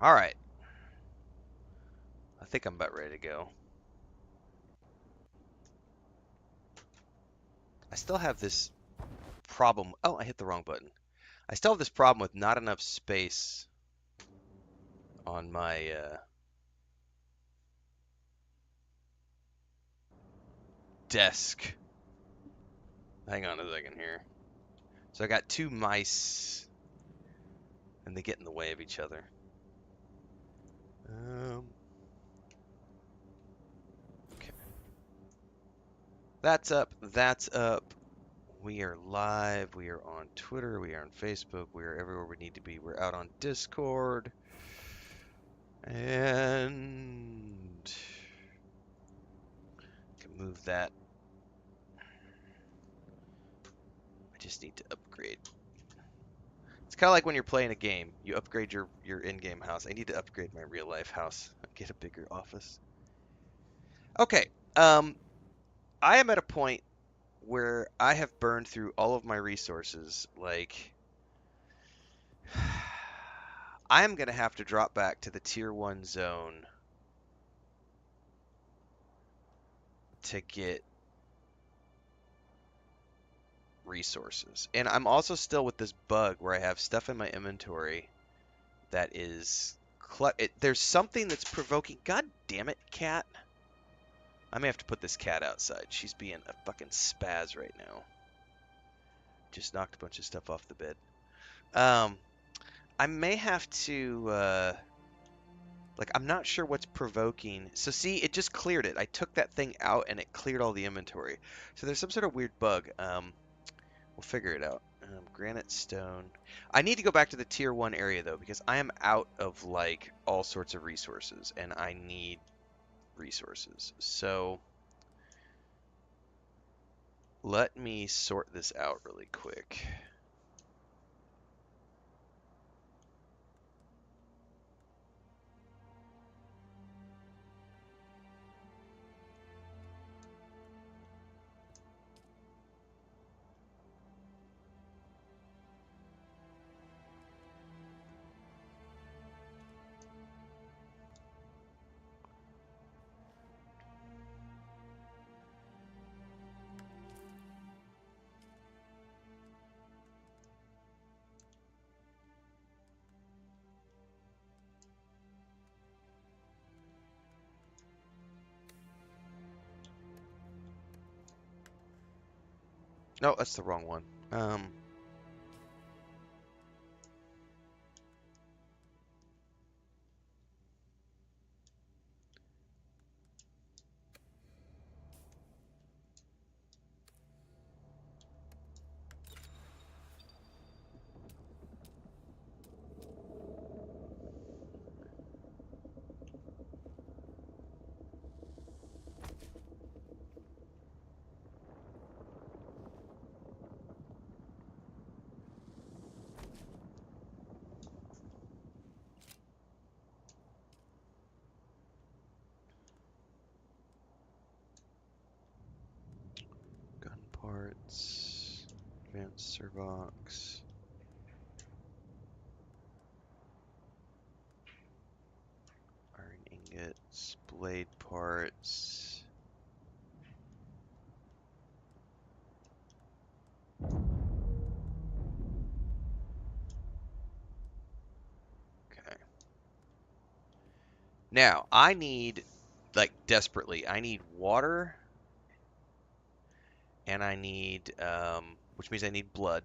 All right. I think I'm about ready to go. I still have this problem. Oh, I hit the wrong button. I still have this problem with not enough space on my desk. Hang on a second here. So I got two mice, and they get in the way of each other. Okay. That's up. That's up. We are live. We are on Twitter. We are on Facebook. We are everywhere we need to be. We're out on Discord. And I can move that. I just need to upgrade. It's kind of like when you're playing a game. You upgrade your in-game house. I need to upgrade my real-life house. Get a bigger office. Okay. I am at a point where I have burned through all of my resources. Like, I am going to have to drop back to the tier 1 zone to get resources. And I'm also still with this bug where I have stuff in my inventory that is there's something that's provoking. God damn it, cat. I may have to put this cat outside. She's being a fucking spaz right now. Just knocked a bunch of stuff off the bed. I may have to like, I'm not sure what's provoking. So see, it just cleared it. I took that thing out and it cleared all the inventory. So there's some sort of weird bug. We'll figure it out. Granite stone. I need to go back to the tier 1 area though, because I am out of like all sorts of resources and I need resources. So let me sort this out really quick. No, that's the wrong one. Gun parts, advanced servox. Iron ingots, blade parts. Okay. Now, I need, like, desperately, I need water, and I need, which means I need blood.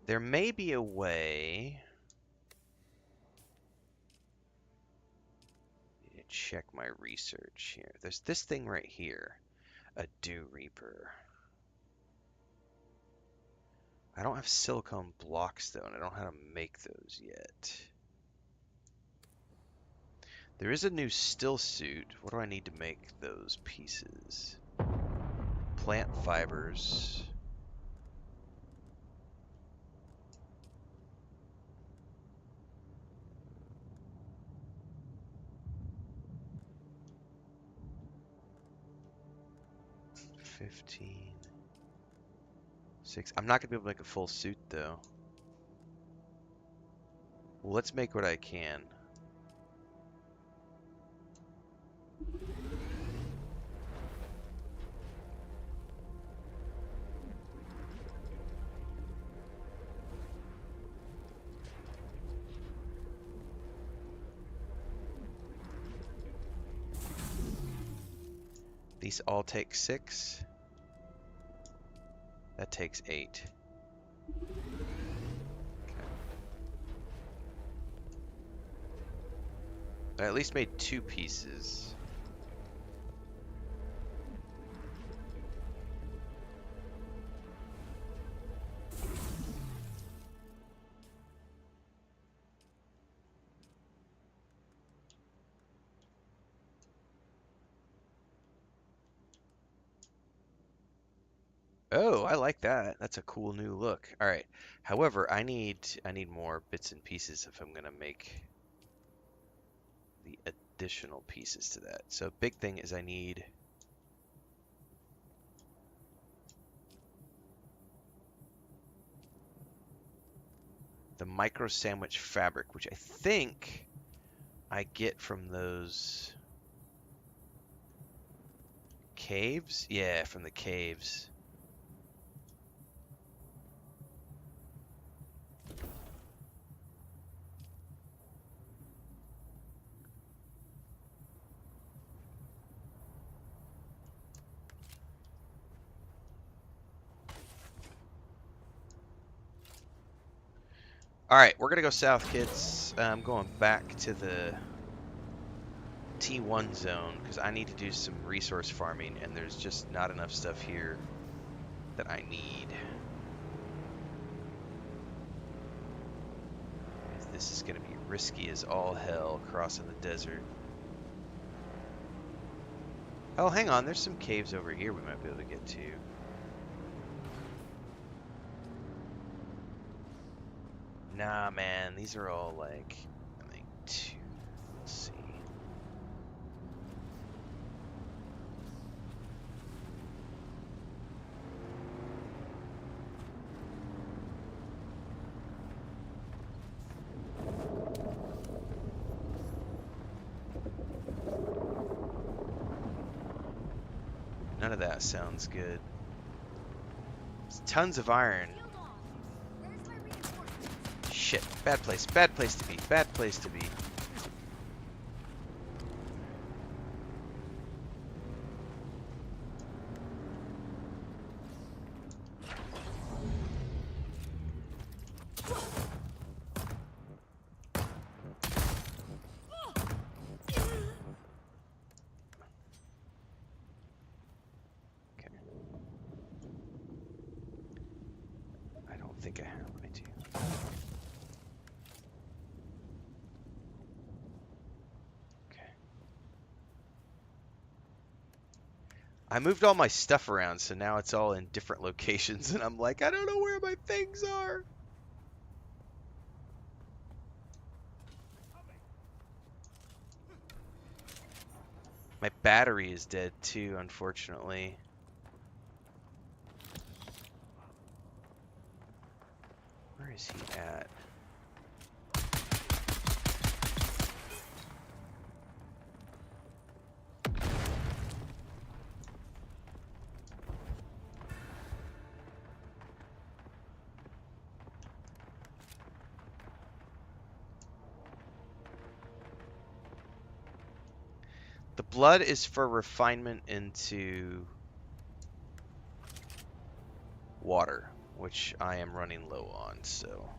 There may be a way to check my research here. There's this thing right here, a Dew Reaper. I don't have silicone blocks, though, and I don't know how to make those yet. There is a new still suit. What do I need to make those pieces? Plant fibers. $15. 6. I'm not gonna be able to make a full suit though. Well, let's make what I can. These all take 6. That takes 8. I at least made 2 pieces. Oh, I like that. That's a cool new look. All right. However, I need more bits and pieces if I'm gonna make the additional pieces to that. So big thing is I need the micro sandwich fabric, which I think I get from those caves. Yeah, from the caves. All right, we're gonna go south, kids. I'm going back to the T1 zone because I need to do some resource farming, and there's just not enough stuff here that I need. This is gonna be risky as all hell crossing the desert. Oh, hang on, there's some caves over here we might be able to get to. Nah, man, these are all like, I think 2. Let's see. None of that sounds good. There's tons of iron. Shit, bad place to be, bad place to be. Okay. I don't think I have what I do. I moved all my stuff around, so now it's all in different locations, and I'm like, I don't know where my things are. My battery is dead too, unfortunately. Where is he at? The blood is for refinement into water, which I am running low on, so.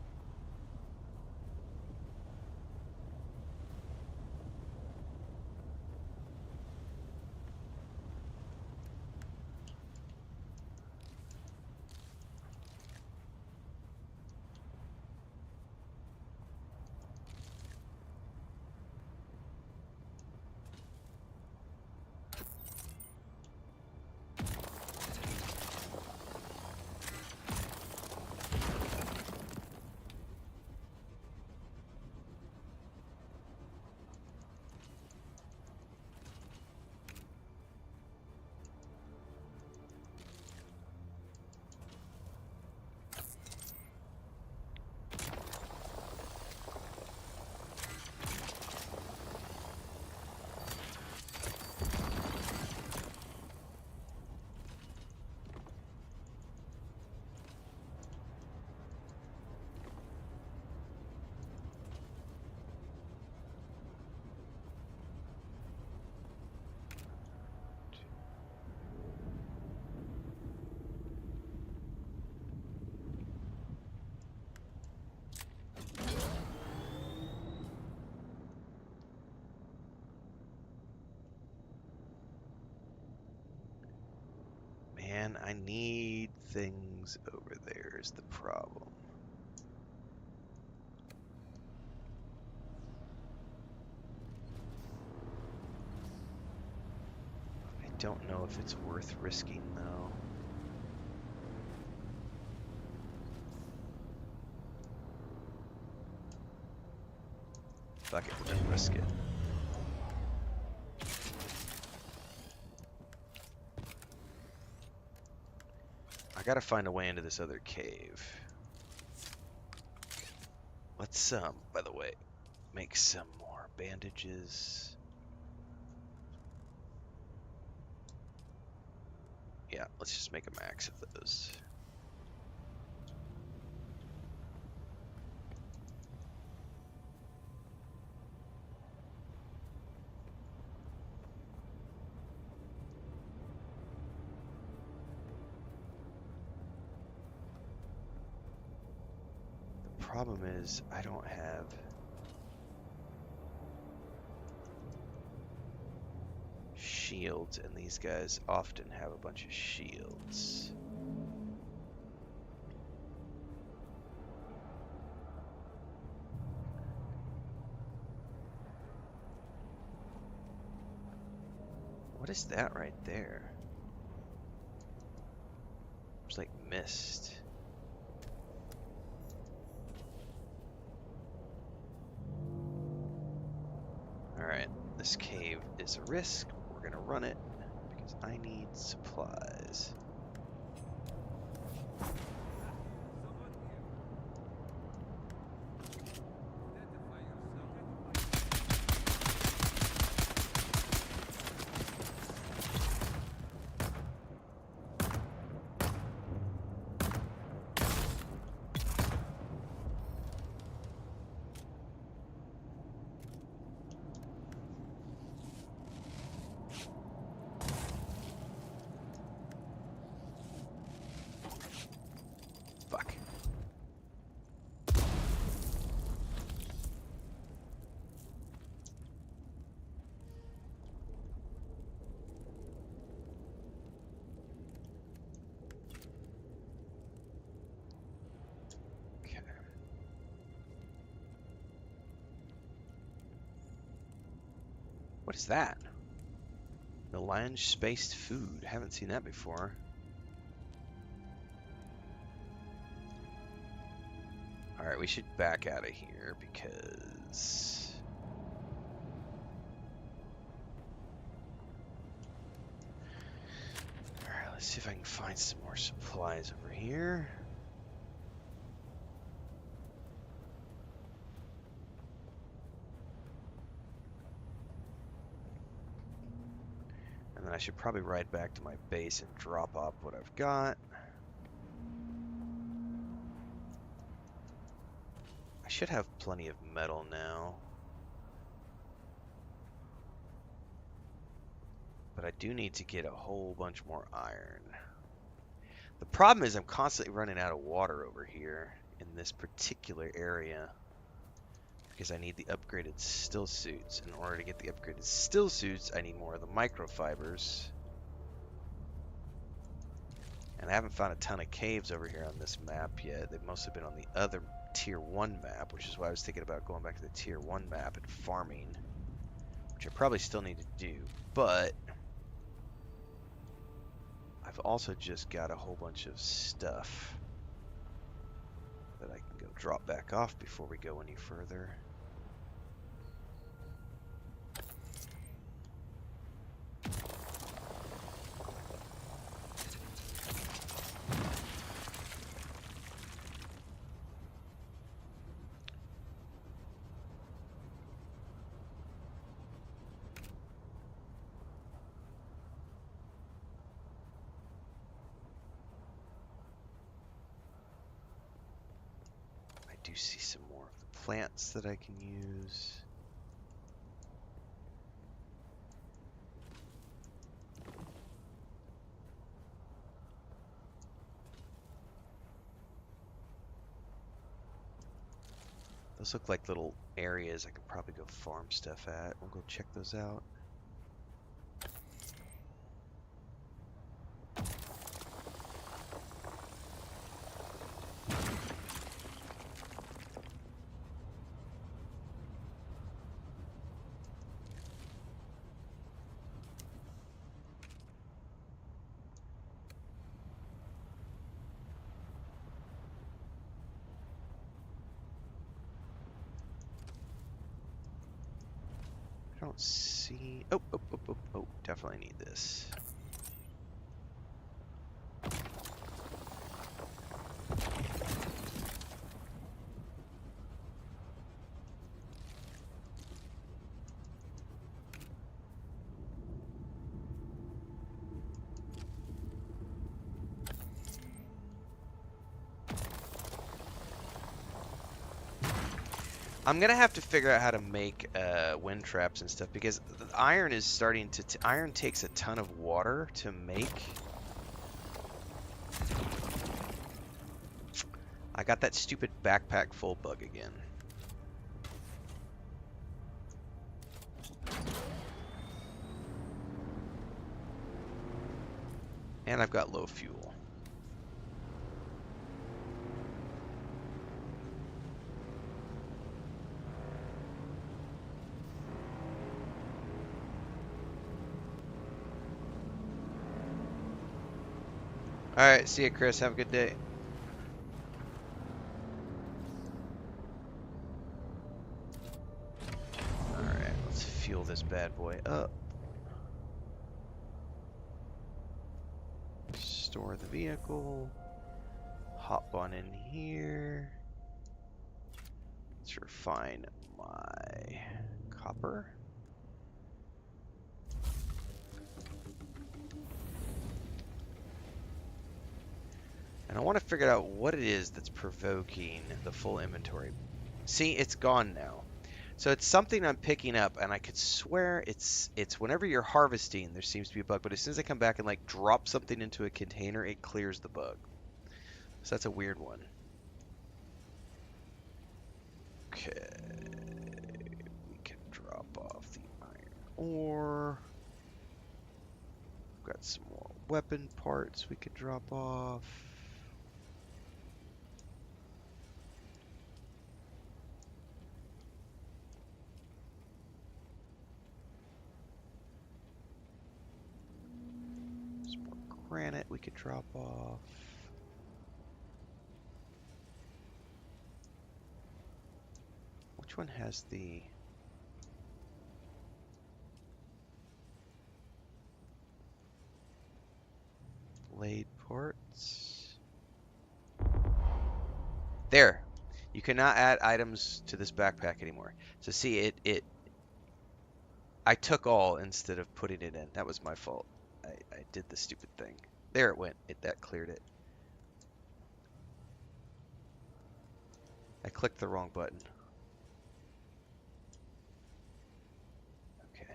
man, I need things over there is the problem. I don't know if it's worth risking, though. Fuck it, we're gonna risk it. I gotta find a way into this other cave. Let's, by the way, make some more bandages. Yeah, let's just make a max of those. The problem is I don't have shields, and these guys often have a bunch of shields. What is that right there? It's like mist. Alright, this cave is a risk. We're gonna run it because I need supplies. Fuck. Okay. What is that? Melange spaced food. Haven't seen that before. Alright, we should back out of here because alright, let's see if I can find some more supplies over here. And then I should probably ride back to my base and drop off what I've got. I should have plenty of metal now. But I do need to get a whole bunch more iron. The problem is I'm constantly running out of water over here in this particular area because I need the upgraded still suits. In order to get the upgraded still suits, I need more of the microfibers. And I haven't found a ton of caves over here on this map yet. They've mostly been on the other tier 1 map, which is why I was thinking about going back to the tier 1 map and farming, which I probably still need to do, but I've also just got a whole bunch of stuff that I can go drop back off before we go any further. I do see some more of the plants that I can use. Those look like little areas I could probably go farm stuff at. We'll go check those out. don't see... Oh, oh, oh, oh, oh, definitely need this. I'm gonna have to figure out how to make wind traps and stuff because the iron is starting to... iron takes a ton of water to make. I got that stupid backpack full bug again. And I've got low fuel. Alright, see ya, Chris. Have a good day. Alright, let's fuel this bad boy up. Store the vehicle. Hop on in here. Let's refine my copper. And I want to figure out what it is that's provoking the full inventory. See, it's gone now. So it's something I'm picking up, and I could swear it's whenever you're harvesting, there seems to be a bug. But as soon as I come back and like drop something into a container, it clears the bug. So that's a weird one. Okay, we can drop off the iron ore. We've got some more weapon parts we could drop off. Some more granite we could drop off. Which one has the... blade parts? There! You cannot add items to this backpack anymore. So see, I took all instead of putting it in. That was my fault. I did the stupid thing. There it went. That cleared it. I clicked the wrong button. Okay.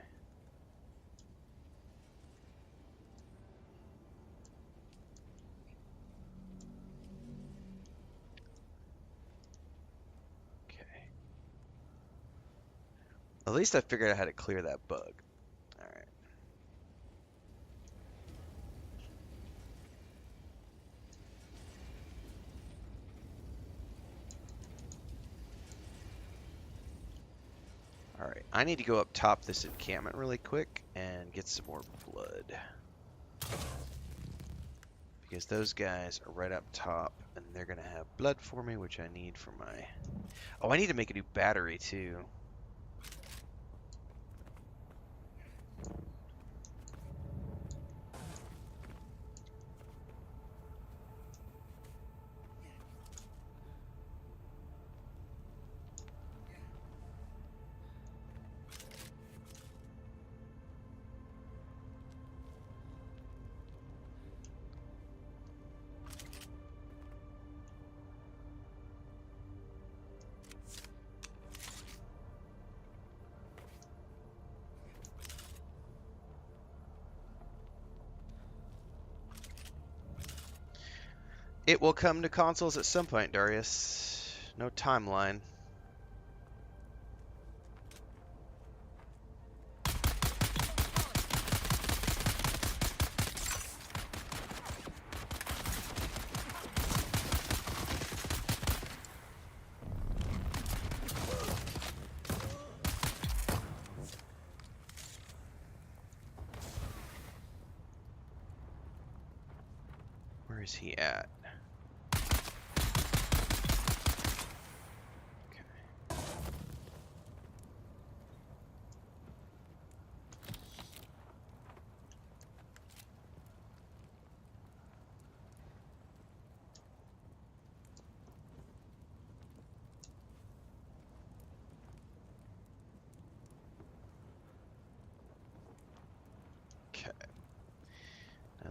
Okay. At least I figured out how to clear that bug. Alright. Alright, I need to go up top this encampment really quick and get some more blood. Because those guys are right up top and they're going to have blood for me, which I need for my... Oh, I need to make a new battery too. It will come to consoles at some point, Darius. No timeline. Where is he at?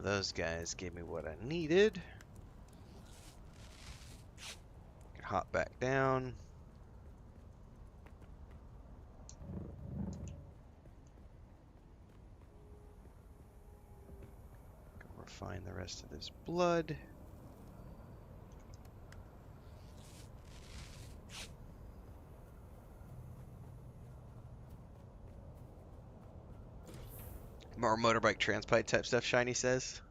those guys gave me what I needed. Can hop back down. Go refine the rest of this blood. More motorbike transplant type stuff, Shiny says.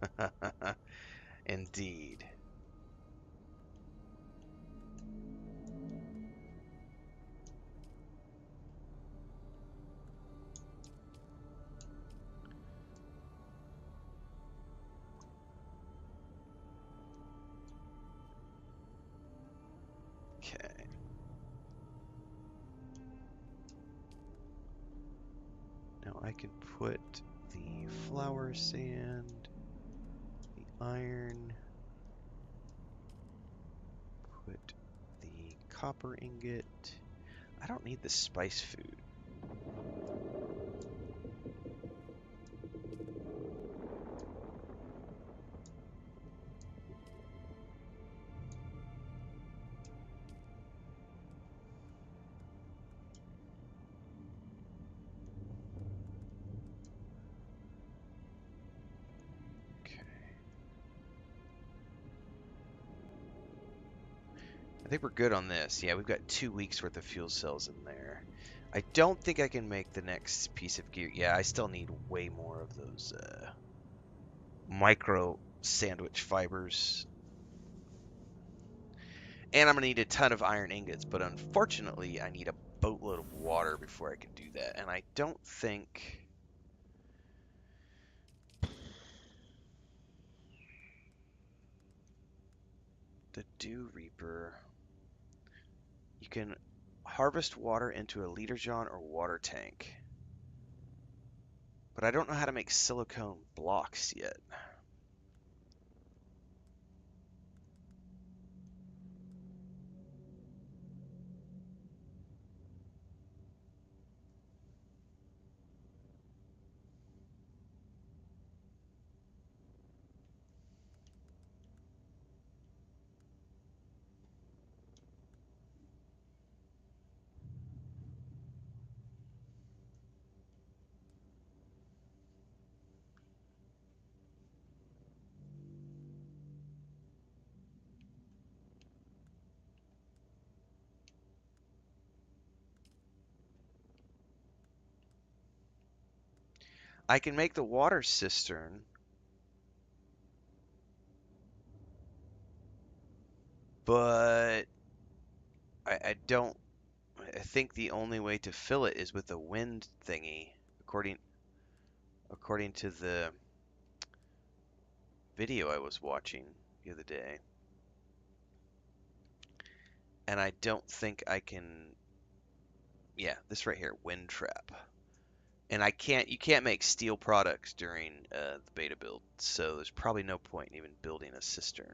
Indeed. Okay. Now I can put the flour sand, the iron, put the copper ingot. I don't need the spice food. I think we're good on this. Yeah, we've got 2 weeks worth of fuel cells in there. I don't think I can make the next piece of gear. Yeah, I still need way more of those micro sandwich fibers. And I'm going to need a ton of iron ingots, but unfortunately I need a boatload of water before I can do that. And I don't think... the Dew Reaper... You can harvest water into a liter jar or water tank. But I don't know how to make silicone blocks yet. I can make the water cistern, but I don't. I think the only way to fill it is with a wind thingy, according to the video I was watching the other day. And I don't think I can. Yeah, this right here, wind trap. And you can't make steel products during the beta build, so there's probably no point in even building a cistern.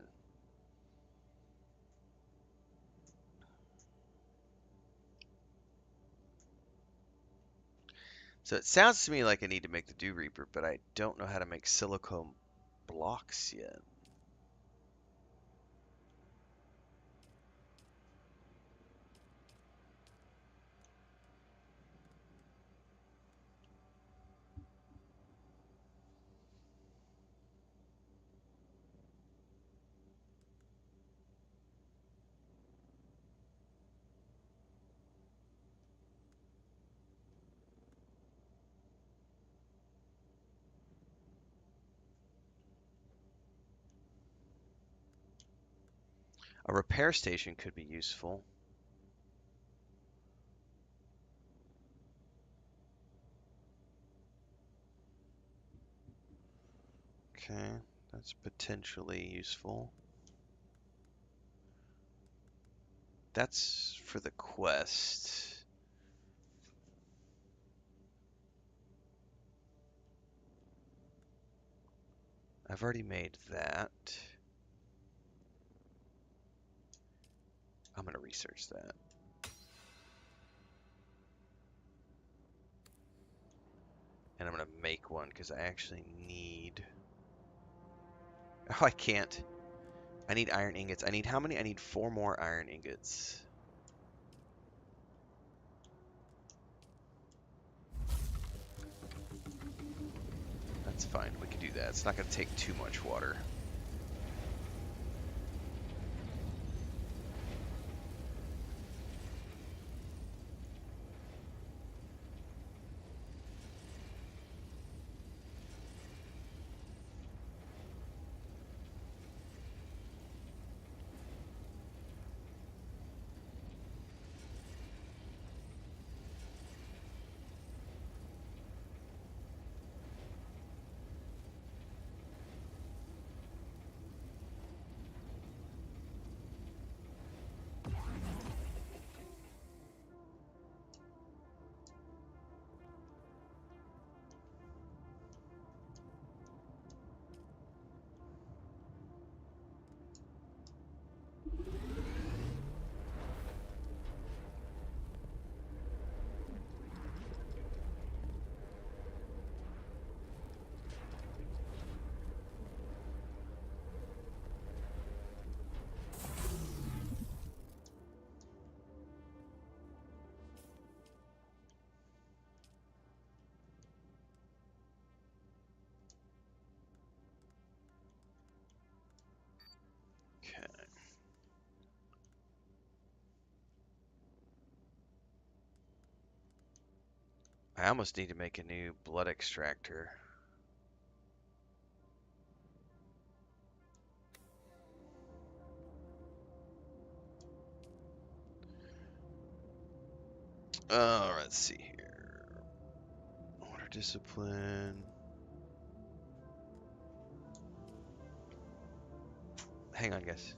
So it sounds to me like I need to make the Dew Reaper, but I don't know how to make silicone blocks yet. A repair station could be useful. Okay, that's potentially useful. That's for the quest. I've already made that. I'm going to research that. And I'm going to make one because I actually need Oh, I can't. I need iron ingots. I need how many? I need 4 more iron ingots. That's fine. We can do that. It's not going to take too much water. Okay. I almost need to make a new blood extractor. Let's see here. Water discipline. Hang on, guys.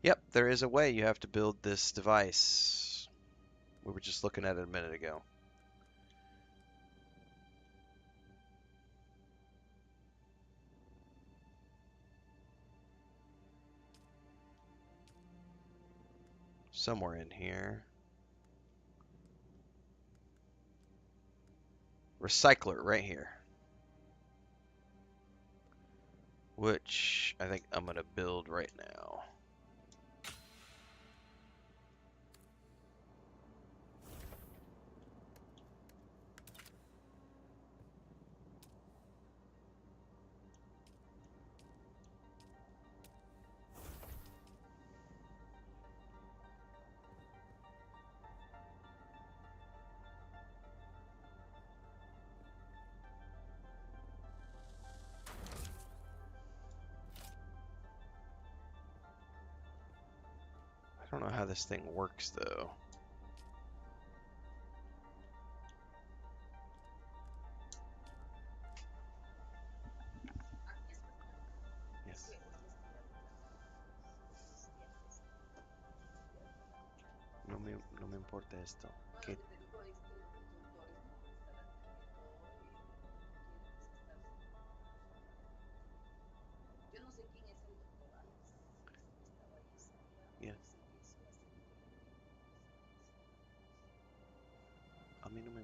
Yep, there is a way you have to build this device. We were just looking at it a minute ago. Somewhere in here. Recycler right here. Which I think I'm going to build right now. I don't know how this thing works though. Yes. No me importa esto. ¿Qué? Yeah. A mí no me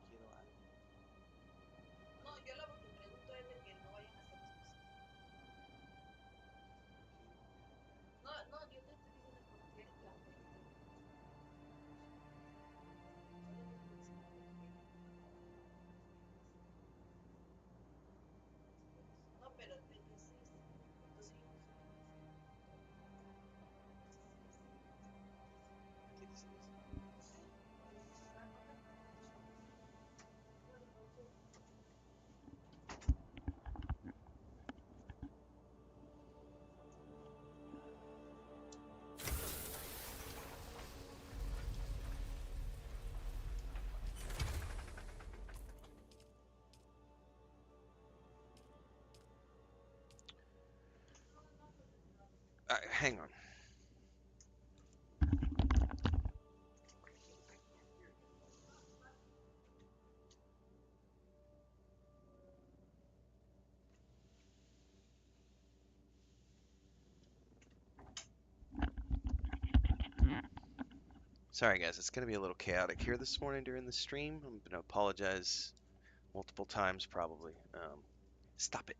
quiero algo. Hang on. Sorry guys, it's going to be a little chaotic here this morning during the stream. I'm going to apologize multiple times probably. Stop it.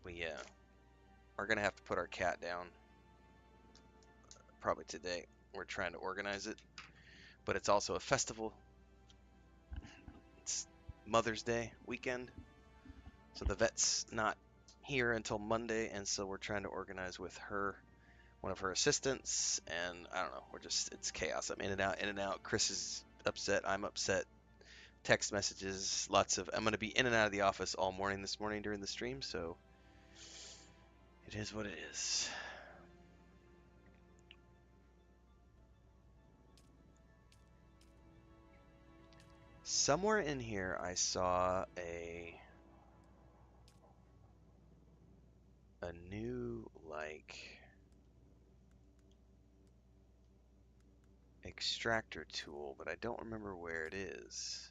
We are going to have to put our cat down probably today. We're trying to organize it, but it's also a festival. It's Mother's Day weekend, so the vet's not here until Monday, and so we're trying to organize with her, one of her assistants, and I don't know, it's chaos. I'm in and out, in and out. Chris is upset, I'm upset. Text messages, I'm going to be in and out of the office all morning this morning during the stream, so it is what it is. Somewhere in here I saw a new, like, extractor tool, but I don't remember where it is.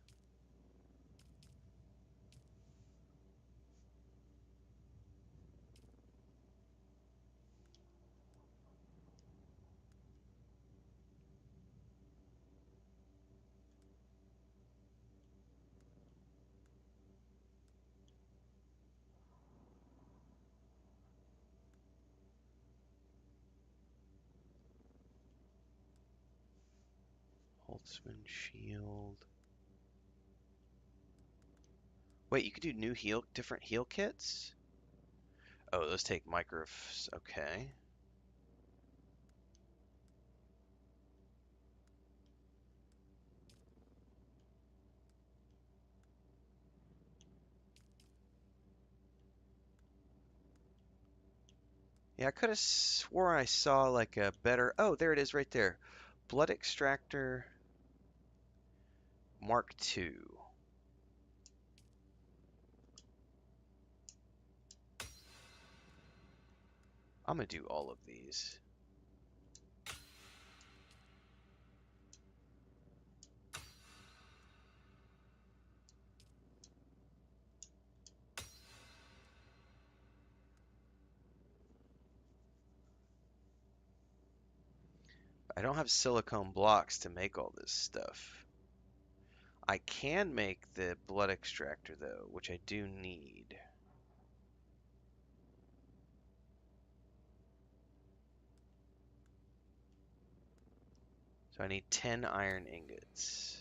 Holtzman shield. Wait, you could do different heal kits? Oh, those take microfs. Okay. Yeah, I could have swore I saw like a better. Oh, there it is right there. Blood extractor Mark II. I'm gonna do all of these. I don't have silicone blocks to make all this stuff. I can make the blood extractor though, which I do need. So I need 10 iron ingots.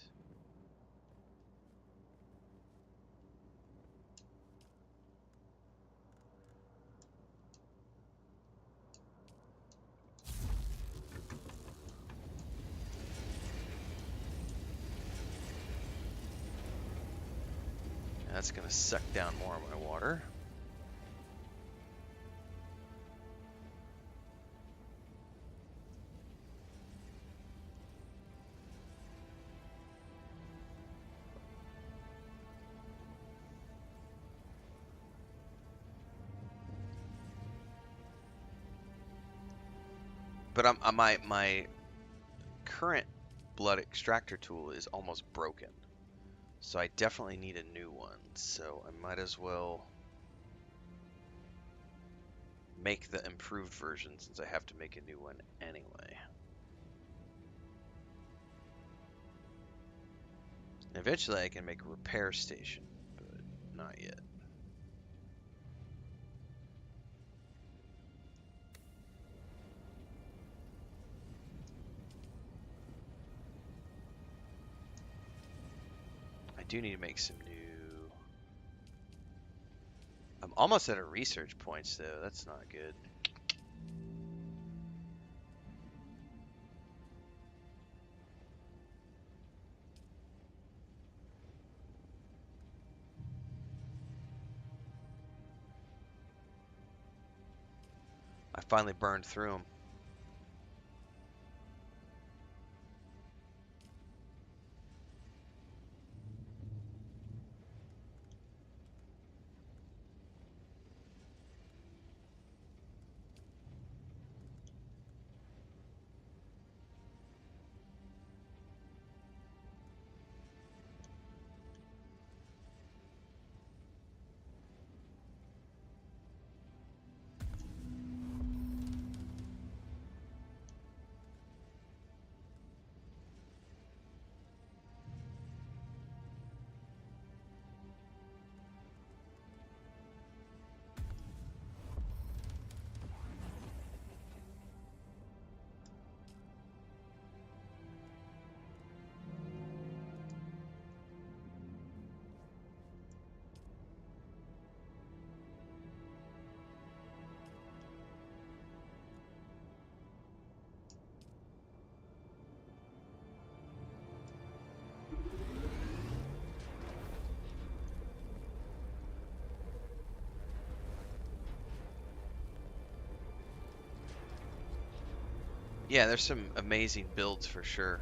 That's gonna suck down more of my water. But my current blood extractor tool is almost broken. So I definitely need a new one. So I might as well make the improved version since I have to make a new one anyway. And eventually I can make a repair station, but not yet. I do need to make some new... I'm almost out of research points though, that's not good. I finally burned through them. Yeah, there's some amazing builds for sure.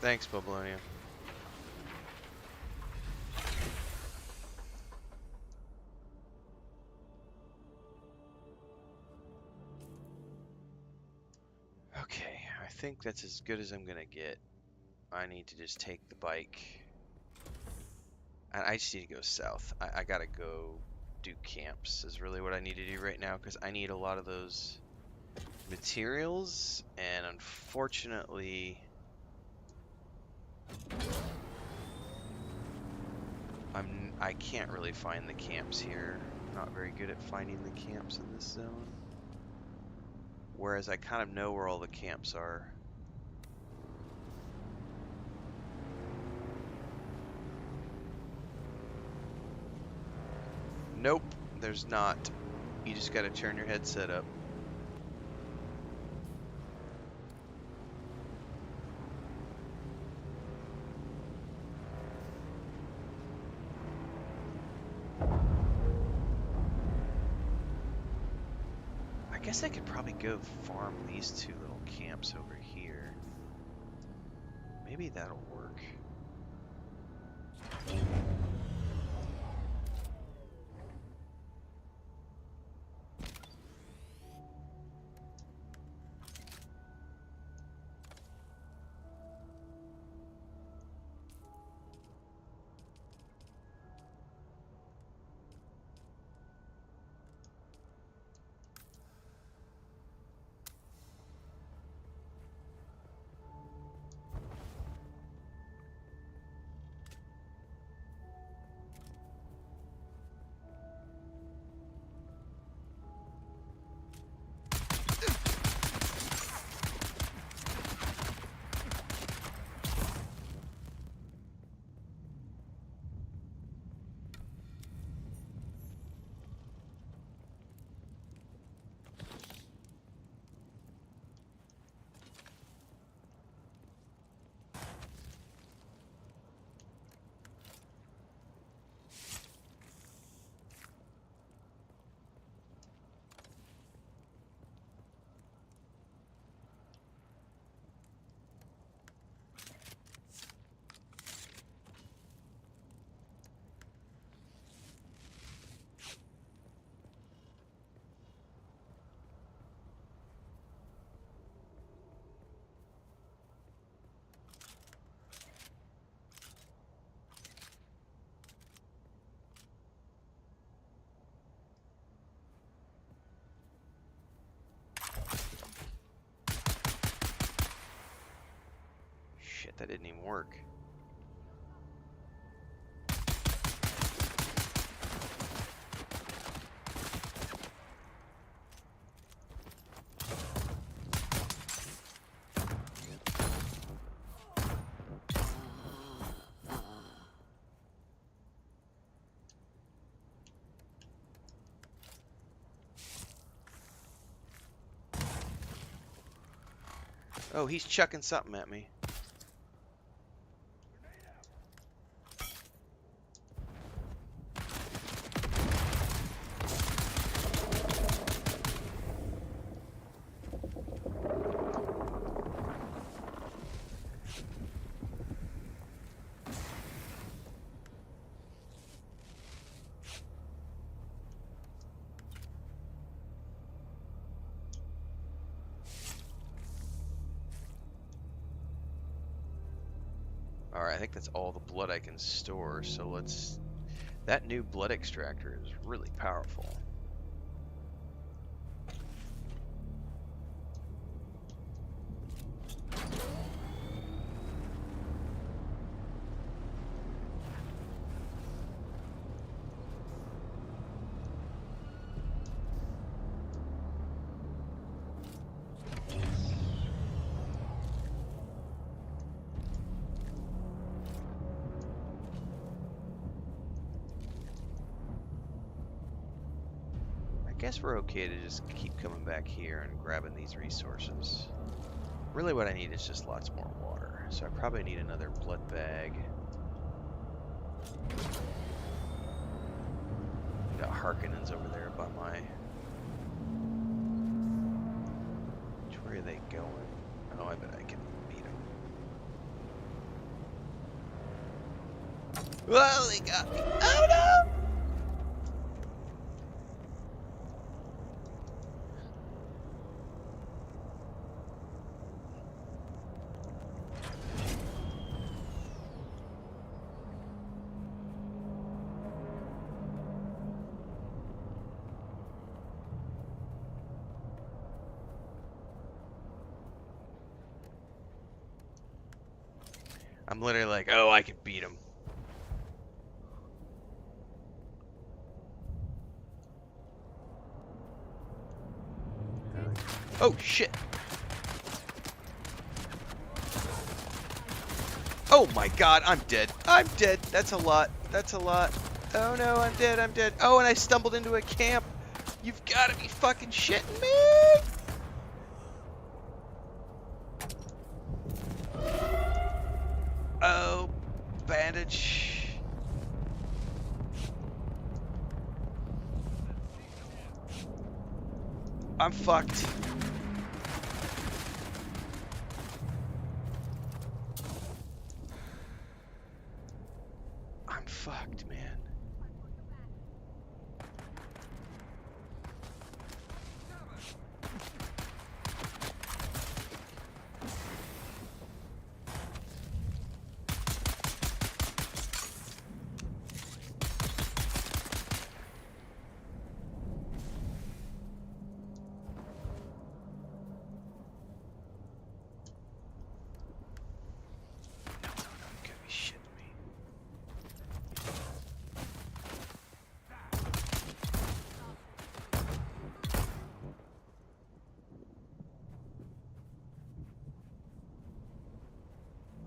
Thanks, Poblonia. Okay, I think that's as good as I'm gonna get. I need to just take the bike. I just need to go south. I gotta go do camps is really what I need to do right now because I need a lot of those materials, and unfortunately I can't really find the camps here. I'm not very good at finding the camps in this zone. Whereas I kind of know where all the camps are. Nope, there's not. You just gotta turn your headset up. I guess I could probably go farm these two little camps over here. Maybe that'll work. Shit, that didn't even work. Oh, he's chucking something at me. Alright, I think that's all the blood I can store, so let's... That new blood extractor is really powerful. I guess we're okay to just keep coming back here and grabbing these resources. Really what I need is just lots more water. So I probably need another blood bag. Got Harkonnens over there by my... Where are they going? Oh, I bet I can beat them. Whoa, they got me. Oh no! I'm literally like, oh, I can beat him. Oh, shit. Oh my god, I'm dead. I'm dead. That's a lot. That's a lot. Oh no, I'm dead, I'm dead. Oh, and I stumbled into a camp. You've got to be fucking shitting me. Oh, bandage. I'm fucked. I'm fucked, man.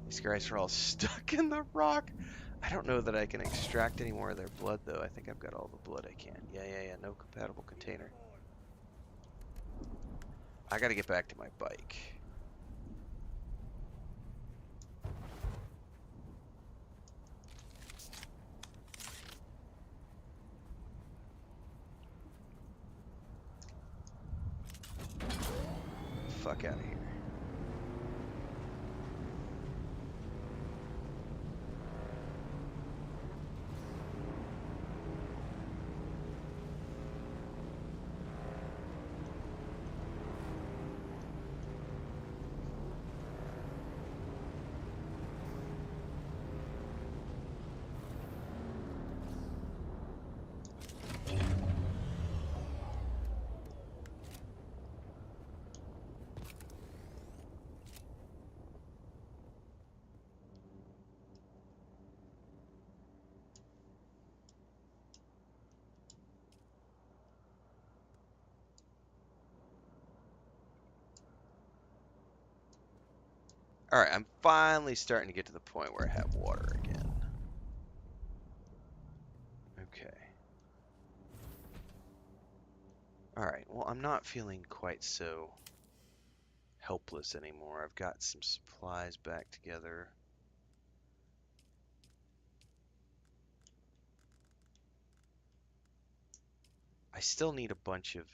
These guys are all stuck in the rock. I don't know that I can extract any more of their blood, though. I think I've got all the blood I can. Yeah. No compatible container. I gotta get back to my bike. Fuck out of here. Alright, I'm finally starting to get to the point where I have water again. Okay. Alright, well, I'm not feeling quite so helpless anymore. I've got some supplies back together. I still need a bunch of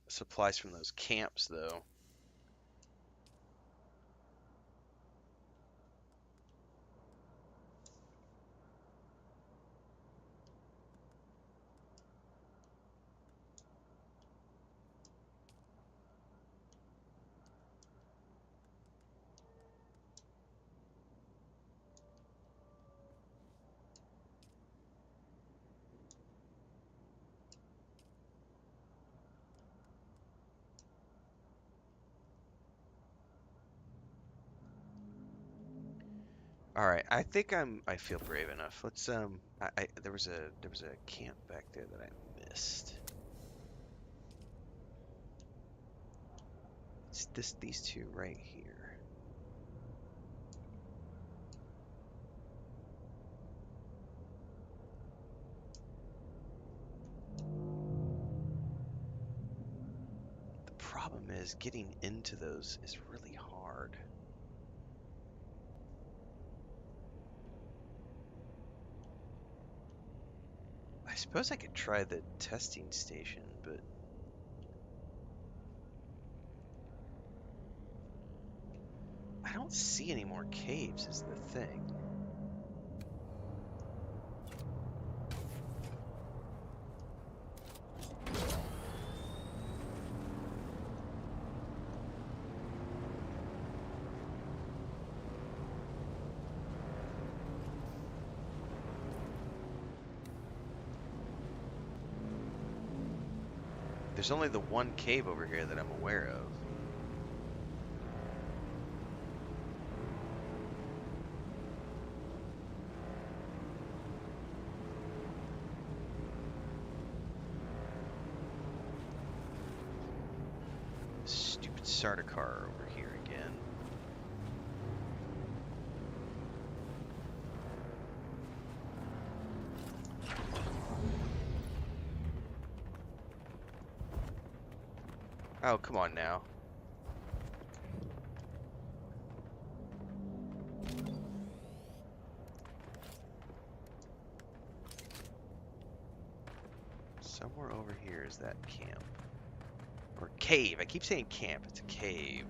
supplies from those camps, though. All right, I think I feel brave enough. Let's there was a camp back there that I missed. It's these two right here. The problem is getting into those is really hard. I suppose I could try the testing station, but I don't see any more caves is the thing. There's only the one cave over here that I'm aware of. Stupid Sardaukar over here again. Oh, come on now. Somewhere over here is that camp. Or cave. I keep saying camp. It's a cave.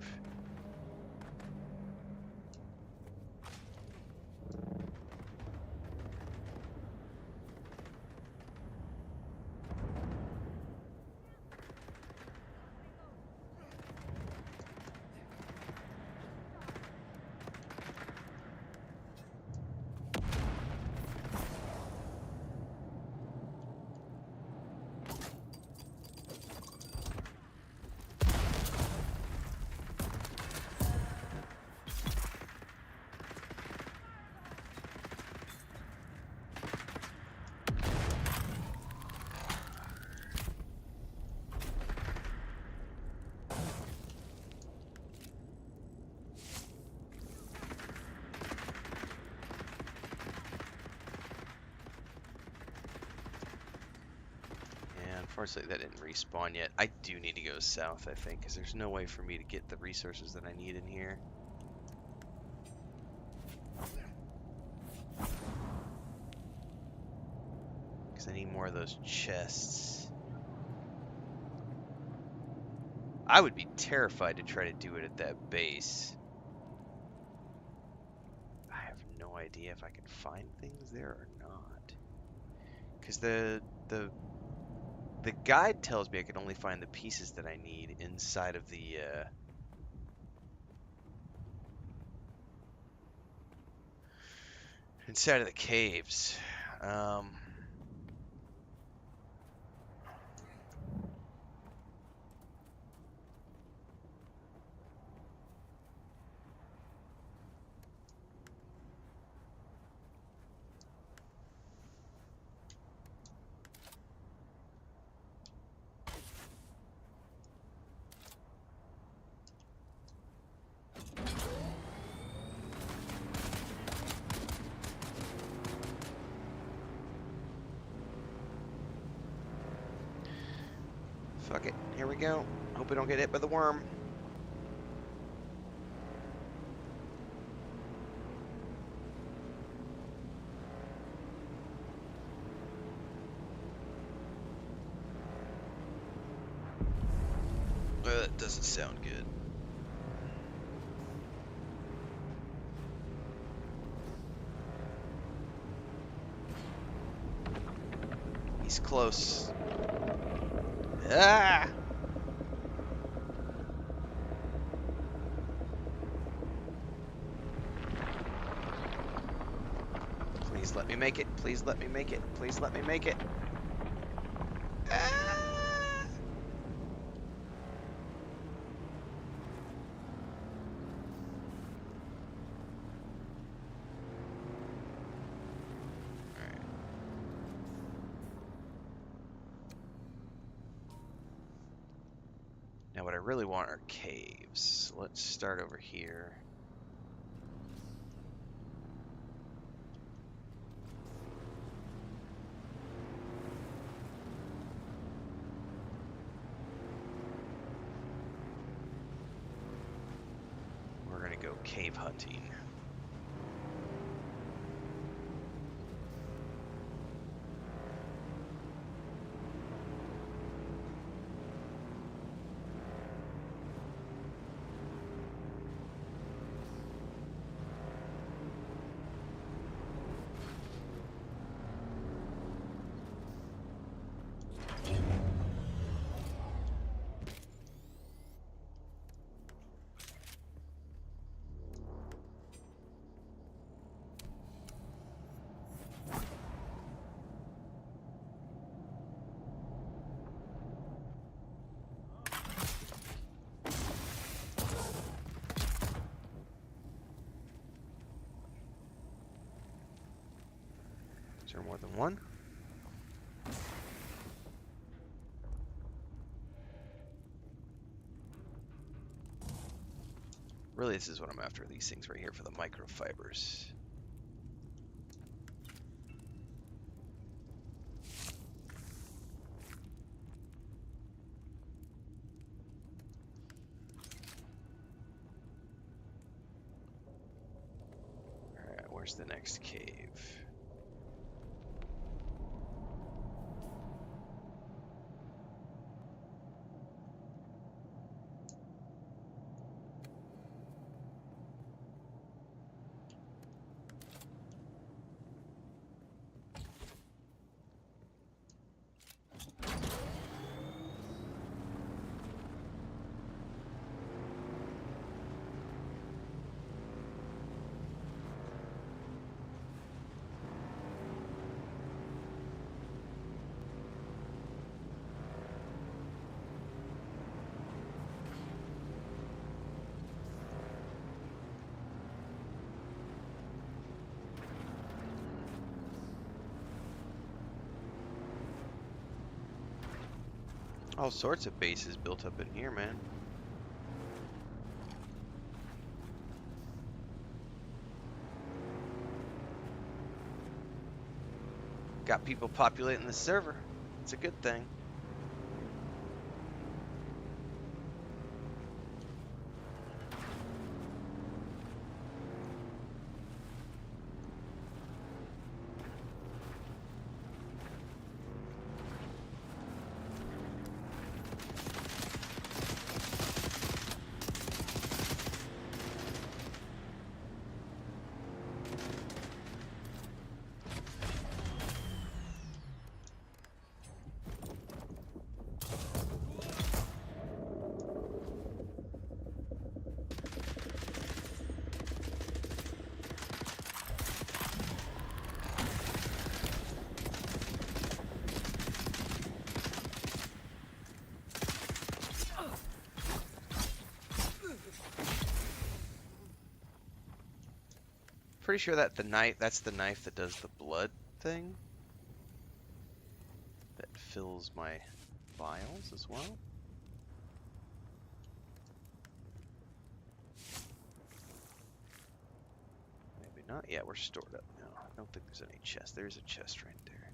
Unfortunately, that didn't respawn yet. I do need to go south, I think, because there's no way for me to get the resources that I need in here. Because I need more of those chests. I would be terrified to try to do it at that base. I have no idea if I can find things there or not. Because the guide tells me I can only find the pieces that I need inside of the caves. Fuck it. Here we go. Hope we don't get hit by the worm. That doesn't sound good. He's close. Ah! Please let me make it. Please let me make it. Please let me make it. Ah! Now what I really want are caves. Let's start over here. We're gonna go cave hunting. Is there more than one? Really, this is what I'm after, these things right here for the microfibers. where's the next cave? All sorts of bases built up in here, man. Got people populating the server. It's a good thing. Pretty sure that that's the knife that does the blood thing. That fills my vials as well. Maybe not. Yeah, we're stored up now. I don't think there's any chest. There's a chest right there.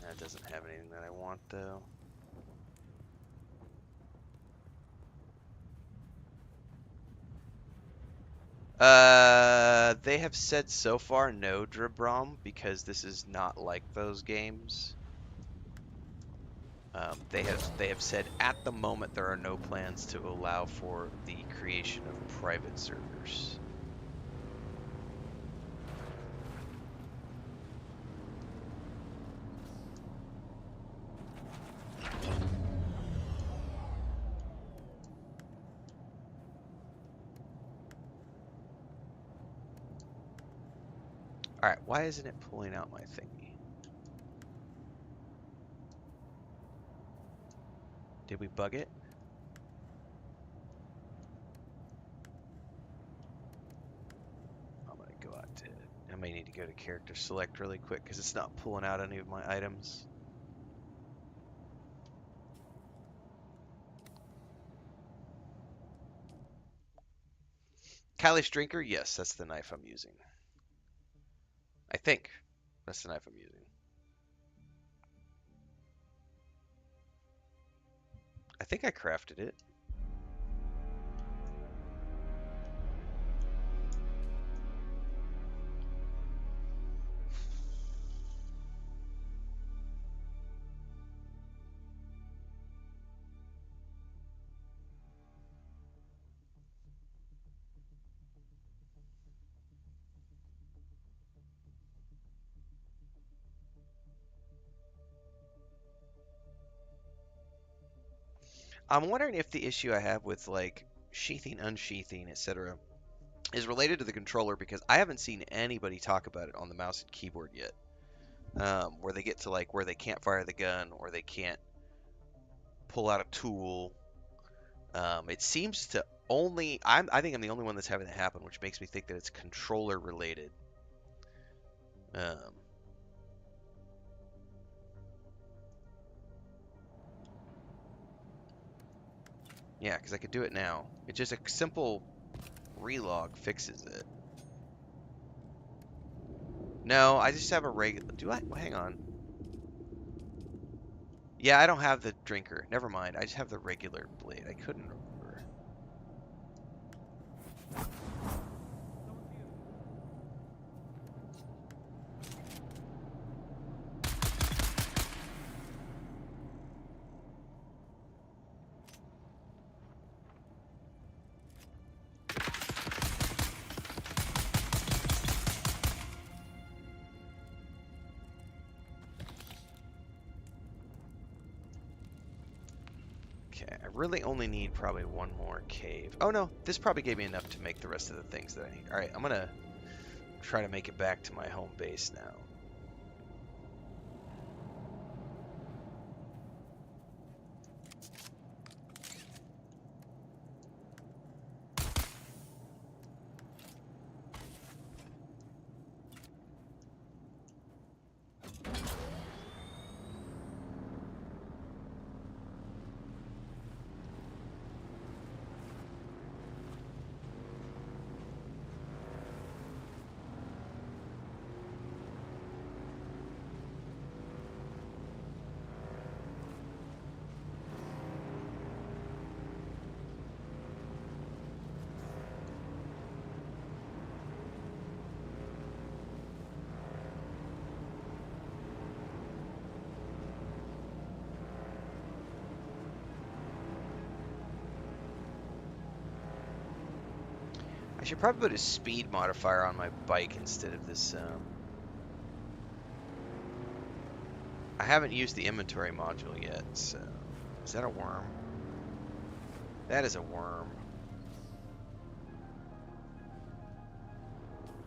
That doesn't have anything that I want though. They have said so far no, Dribrom, because this is not like those games. They have said at the moment there are no plans to allow for the creation of private servers. Alright, why isn't it pulling out my thingy? Did we bug it? I'm gonna go out to... I may need to go to character select really quick because it's not pulling out any of my items. Kylie's Drinker? Yes, that's the knife I'm using. I think that's the knife I'm using. I think I crafted it. I'm wondering if the issue I have with like sheathing, unsheathing, etc. is related to the controller because I haven't seen anybody talk about it on the mouse and keyboard yet. Where they get to like where they can't fire the gun or they can't pull out a tool. It seems to only I think I'm the only one that's having that happen, which makes me think that it's controller related. Yeah, because I could do it now. It's just a simple relog fixes it. No, I just have a regular. Do I? Well, hang on. Yeah, I don't have the drinker. Never mind. I just have the regular blade. I couldn't remember. Okay, I really only need probably one more cave. Oh no, this probably gave me enough to make the rest of the things that I need. Alright, I'm gonna try to make it back to my home base now. I should probably put a speed modifier on my bike instead of this. I haven't used the inventory module yet, so... Is that a worm? That is a worm.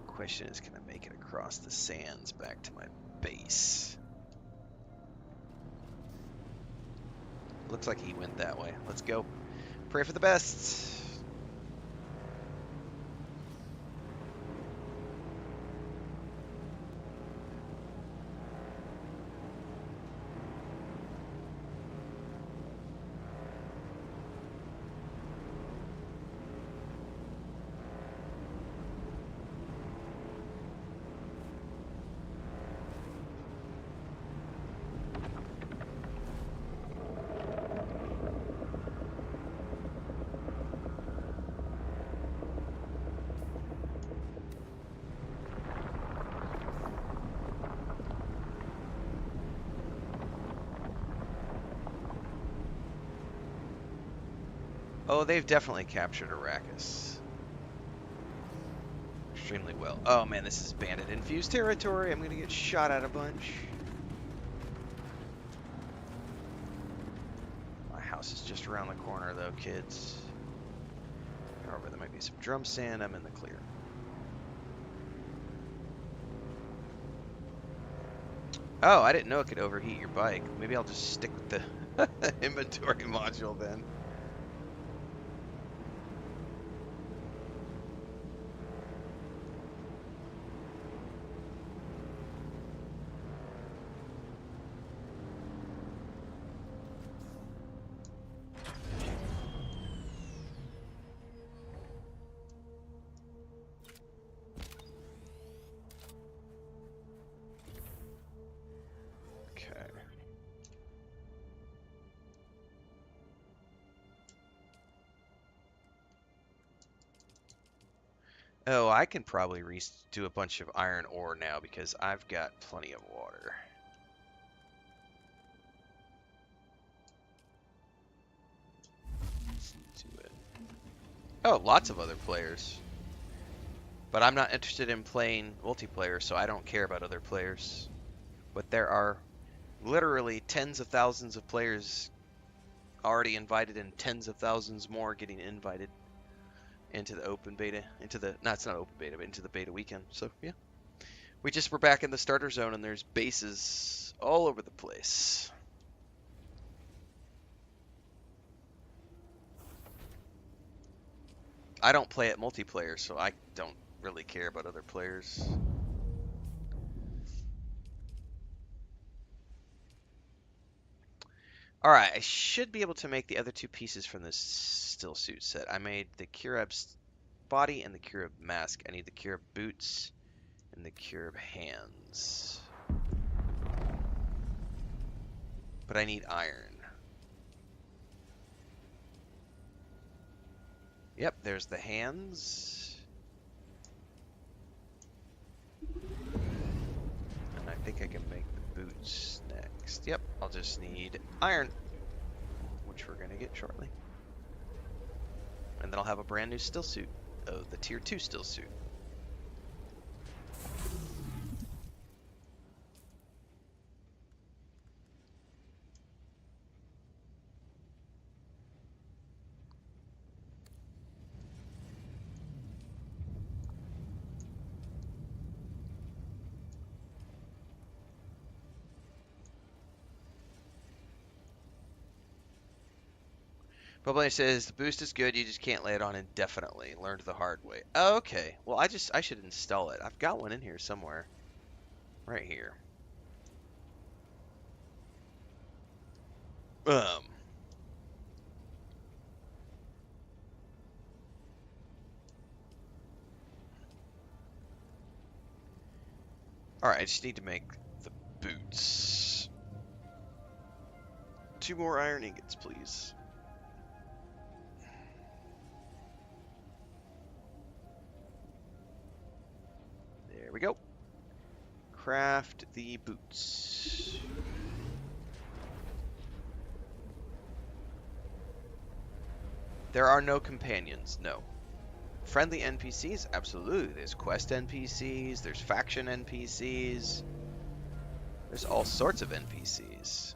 Question is, can I make it across the sands back to my base? Looks like he went that way. Let's go. Pray for the best. Oh, they've definitely captured Arrakis. Extremely well. Oh man, this is bandit infused territory. I'm gonna get shot at a bunch. My house is just around the corner though, kids. However, there might be some drum sand. I'm in the clear. Oh, I didn't know it could overheat your bike. Maybe I'll just stick with the inventory module then. Oh, I can probably do a bunch of iron ore now because I've got plenty of water. Let's do it. Oh, lots of other players. But I'm not interested in playing multiplayer, so I don't care about other players. But there are literally tens of thousands of players already invited and tens of thousands more getting invited into the open beta, no, it's not open beta, but into the beta weekend. So yeah, we're back in the starter zone and there's bases all over the place. I don't play it multiplayer, so I don't really care about other players. Alright, I should be able to make the other two pieces from this still suit set. I made the Kirab's body and the Kirab mask. I need the Kirab boots and the Kirab hands. But I need iron. Yep, there's the hands. And I think I can make the boots next. Yep, I'll just need iron, which we're going to get shortly. And then I'll have a brand new still suit. Oh, the tier 2 still suit. Bubble says the boost is good, you just can't lay it on indefinitely. Learned the hard way. Oh, okay. Well, I should install it. I've got one in here somewhere. Right here. Um. Alright, I just need to make the boots. 2 more iron ingots, please. There we go. Craft the boots. There are no companions, no. Friendly NPCs? Absolutely. There's quest NPCs, there's faction NPCs, there's all sorts of NPCs.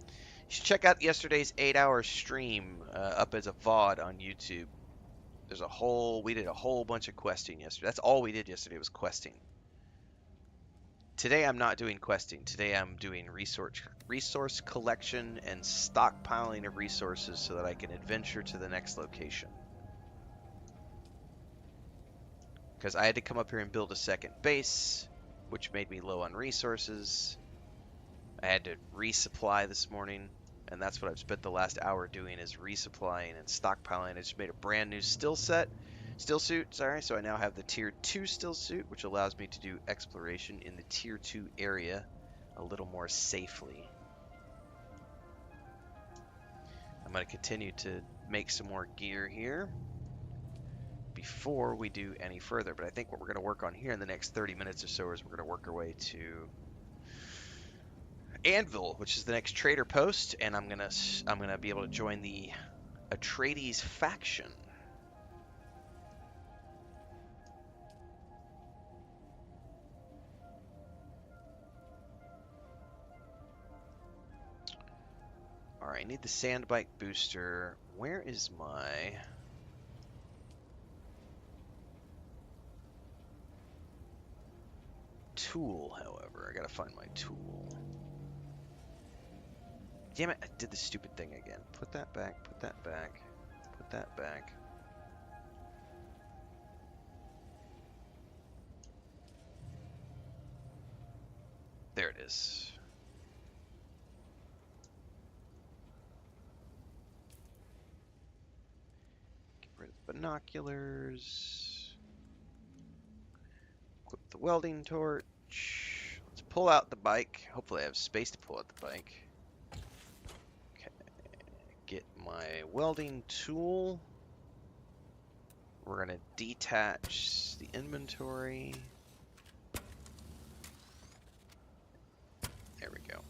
You should check out yesterday's 8-hour stream up as a VOD on YouTube. We did a whole bunch of questing yesterday. That's all we did yesterday was questing. Today I'm not doing questing. Today I'm doing resource collection and stockpiling of resources so that I can adventure to the next location. Because I had to come up here and build a second base, which made me low on resources. I had to resupply this morning, and that's what I've spent the last hour doing is resupplying and stockpiling. I just made a brand new still suit, sorry, so I now have the tier 2 still suit, which allows me to do exploration in the tier 2 area a little more safely. I'm going to continue to make some more gear here before we do any further, but I think what we're going to work on here in the next 30 minutes or so is we're going to work our way to Anvil, which is the next trader post, and I'm gonna be able to join the Atreides faction. All right, I need the sand bike booster. Where is my tool? However, I gotta find my tool. Damn it! I did the stupid thing again. Put that back. Put that back. Put that back. There it is. Get rid of the binoculars. Equip the welding torch. Let's pull out the bike. Hopefully I have space to pull out the bike. Okay. Get my welding tool. We're going to detach the inventory. There we go.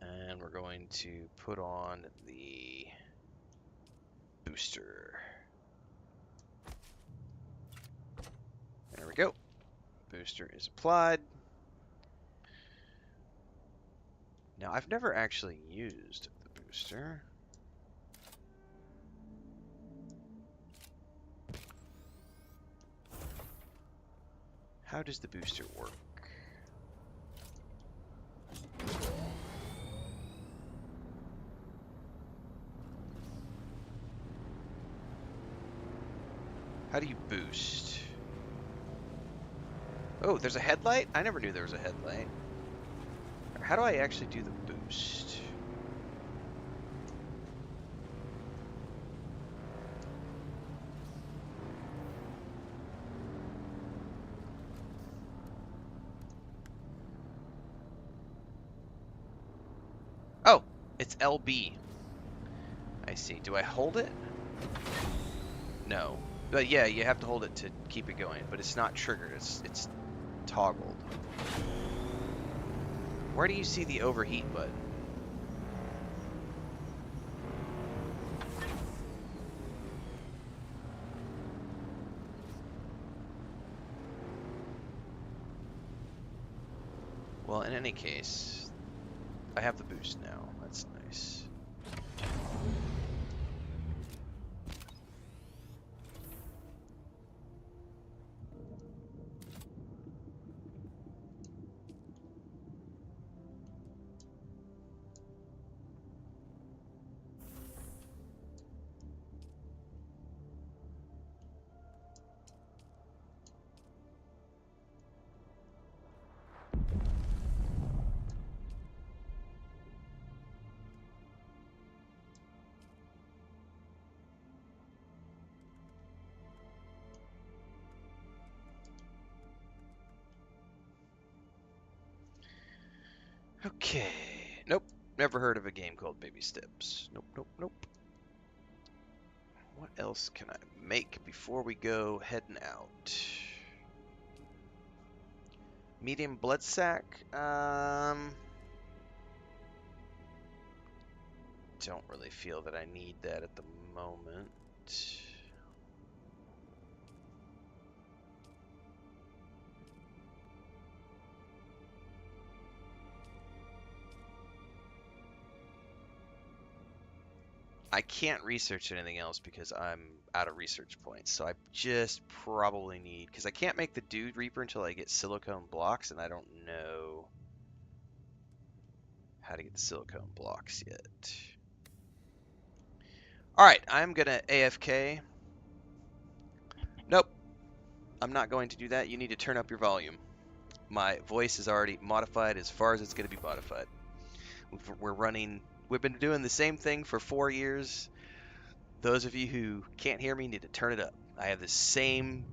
And we're going to put on the booster. There we go. Booster is applied. Now, I've never actually used the booster. How does the booster work? How do you boost? Oh, there's a headlight? I never knew there was a headlight. How do I actually do the boost? Oh, it's LB. I see. Do I hold it? No. But yeah, you have to hold it to keep it going, but it's not triggered. It's toggled. Where do you see the overheat button? Well, in any case, I have the boost now. That's nice. Okay. Nope. Never heard of a game called Baby Steps. Nope, nope, nope. What else can I make before we go heading out? Medium blood sac. Don't really feel that I need that at the moment. I can't research anything else because I'm out of research points. So I just probably need, because I can't make the Dude Reaper until I get silicone blocks, and I don't know how to get the silicone blocks yet. All right, I'm gonna AFK. Nope, I'm not going to do that. You need to turn up your volume. My voice is already modified as far as it's going to be modified. We've been doing the same thing for 4 years. Those of you who can't hear me need to turn it up. I have the same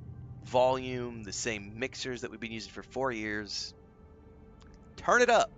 volume, the same mixers that we've been using for 4 years. Turn it up.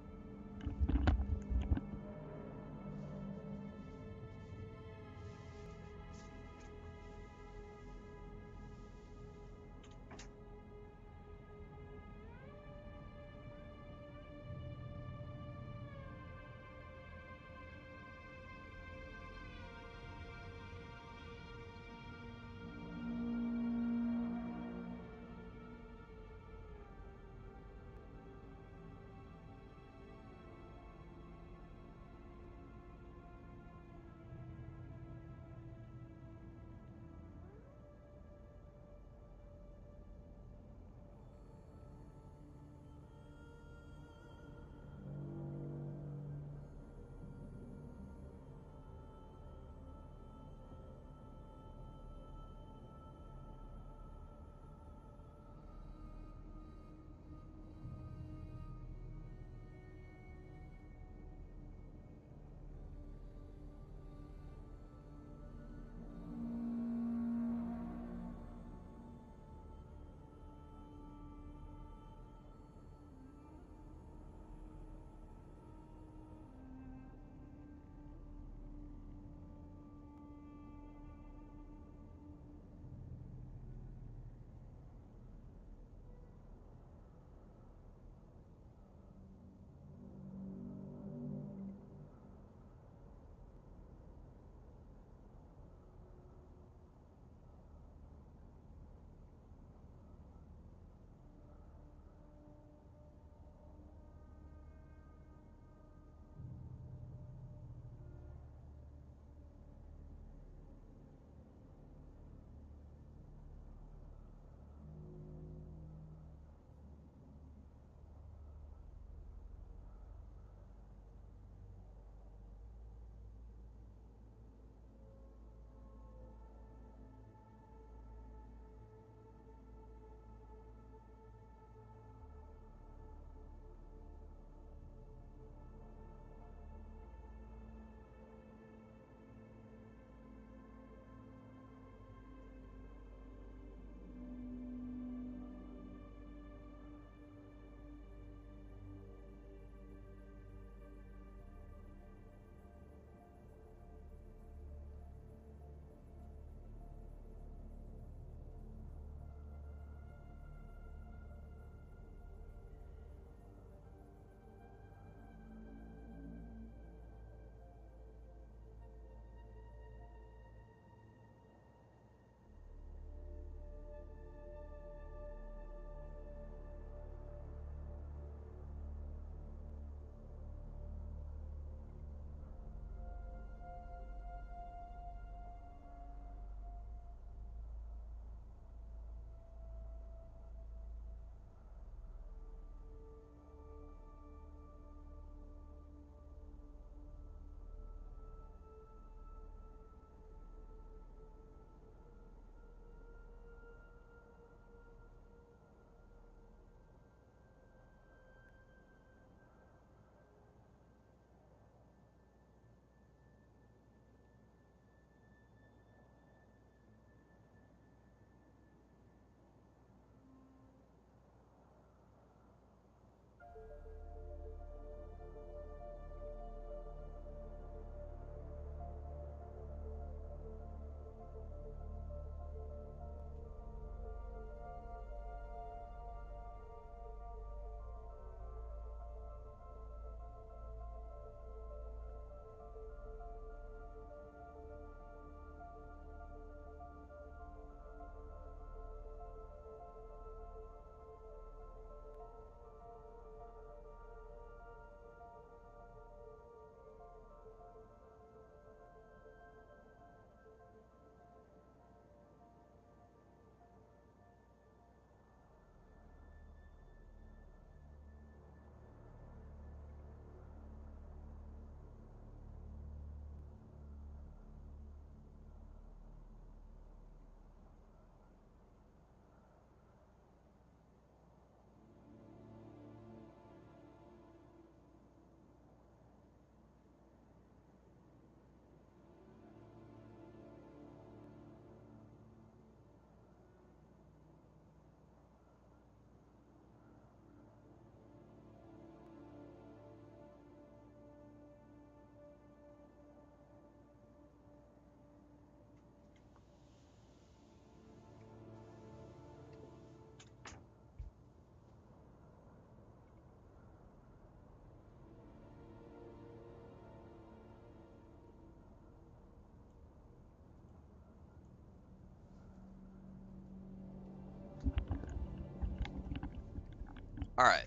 All right.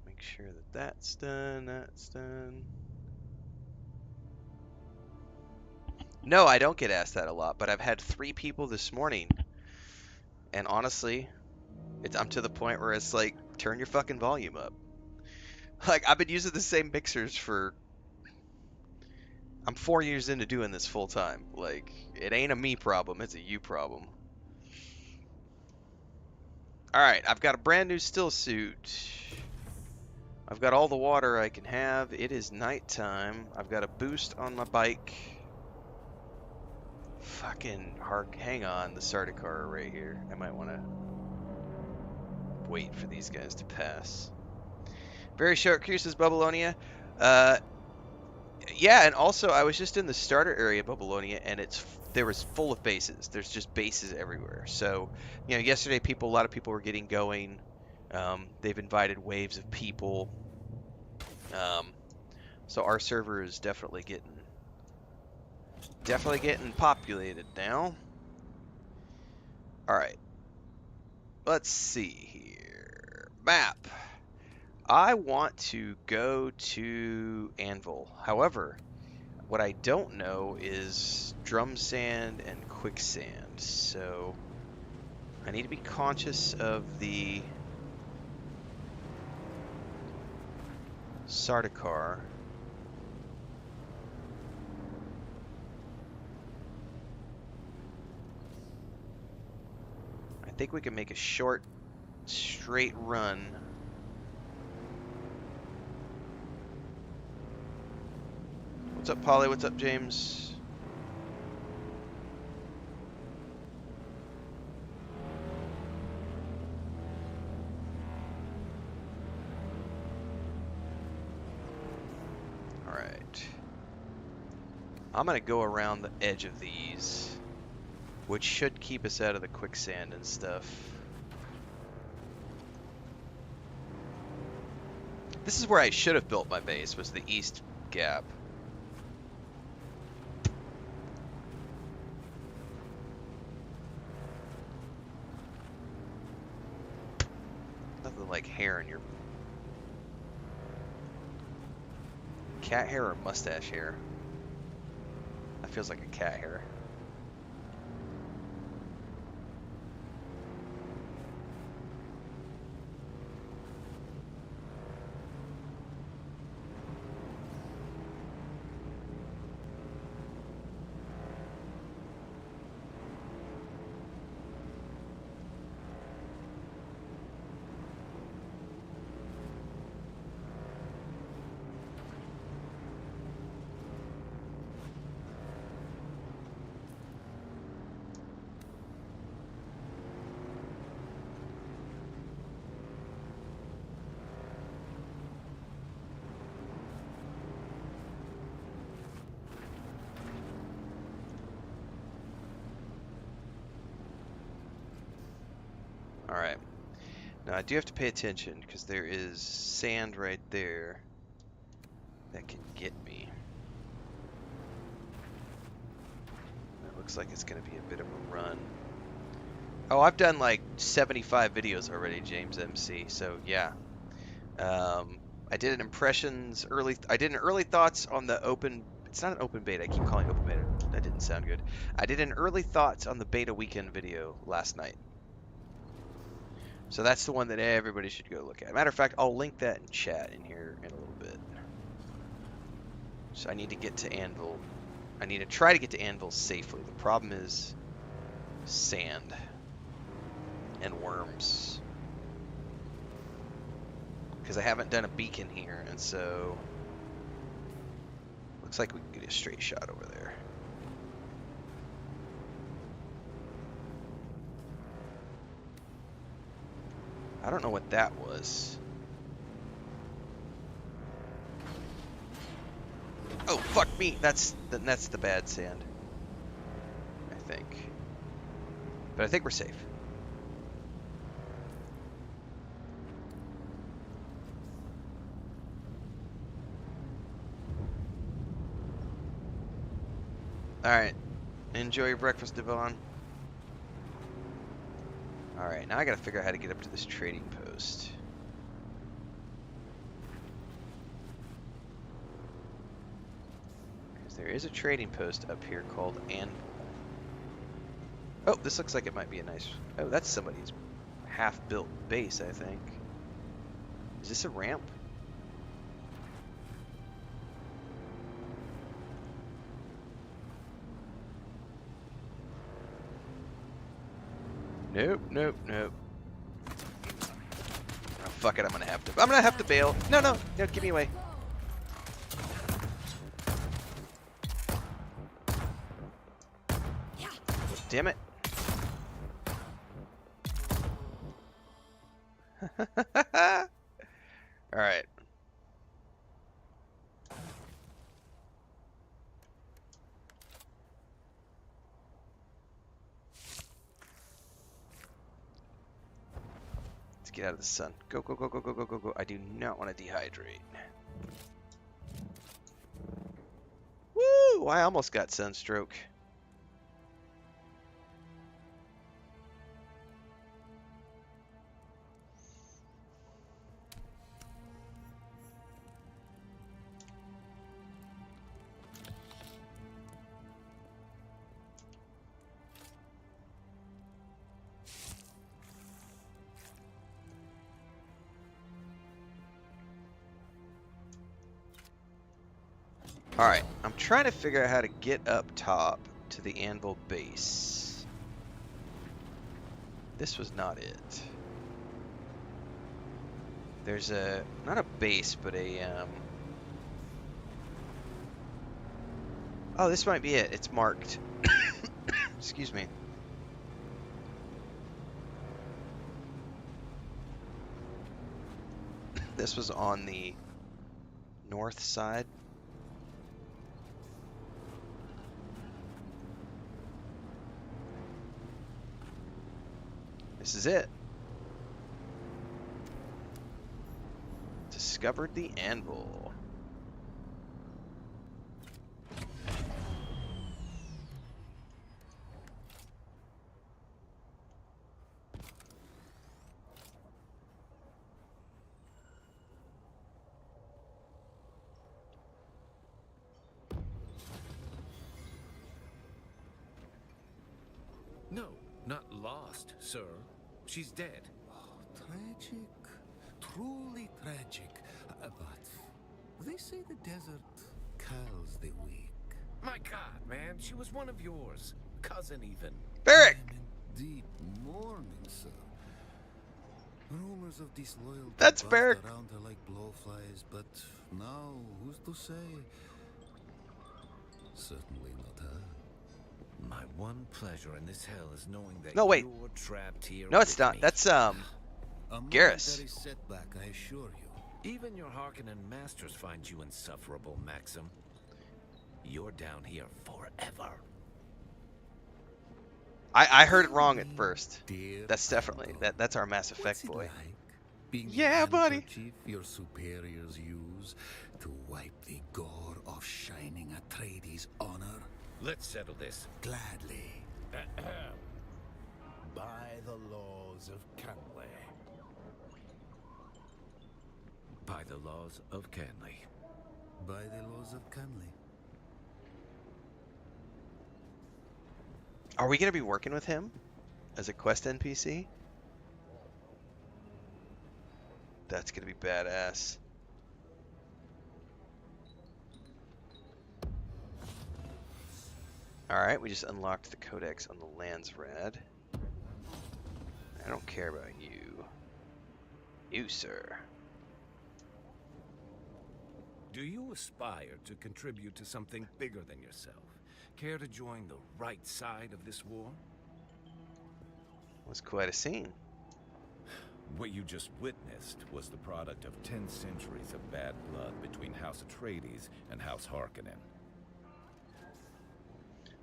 Make sure that that's done. That's done. No, I don't get asked that a lot, but I've had 3 people this morning, and honestly, I'm to the point where it's like, turn your fucking volume up. Like, I've been using the same mixers for. I'm 4 years into doing this full time. Like, it ain't a me problem, it's a you problem. Alright, I've got a brand new still suit. I've got all the water I can have. It is nighttime. I've got a boost on my bike. Fucking hang on, the Sardacar are right here. I might want to wait for these guys to pass. Very short cruises, Babylonia. Yeah, and also I was just in the starter area of Babylonia, and there was full of bases. There's just bases everywhere. So, yesterday a lot of people were getting going. They've invited waves of people. So our server is definitely getting populated now. All right, let's see here. Map. I want to go to Anvil. However, what I don't know is drum sand and quicksand, so I need to be conscious of the Sardacar. I think we can make a short, straight run. What's up, Polly? What's up, James? All right. I'm going to go around the edge of these, which should keep us out of the quicksand and stuff. This is where I should have built my base, was the east gap. Nothing like hair in your... Cat hair or mustache hair? That feels like a cat hair. Alright. Now I do have to pay attention because there is sand right there that can get me. It looks like it's going to be a bit of a run. Oh, I've done like 75 videos already, James MC, so yeah. I did an I did an early thoughts on the open, it's not an open beta, I keep calling it open beta, that didn't sound good. I did an early thoughts on the beta weekend video last night. So that's the one that everybody should go look at. Matter of fact, I'll link that in chat in here in a little bit. So I need to get to Anvil. I need to try to get to Anvil safely. The problem is sand and worms. Because I haven't done a beacon here, and so looks like we can get a straight shot over there. I don't know what that was. Oh, fuck me! That's the bad sand, I think. But I think we're safe. Alright. Enjoy your breakfast, Devon. Alright, now I gotta figure out how to get up to this trading post. post. Because there is a trading post up here called Anvil. Oh, this looks like it might be a nice... Oh, that's somebody's half-built base, I think. Is this a ramp? Nope, nope, nope. Oh, fuck it, I'm gonna have to bail. No, no, no, give me away. Damn it. Alright. Let's get out of the sun. Go, go, go, go, go, go, go, go. I do not want to dehydrate. Woo! I almost got sunstroke. Alright, I'm trying to figure out how to get up top to the Anvil base. This was not it. There's a, not a base, but a, oh, this might be it. It's marked. Excuse me. This was on the north side. This is it. Discovered the Anvil. No, not lost, sir. She's dead. Oh, tragic. Truly tragic. But they say the desert kills the weak. My God, man, she was one of yours. Cousin, even. Barrick! I'm in deep mourning, sir. Rumors of disloyalty That's buzzed Barrick. around her like blowflies, but now who's to say? Certainly not her. My one pleasure in this hell is knowing that No, wait. you're trapped here. No, it's with not. me. That's, A Garrus. momentary setback, I assure you. Even your Harkonnen masters find you insufferable, Maxim. You're down here forever. I heard it wrong at first. Dear That's definitely, Anton, that's our Mass Effect what's it boy. like being the Yeah, buddy. handkerchief your superiors use to wipe the gore of shining Atreides' honor? Let's settle this. Gladly. By the laws of Canley. By the laws of Canley. By the laws of Canley. Are we going to be working with him as a quest NPC? That's going to be badass. Alright, we just unlocked the codex on the Landsrad. I don't care about you. You, sir. Do you aspire to contribute to something bigger than yourself? Care to join the right side of this war? Was quite a scene. What you just witnessed was the product of 10 centuries of bad blood between House Atreides and House Harkonnen.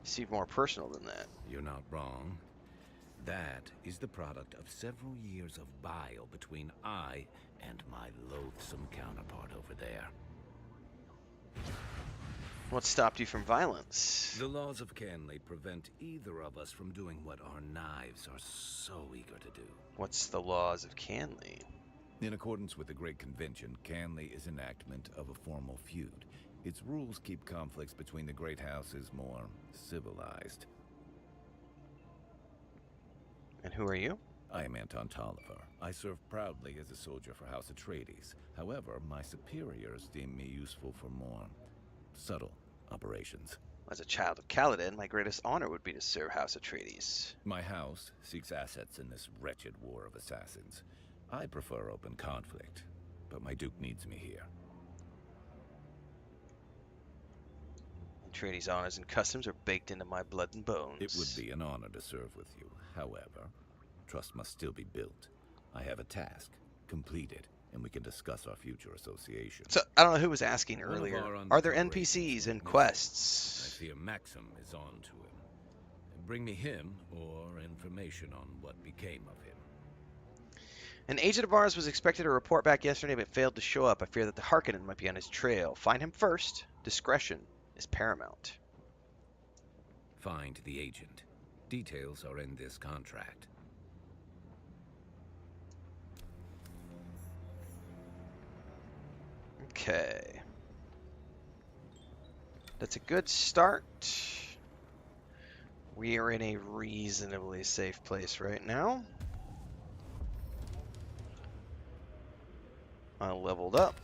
Seemed more personal than that. You're not wrong. That is the product of several years of bile between I and my loathsome counterpart over there. What stopped you from violence? The laws of Canley prevent either of us from doing what our knives are so eager to do. What's the laws of Canley? In accordance with the Great Convention, Canley is enactment of a formal feud. Its rules keep conflicts between the great houses more civilized. And who are you? I am Anton Tolliver. I serve proudly as a soldier for House Atreides. However, my superiors deem me useful for more subtle operations. As a child of Kaladin, my greatest honor would be to serve House Atreides. My house seeks assets in this wretched war of assassins. I prefer open conflict, but my Duke needs me here. Atreides' honors and customs are baked into my blood and bones. It would be an honor to serve with you. However, trust must still be built. I have a task. Complete it, and we can discuss our future association. So, I don't know who was asking One of earlier. our Are there undercover NPCs agents in went missing. quests? I fear Maxim is on to him. Bring me him, or information on what became of him. An agent of ours was expected to report back yesterday but failed to show up. I fear that the Harkonnen might be on his trail. Find him first. Discretion is paramount. Find the agent. Details are in this contract. Okay. That's a good start. We are in a reasonably safe place right now. I leveled up.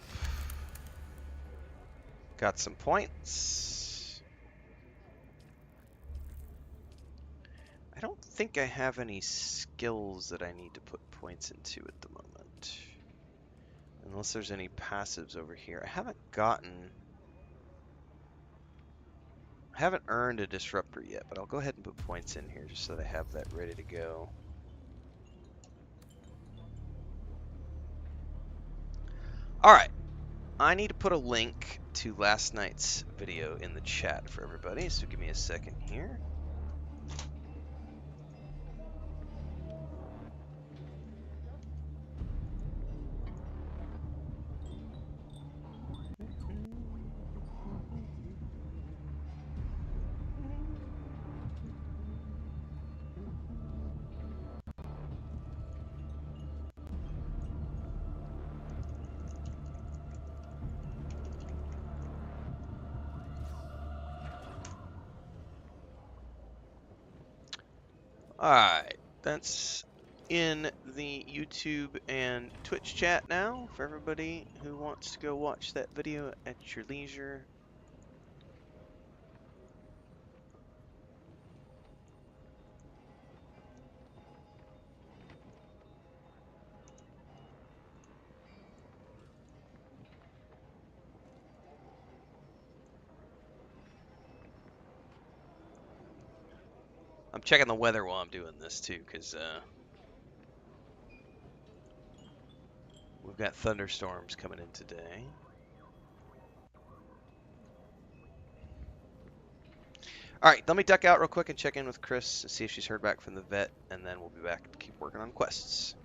Got some points. I don't think I have any skills that I need to put points into at the moment. Unless there's any passives over here. I haven't earned a disruptor yet, but I'll go ahead and put points in here just so that I have that ready to go. Alright, I need to put a link to last night's video in the chat for everybody, so give me a second here. Alright, that's in the YouTube and Twitch chat now for everybody who wants to go watch that video at your leisure. I'm checking the weather while I'm doing this too, because we've got thunderstorms coming in today. Alright, let me duck out real quick and check in with Chris and see if she's heard back from the vet, and then we'll be back to keep working on quests.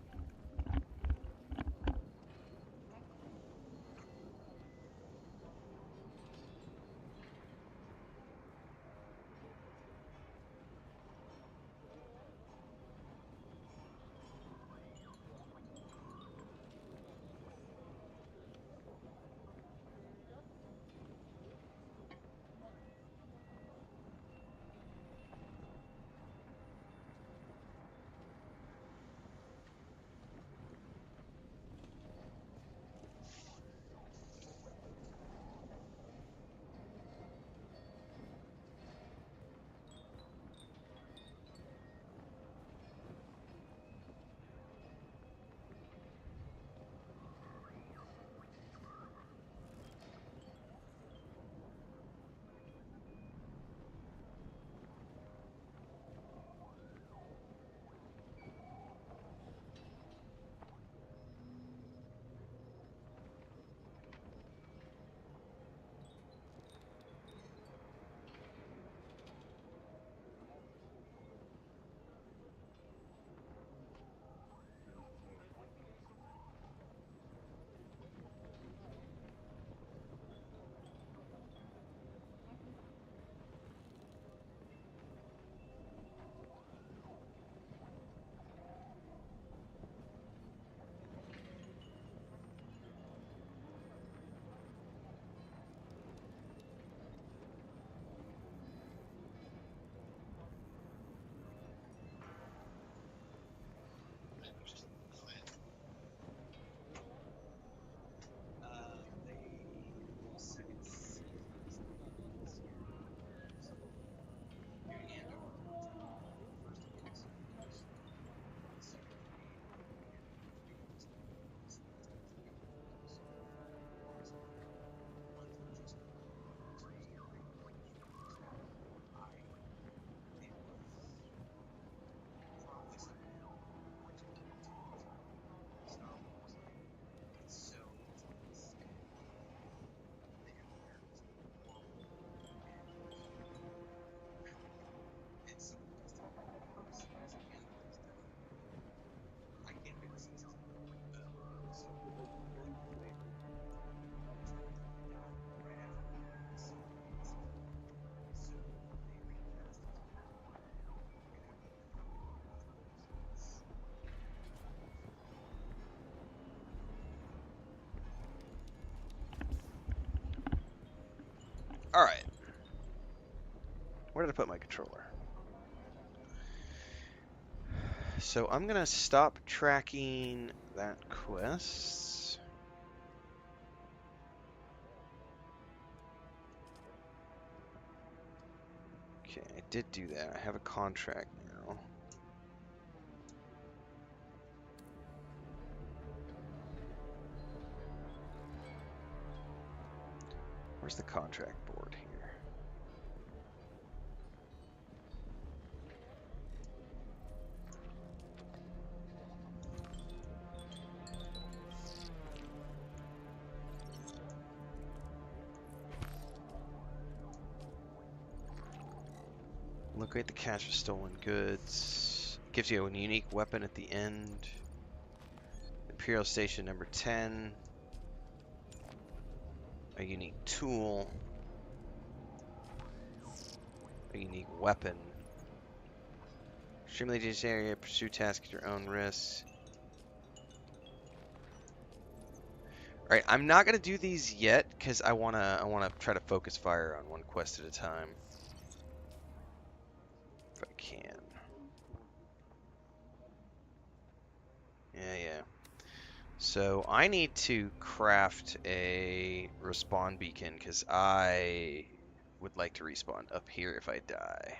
All right. Where did I put my controller? So I'm gonna stop tracking that quest. Okay, I did do that. I have a contract now. Where's the contract board here? Locate the cache of stolen goods. Gives you a unique weapon at the end. Imperial Station number 10. A unique tool. A unique weapon. Extremely dangerous area. Pursue tasks at your own risk. Alright, I'm not gonna do these yet because I wanna try to focus fire on one quest at a time. If I can. Yeah. So I need to craft a respawn beacon because I would like to respawn up here if I die.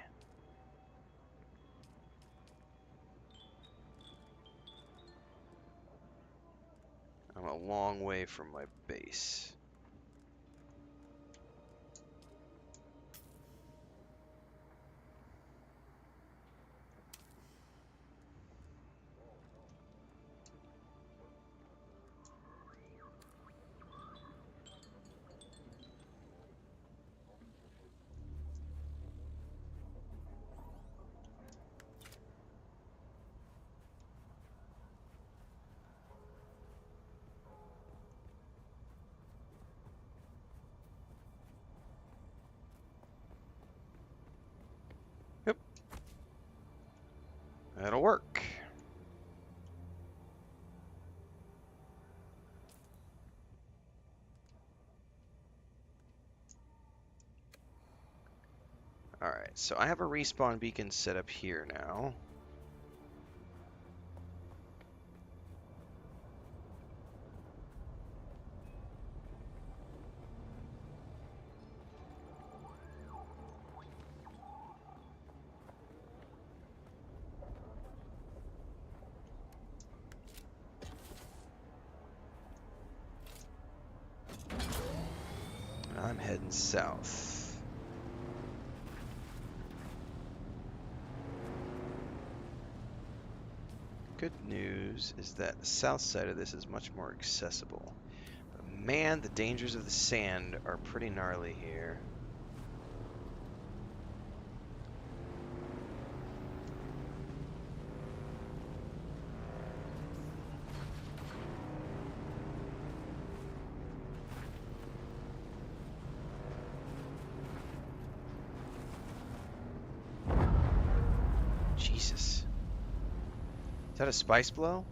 I'm a long way from my base. Yep, that'll work. Alright, so I have a respawn beacon set up here now. I'm heading south. Good news is that the south side of this is much more accessible. But man, the dangers of the sand are pretty gnarly here. Jesus. Is that a spice blow?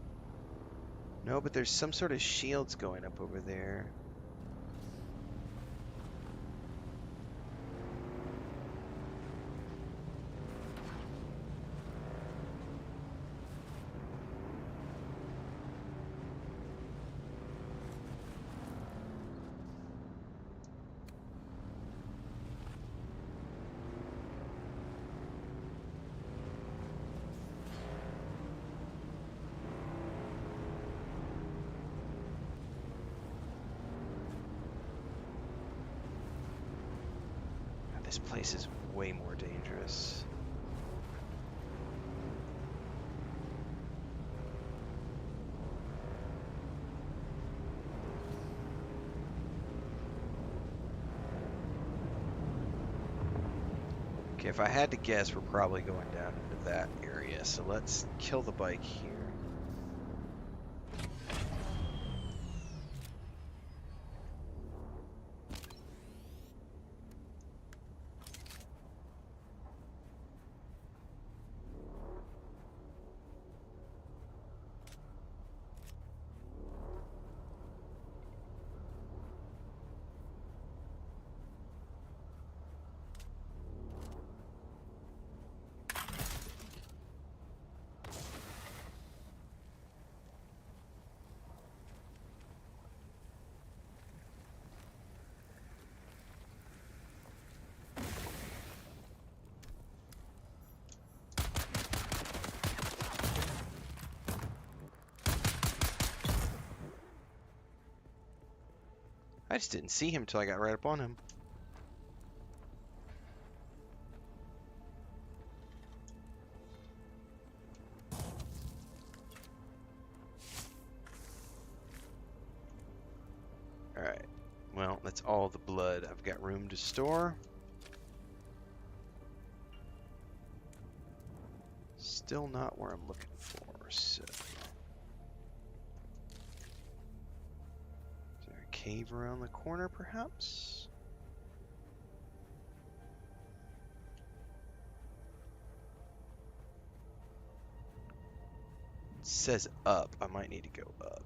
No, but there's some sort of shields going up over there. This place is way more dangerous. Okay, if I had to guess, we're probably going down into that area. So let's kill the bike here. just didn't see him till I got right up on him. Alright. Well, that's all the blood I've got room to store. Still not where I'm looking for, so... Is there a cave around the corner, perhaps? It says up. I might need to go up.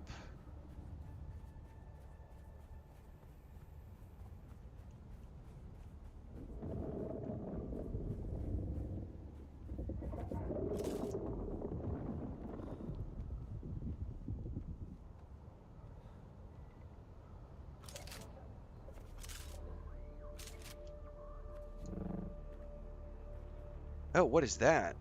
Oh, what is that?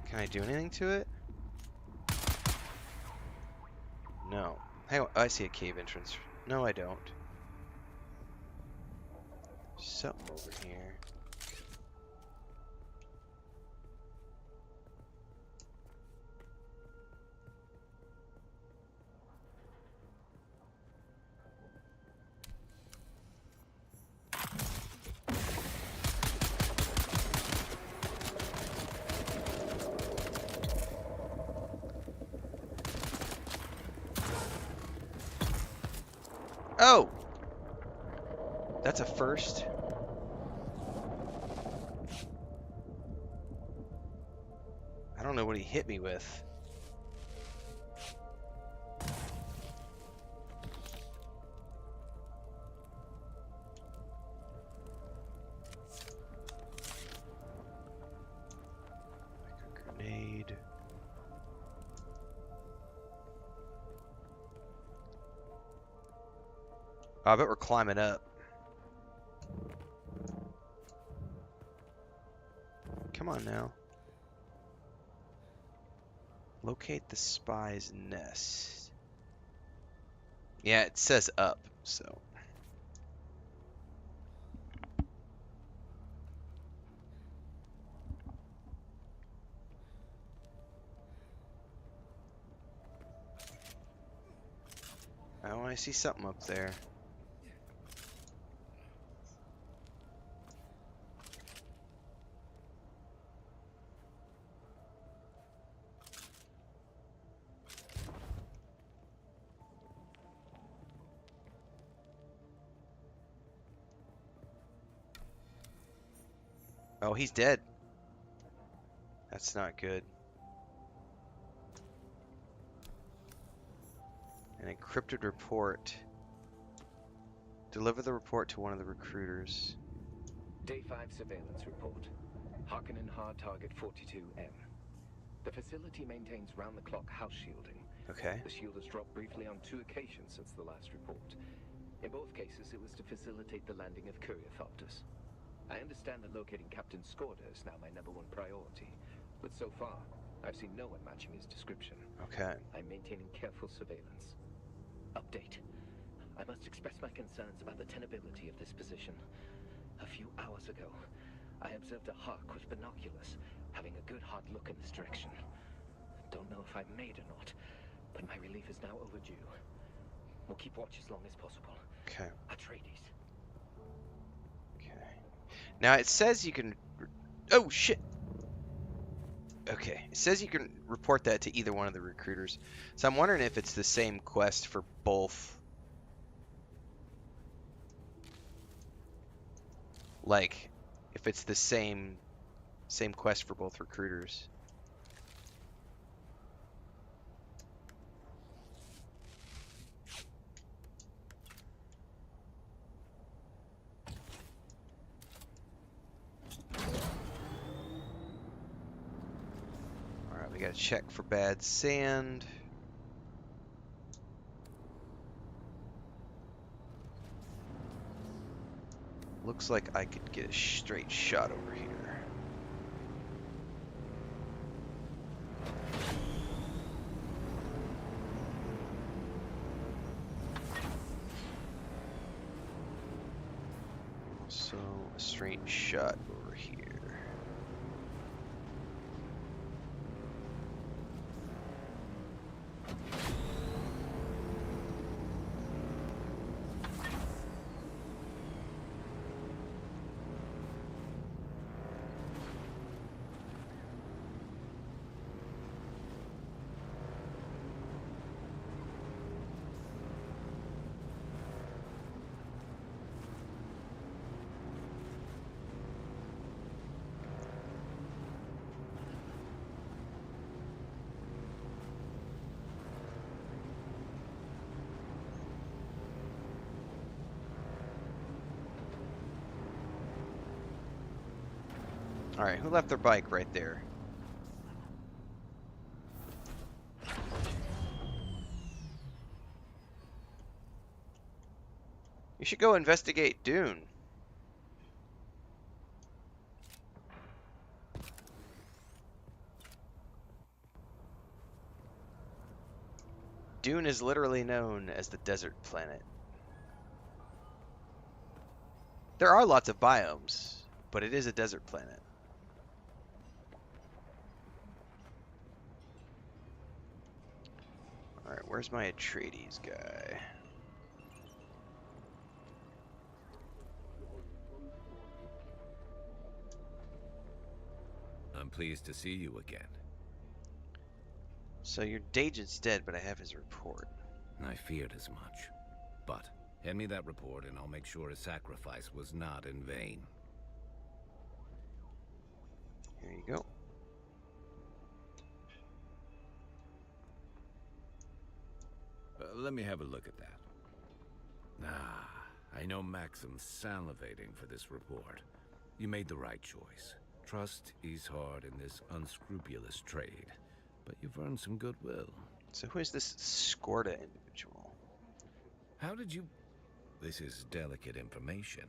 Can I do anything to it? No. Hey, I see a cave entrance. No, I don't. Something over here. Oh! That's a first. I don't know what he hit me with. Like a grenade. Oh, I bet we're climbing up. Come on now. Locate the spy's nest. Yeah, it says up, so. Oh, I see something up there. Oh, he's dead. That's not good. An encrypted report. Deliver the report to one of the recruiters. Day 5 surveillance report. Harkonnen hard target 42M. The facility maintains round-the-clock house shielding. Okay. The shield has dropped briefly on 2 occasions since the last report. In both cases, it was to facilitate the landing of courier-thopters. I understand that locating Captain Skorda is now my #1 priority, but so far, I've seen no one matching his description. Okay. I'm maintaining careful surveillance. Update. I must express my concerns about the tenability of this position. A few hours ago, I observed a hawk with binoculars, having a good hard look in this direction. Don't know if I'm made or not, but my relief is now overdue. We'll keep watch as long as possible. Okay. Atreides. Okay. Now it says you can... Oh, shit! Okay. It says you can report that to either one of the recruiters. So I'm wondering if it's the same quest for both. Like, if it's the same quest for both recruiters. Alright, we gotta check for bad sand. Looks like I could get a straight shot over here. So a straight shot over here. Alright, who left their bike right there? You should go investigate Dune. Dune is literally known as the desert planet. There are lots of biomes, but it is a desert planet. Alright, where's my Atreides guy? I'm pleased to see you again. So your Dagent's dead, but I have his report. I feared as much. But hand me that report and I'll make sure his sacrifice was not in vain. Here you go. Let me have a look at that. I know Maxim's salivating for this report. You made the right choice. Trust is hard in this unscrupulous trade, but you've earned some goodwill. So who is this Skorda individual? How did you... This is delicate information.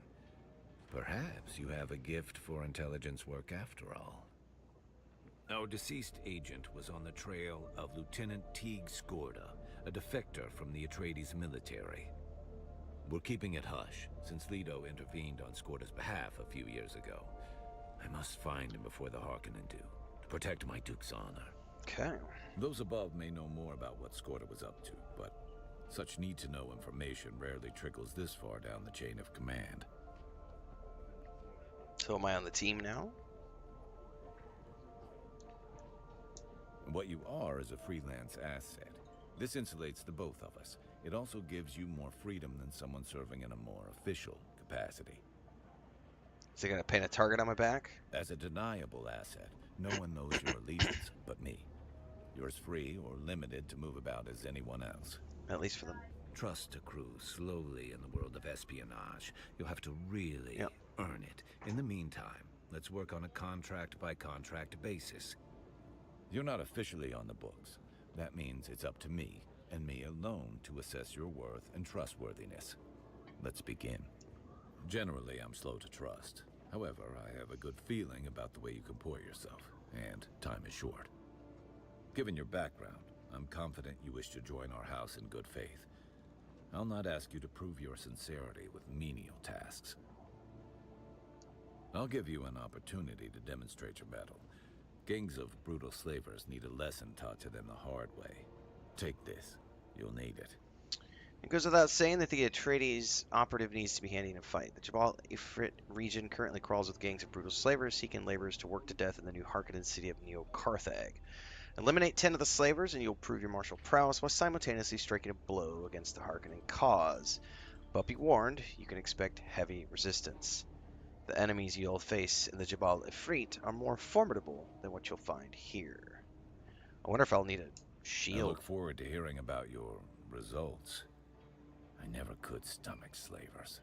Perhaps you have a gift for intelligence work after all. Our deceased agent was on the trail of Lieutenant Teague Skorda, a defector from the Atreides military. We're keeping it hush, since Leto intervened on Skorda's behalf a few years ago. I must find him before the Harkonnen do, to protect my Duke's honor. Okay. Those above may know more about what Skorda was up to, but such need-to-know information rarely trickles this far down the chain of command. So am I on the team now? What you are is a freelance asset. This insulates the both of us. It also gives you more freedom than someone serving in a more official capacity. Is it going to paint a target on my back? As a deniable asset, no one knows your allegiance but me. You're as free or limited to move about as anyone else. At least for them. Trust accrues slowly in the world of espionage. You'll have to really earn it. In the meantime, let's work on a contract-by-contract basis. You're not officially on the books. That means it's up to me, and me alone, to assess your worth and trustworthiness. Let's begin. Generally, I'm slow to trust. However, I have a good feeling about the way you comport yourself, and time is short. Given your background, I'm confident you wish to join our house in good faith. I'll not ask you to prove your sincerity with menial tasks. I'll give you an opportunity to demonstrate your mettle. Gangs of brutal slavers need a lesson taught to them the hard way. Take this. You'll need it. It goes without saying that the Atreides operative needs to be handy in a fight. The Jabal Ifrit region currently crawls with gangs of brutal slavers seeking laborers to work to death in the new Harkonnen city of Neo-Carthag. Eliminate 10 of the slavers and you'll prove your martial prowess while simultaneously striking a blow against the Harkonnen cause. But be warned, you can expect heavy resistance. The enemies you'll face in the Jabal Ifrit are more formidable than what you'll find here. I wonder if I'll need a shield. I look forward to hearing about your results. I never could stomach slavers.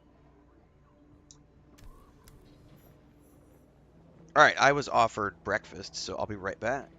Alright, I was offered breakfast, so I'll be right back.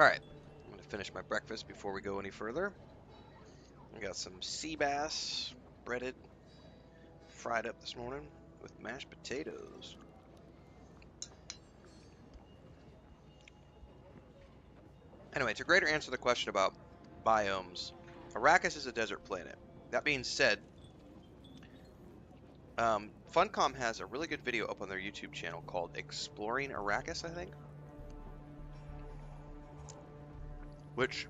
Alright, I'm going to finish my breakfast before we go any further. I got some sea bass breaded, fried up this morning with mashed potatoes. Anyway, to greater answer the question about biomes, Arrakis is a desert planet. That being said, FUNCOM has a really good video up on their YouTube channel called Exploring Arrakis, I think. Which,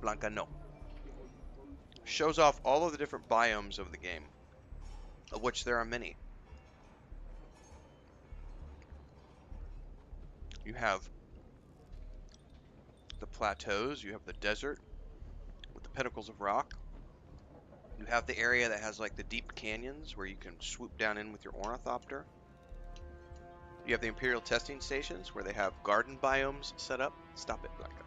Blanca, no. Shows off all of the different biomes of the game, of which there are many. You have the plateaus, you have the desert with the pinnacles of rock. You have the area that has like the deep canyons where you can swoop down in with your ornithopter. You have the Imperial testing stations where they have garden biomes set up. Stop it, Blanca.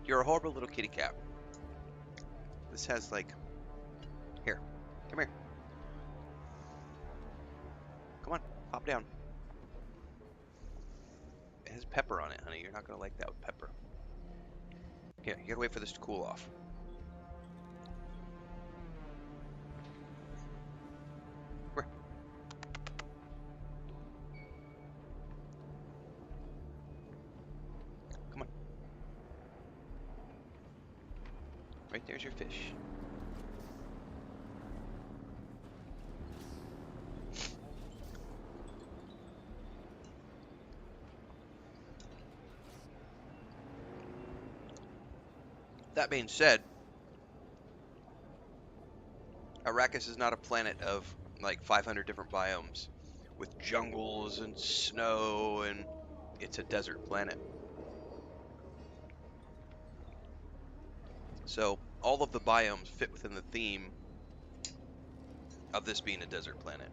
You're a horrible little kitty cat. This has like... Here. Come here. Come on. Hop down. It has pepper on it, honey. You're not going to like that with pepper. Here, you gotta wait for this to cool off. Where? Come on. Right there's your fish. That being said, Arrakis is not a planet of like 500 different biomes with jungles and snow, and it's a desert planet. So all of the biomes fit within the theme of this being a desert planet.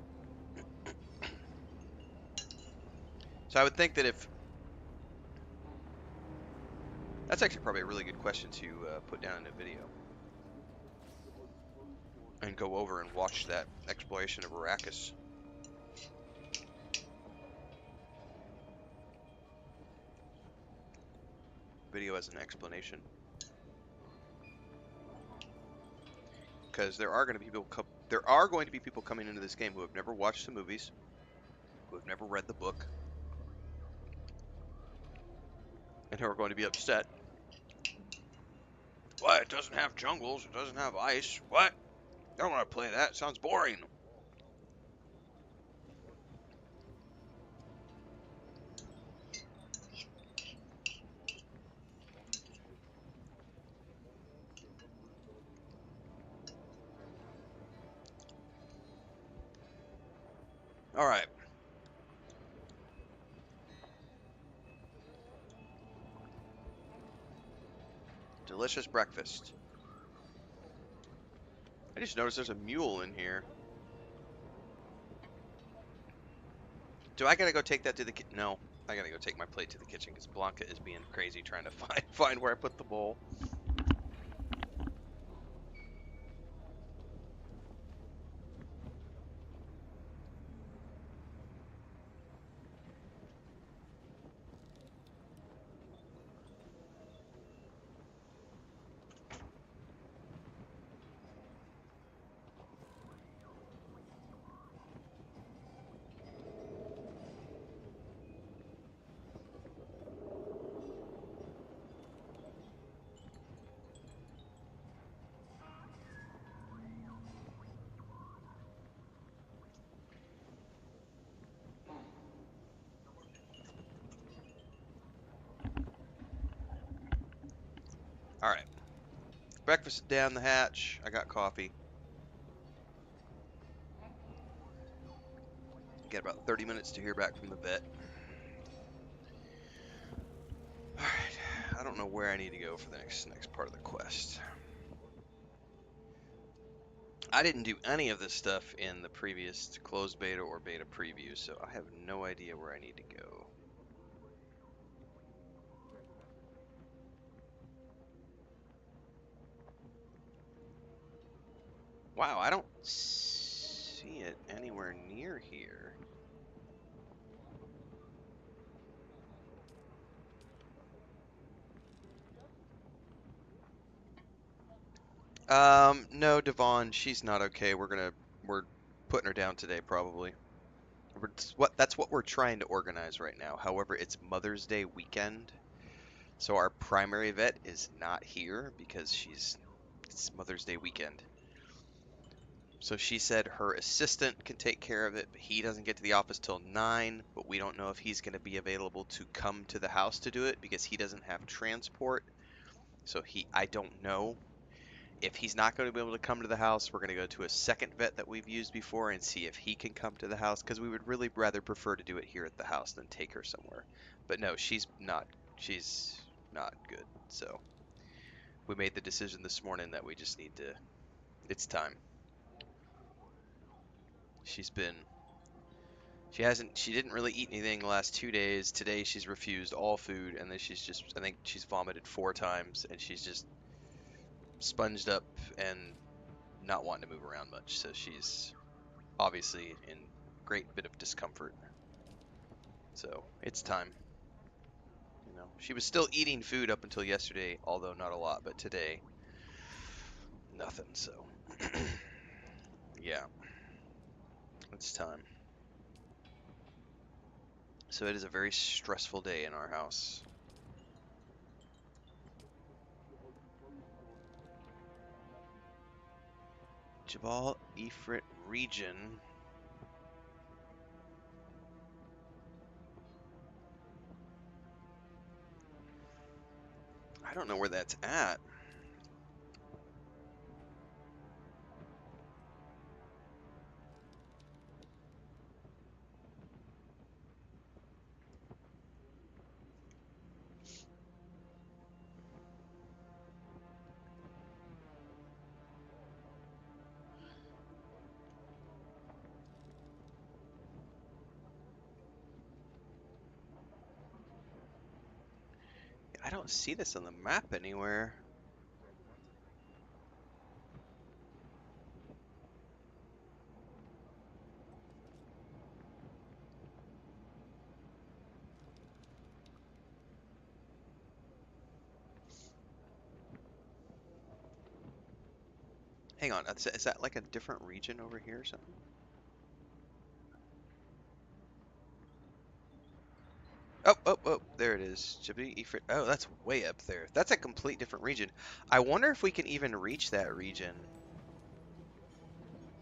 So I would think that if... That's actually probably a really good question to put down in a video. And go over and watch that exploration of Arrakis. Video as an explanation. Because there are going to be people coming into this game who have never watched the movies, who have never read the book, and who are going to be upset. What? It doesn't have jungles. It doesn't have ice. What? I don't want to play that. It sounds boring. All right. Delicious breakfast. I just noticed there's a mule in here. Do I gotta go take that to the kitchen? No, I gotta go take my plate to the kitchen because Blanca is being crazy trying to find where I put the bowl. All right. Breakfast down the hatch. I got coffee. Get about 30 minutes to hear back from the vet. All right. I don't know where I need to go for the next part of the quest. I didn't do any of this stuff in the previous closed beta or beta preview, so I have no idea where I need to go. Wow, I don't see it anywhere near here. No, Devon, she's not okay. We're putting her down today, probably. That's what we're trying to organize right now. However, it's Mother's Day weekend, so our primary vet is not here because it's Mother's Day weekend. So she said her assistant can take care of it, but he doesn't get to the office till 9, but we don't know if he's going to be available to come to the house to do it because he doesn't have transport. So I don't know. If he's not going to be able to come to the house, we're going to go to a second vet that we've used before and see if he can come to the house, because we would really rather prefer to do it here at the house than take her somewhere. But no, she's not good. So we made the decision this morning that we just need to, it's time. She didn't really eat anything the last 2 days. Today she's refused all food, and then I think she's vomited 4 times, and she's just sponged up and not wanting to move around much. So she's obviously in great bit of discomfort. So it's time. You know, she was still eating food up until yesterday, although not a lot, but today, nothing. So yeah, it's time. So it is a very stressful day in our house. Jabal Ifrit region. I don't know where that's at. I don't see this on the map anywhere. Hang on, is that like a different region over here or something? Oh, there it is. Djibouti, Ifrit. Oh, that's way up there. That's a complete different region. I wonder if we can even reach that region,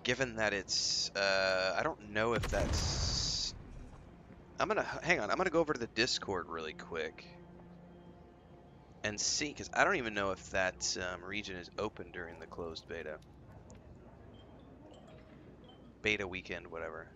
given that it's, I don't know if that's, hang on, I'm gonna go over to the Discord really quick and see, because I don't even know if that region is open during the closed beta. Beta weekend, whatever.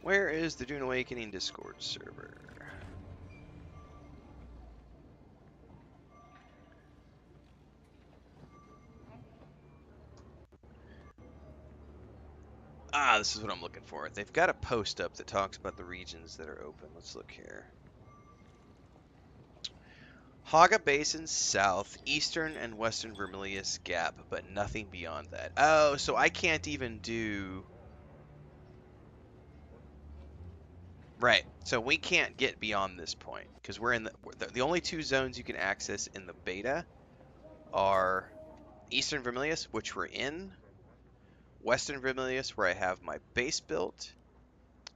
Where is the Dune Awakening Discord server? Ah, this is what I'm looking for. They've got a post up that talks about the regions that are open. Let's look here. Haga Basin South, Eastern and Western Vermilius Gap, but nothing beyond that. Oh, so I can't even do... Right, so we can't get beyond this point, because we're in the only 2 zones you can access in the beta are Eastern Vermilius, which we're in, Western Vermilius, where I have my base built,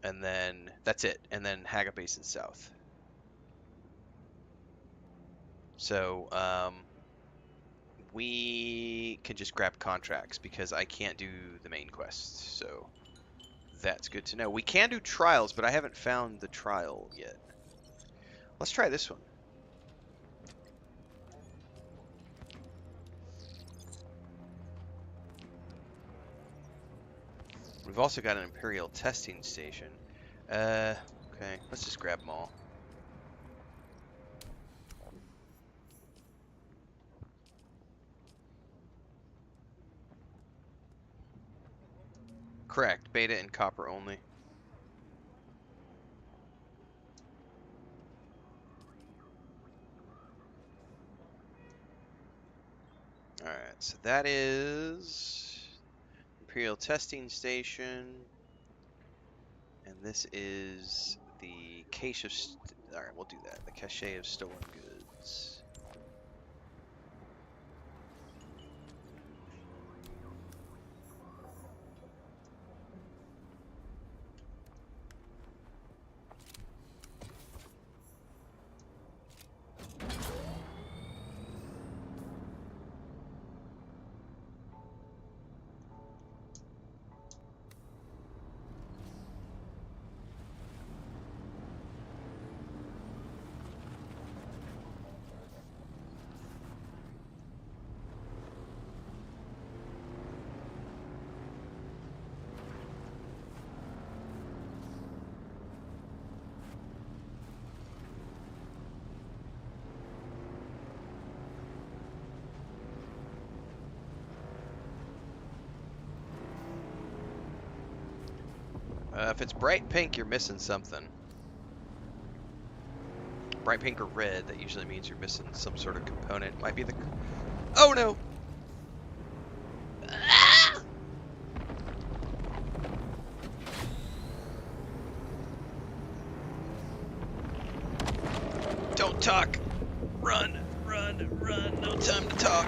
and then that's it, and then Haga Basin South. So, we can just grab contracts because I can't do the main quests, so that's good to know. We can do trials, but I haven't found the trial yet. Let's try this one. We've also got an Imperial testing station. Okay, let's just grab them all. Correct. Beta and copper only. Alright, so that is Imperial testing station. And this is the cache of... Alright, we'll do that. The cache of stolen goods. If it's bright pink, you're missing something. Bright pink or red, that usually means you're missing some sort of component. Might be the... Oh no! Ah! Don't talk! Run, run, run, no time to talk.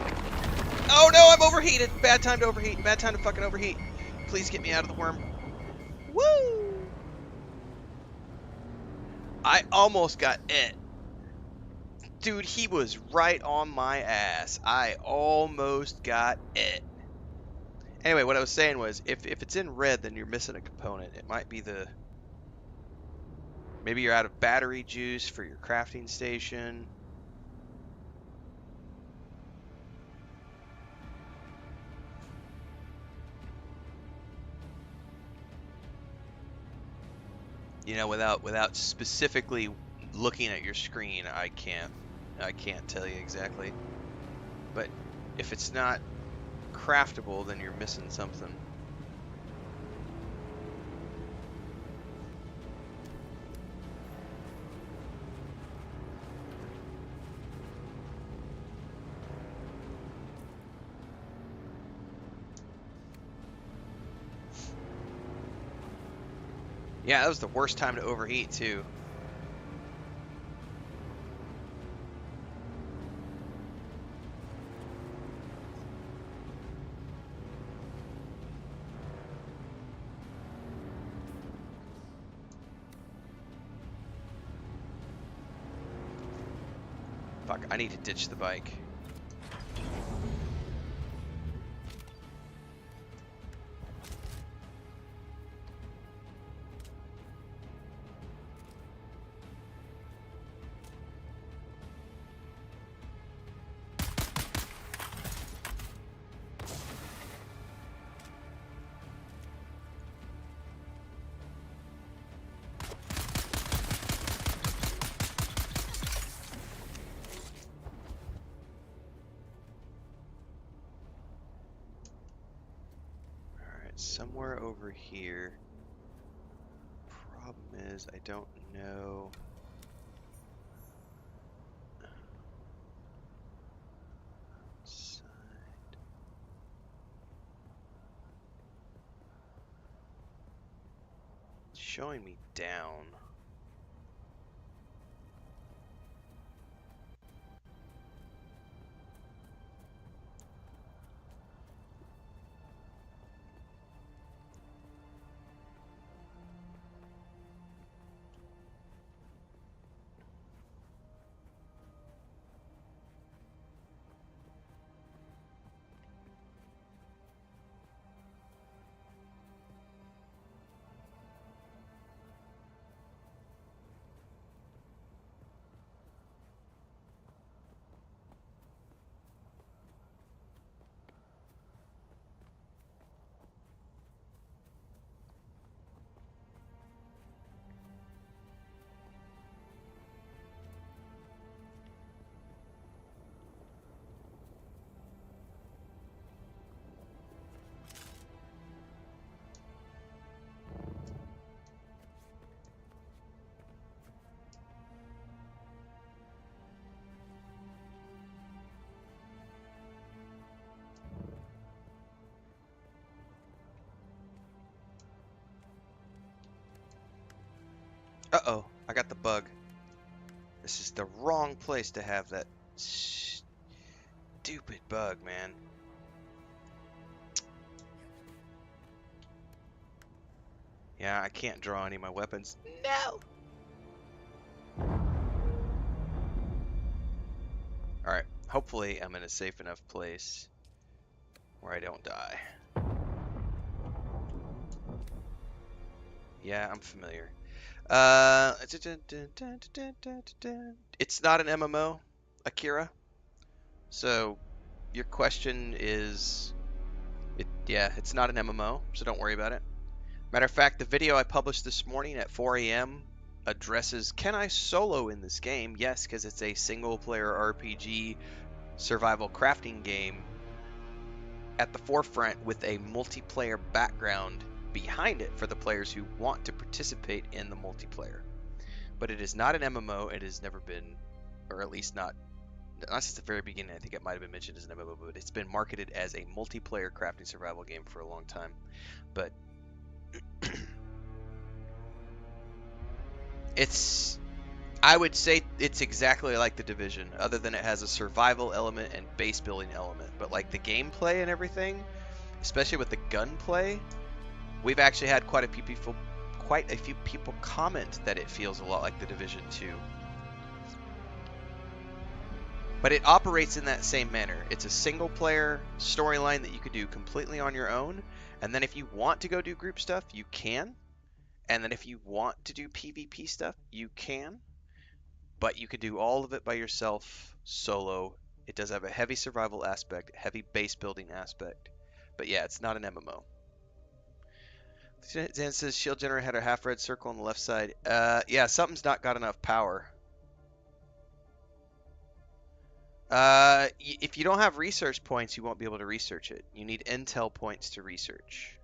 Oh no, I'm overheated! Bad time to overheat, bad time to fucking overheat. Please get me out of the worm. Woo! I almost got it. Dude, he was right on my ass. I almost got it. Anyway, what I was saying was, if it's in red, then you're missing a component. It might be the... Maybe you're out of battery juice for your crafting station. You know, without specifically looking at your screen, I can't tell you exactly. But if it's not craftable, then you're missing something. Yeah, that was the worst time to overheat too. Fuck, I need to ditch the bike. Somewhere over here. Problem is, I don't know. Outside. It's showing me down. Uh-oh, I got the bug. This is the wrong place to have that stupid bug, man. Yeah, I can't draw any of my weapons. No! Alright, hopefully I'm in a safe enough place where I don't die. Yeah, I'm familiar. It's not an MMO, Akira. So your question is, yeah, it's not an MMO, so don't worry about it. Matter of fact, the video I published this morning at 4 a.m. addresses, can I solo in this game? Yes, because it's a single-player RPG survival crafting game at the forefront with a multiplayer background behind it for the players who want to participate in the multiplayer. But it is not an MMO. It has never been, or at least not since the very beginning. I think it might have been mentioned as an MMO, but it's been marketed as a multiplayer crafting survival game for a long time. But I would say it's exactly like the Division, other than it has a survival element and base building element. But like the gameplay and everything, especially with the gunplay, we've actually had quite a few people comment that it feels a lot like the Division 2. But it operates in that same manner. It's a single player storyline that you could do completely on your own, and then if you want to go do group stuff, you can. And then if you want to do PvP stuff, you can. But you could do all of it by yourself, solo. It does have a heavy survival aspect, heavy base building aspect. But yeah, it's not an MMO. Zan says shield generator had a half red circle on the left side. Yeah, something's not got enough power. If you don't have research points, you won't be able to research it. You need intel points to research.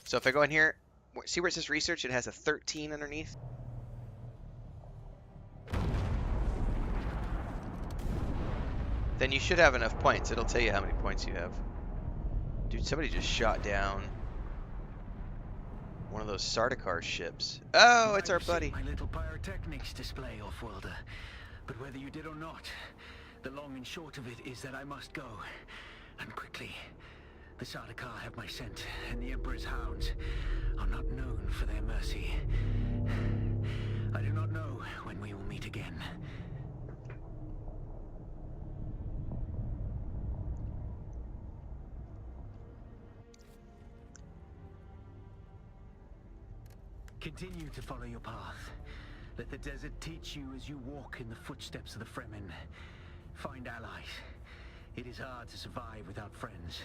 So if I go in here, see where it says research? It has a 13 underneath. Then you should have enough points. It'll tell you how many points you have. Dude, somebody just shot down one of those Sardaukar ships. Oh, it's our buddy. My little pyrotechnics display, off-worlder. But whether you did or not, the long and short of it is that I must go. And quickly. The Sardaukar have my scent, and the Emperor's hounds are not known for their mercy. I do not know when we will meet again. Continue to follow your path. Let the desert teach you as you walk in the footsteps of the Fremen. Find allies. It is hard to survive without friends.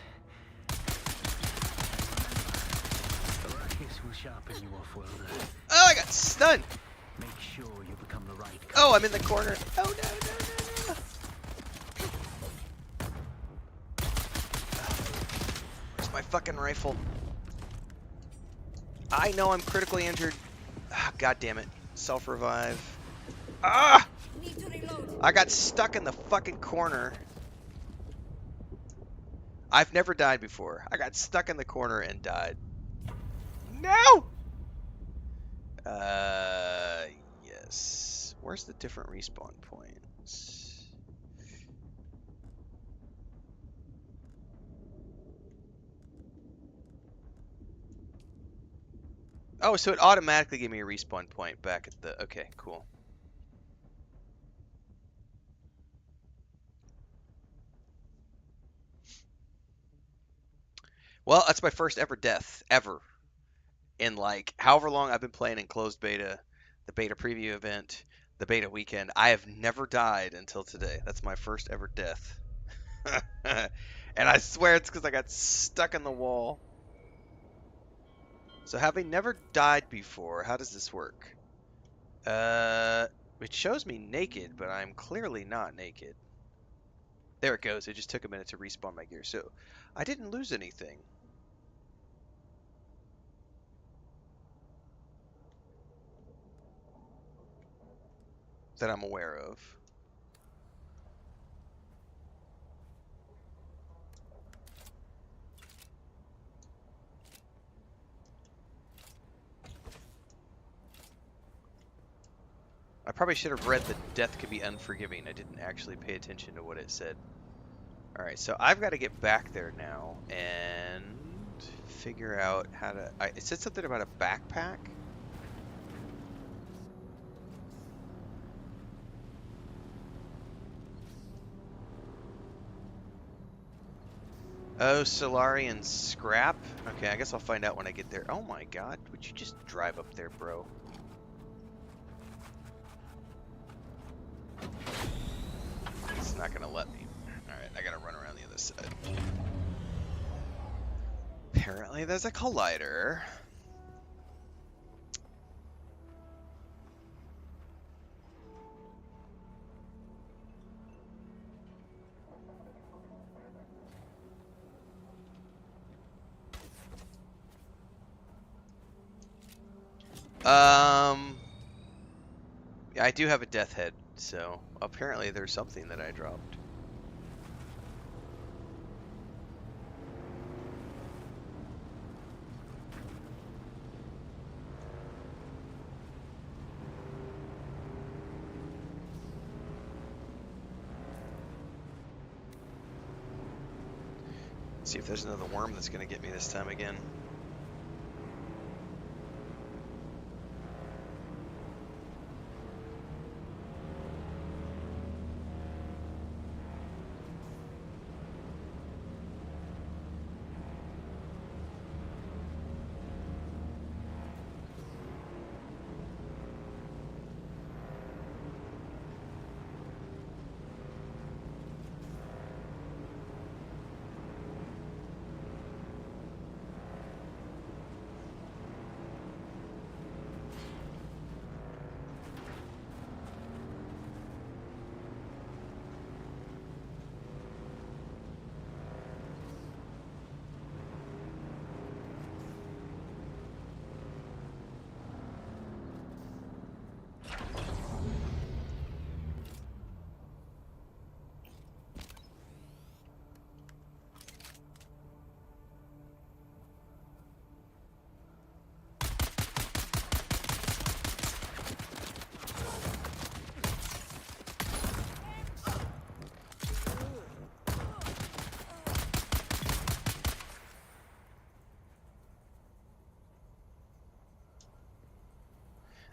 Arrakis will sharpen you, off-worlder. Oh, I got stunned. Make sure you become the right kind. Oh, I'm in the corner. Oh, no. Where's my fucking rifle? I know I'm critically injured. Ah, God damn it. Self-revive. Ah! I got stuck in the fucking corner. I've never died before. I got stuck in the corner and died. No! Yes. Where's the different respawn points? Oh, so it automatically gave me a respawn point back at the... Okay, cool. Well, that's my first ever death, ever. In like however long I've been playing in closed beta, the beta preview event, the beta weekend, I have never died until today. That's my first ever death. And I swear it's because I got stuck in the wall. So having never died before, how does this work? It shows me naked, but I'm clearly not naked. There it goes. It just took a minute to respawn my gear. So I didn't lose anything that I'm aware of. I probably should have read that death could be unforgiving. I didn't actually pay attention to what it said. Alright, so I've got to get back there now and figure out how to... it said something about a backpack? Oh, Solarian scrap? Okay, I guess I'll find out when I get there. Oh my god, would you just drive up there, bro? It's not gonna let me. Alright, I gotta run around the other side. Apparently there's a collider. Yeah, I do have a death head, so apparently there's something that I dropped. See if there's another worm that's gonna get me this time again.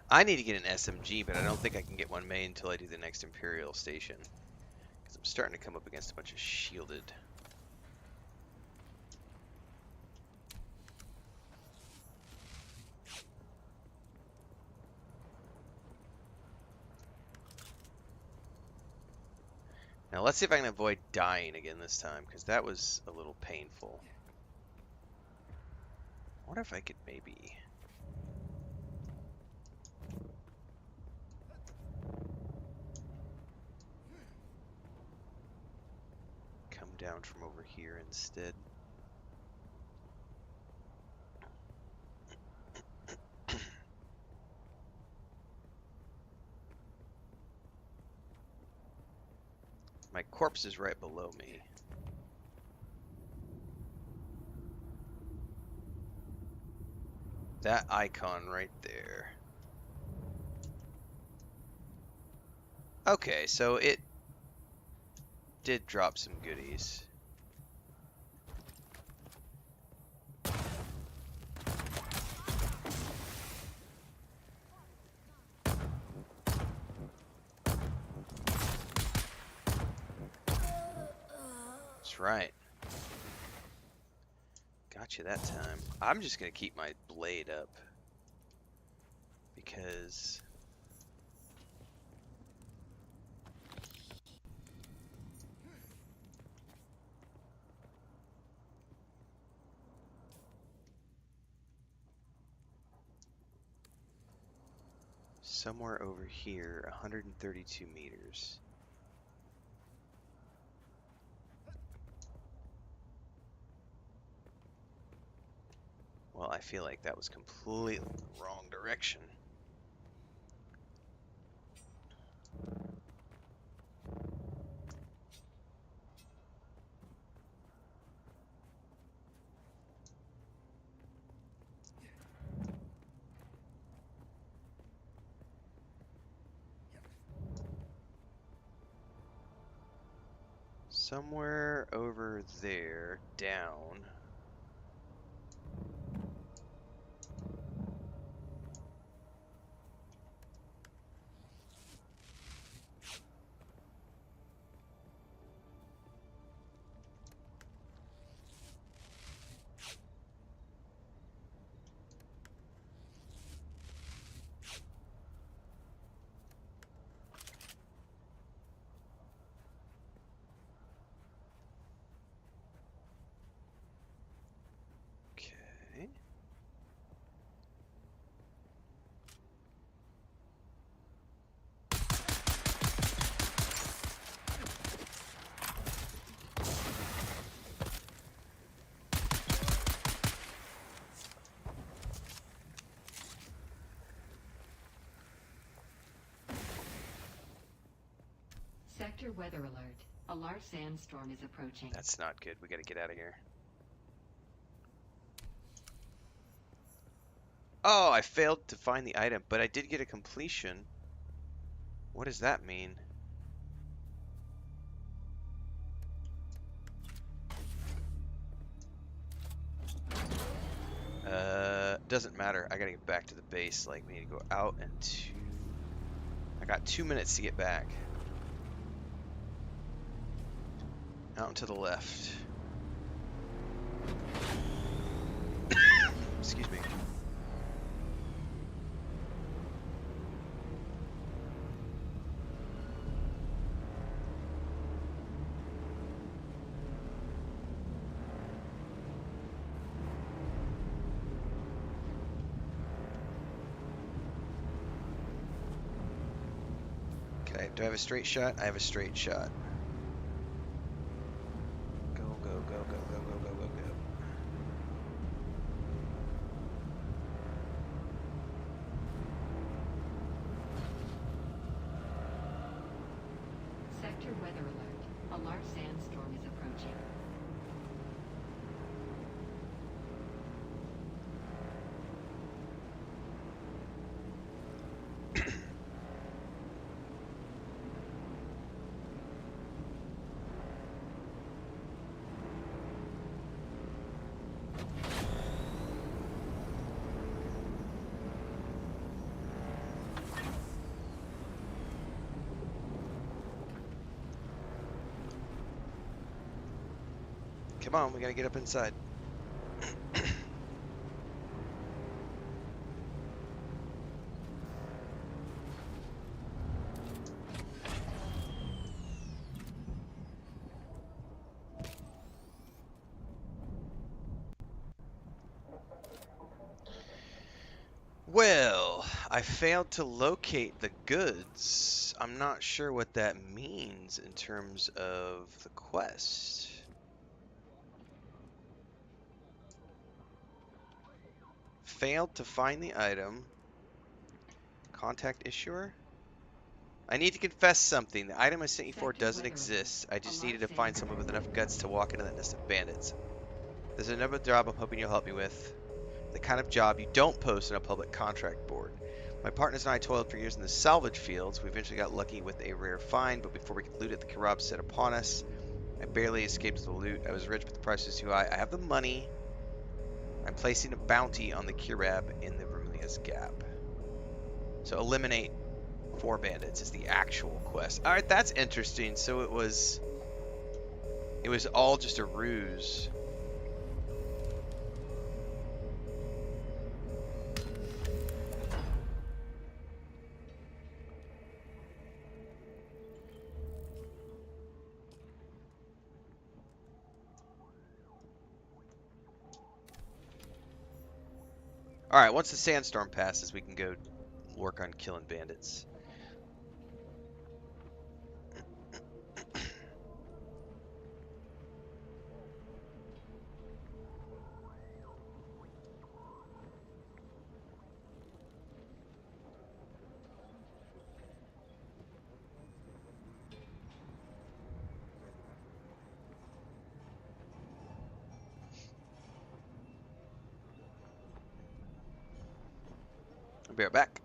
I need to get an SMG, but I don't think I can get one made until I do the next Imperial station. Because I'm starting to come up against a bunch of shielded. Now let's see if I can avoid dying again this time, because that was a little painful. I wonder if I could maybe... come down from over here instead. My corpse is right below me. That icon right there. Okay, so it did drop some goodies. That's right. Got you that time. I'm just gonna keep my blade up because somewhere over here, 132 meters. Well, I feel like that was completely the wrong direction. somewhere over there, down. Okay. Sector weather alert. A large sandstorm is approaching. That's not good. We gotta get out of here. Oh, I failed to find the item, but I did get a completion. What does that mean? Doesn't matter. I gotta get back to the base. Like, we need to go out and I got 2 minutes to get back. Out and to the left. Excuse me. Okay, do I have a straight shot? I have a straight shot. Go, go, go, go, go, go, go, go, go. Sector weather alert. A large sandstorm is approaching. Come on, we gotta get up inside. Well, I failed to locate the goods. I'm not sure what that means in terms of the quest. Failed to find the item. Contact issuer? I need to confess something. The item I sent you for Sector doesn't weather exist. alert. I A just large needed to find someone with enough guts to walk into that nest of bandits. There's another job I'm hoping you'll help me with. The kind of job you don't post on a public contract board. My partners and I toiled for years in the salvage fields. We eventually got lucky with a rare find, but before we could loot it, the Kirab set upon us. I barely escaped the loot. I was rich, but the price was too high. I have the money. I'm placing a bounty on the Kirab in the Vermilia's Gap. So eliminate 4 bandits is the actual quest. All right, that's interesting. So it was all just a ruse. All right, once the sandstorm passes, we can go work on killing bandits. I'll be right back.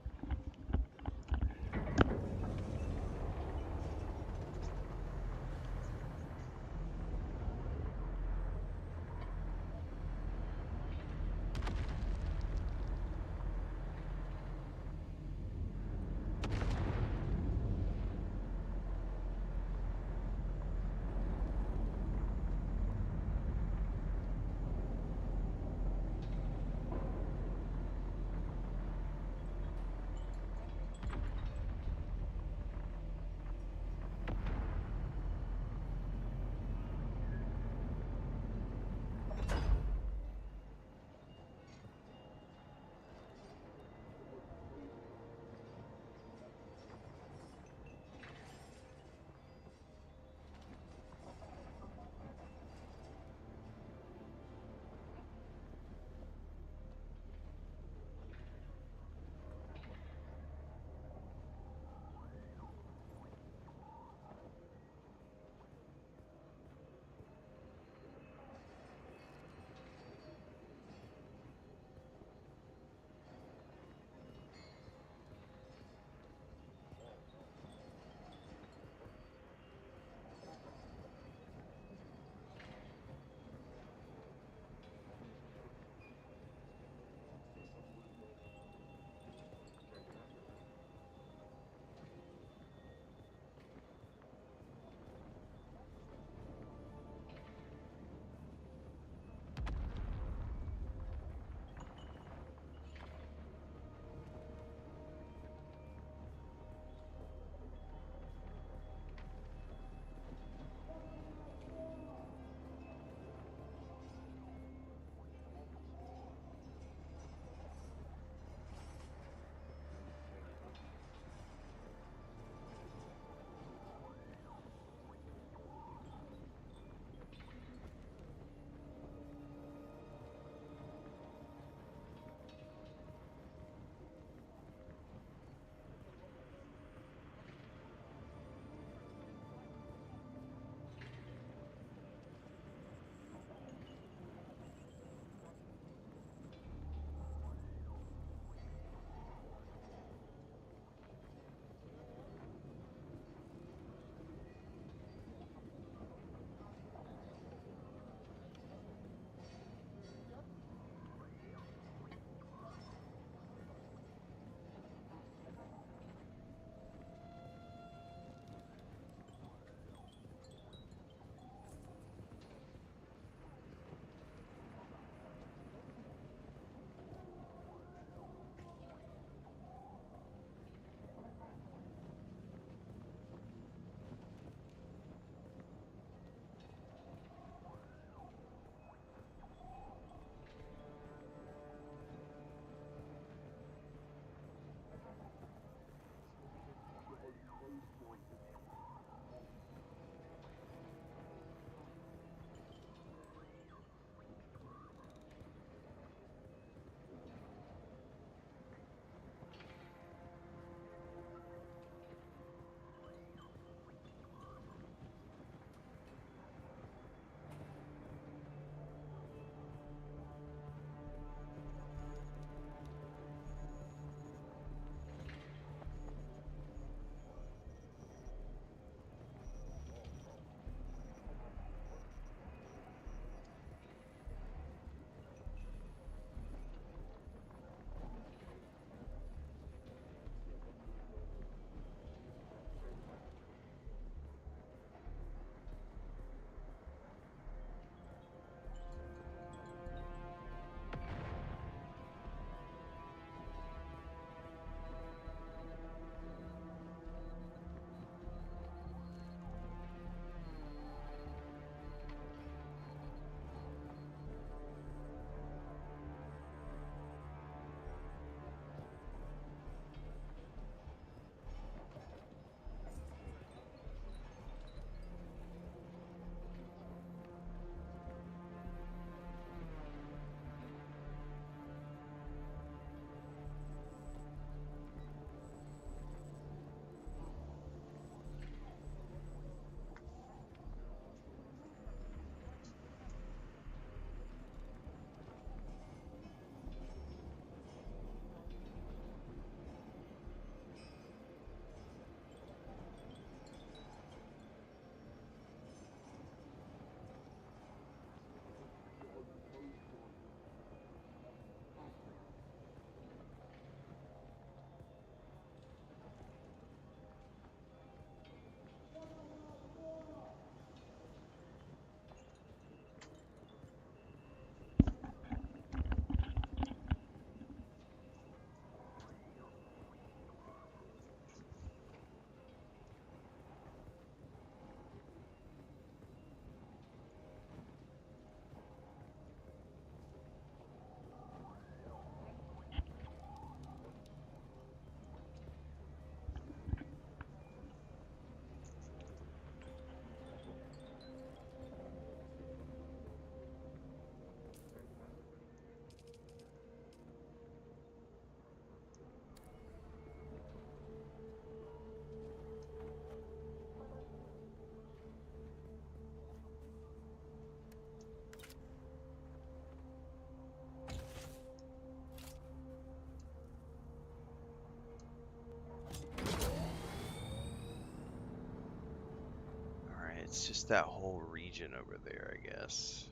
it's just that whole region over there, I guess.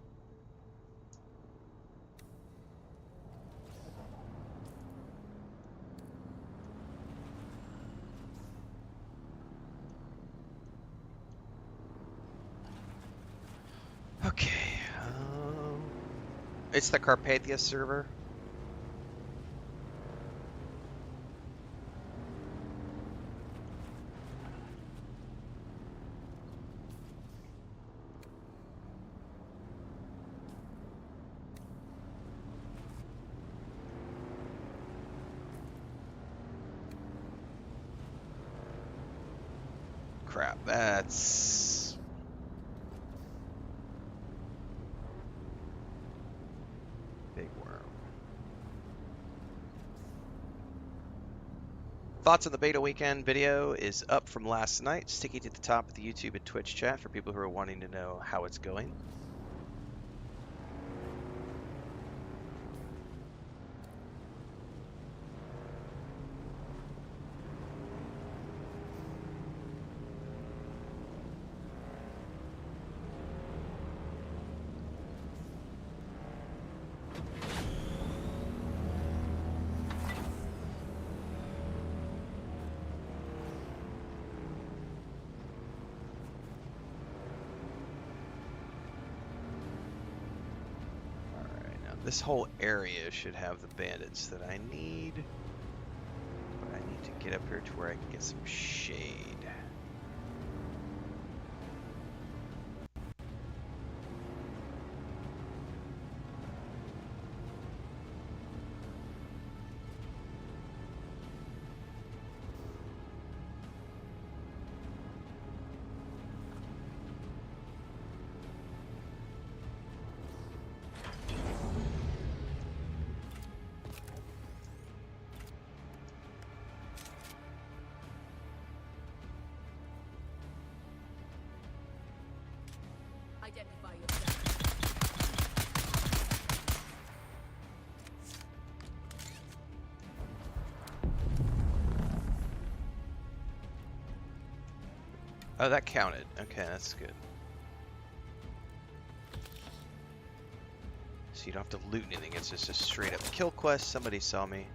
Okay. It's the Carpathia server. Crap, that's... Big worm. Thoughts on the beta weekend video is up from last night. Sticky at the top of the YouTube and Twitch chat for people who are wanting to know how it's going. This whole area should have the bandits that I need. But I need to get up here to where I can get some shade. Identify yourself. Oh, that counted. Okay, that's good. So you don't have to loot anything. It's just a straight up kill quest. Somebody saw me.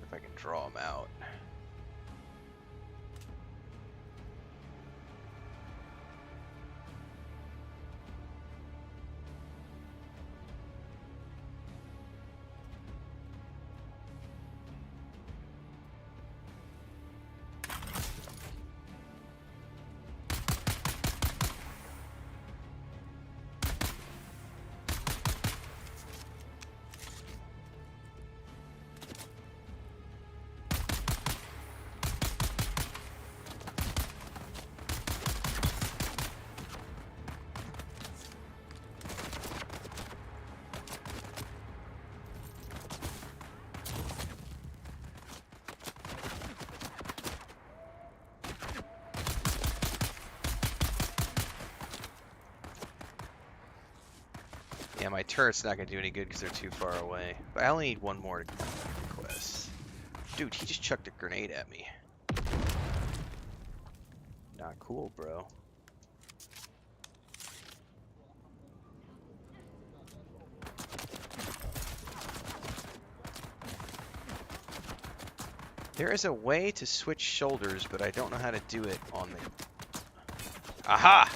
If I can draw them out. Yeah, my turret's not going to do any good because they're too far away. But I only need one more to complete the quest. Dude, he just chucked a grenade at me. Not cool, bro. There is a way to switch shoulders, but I don't know how to do it on the... Aha!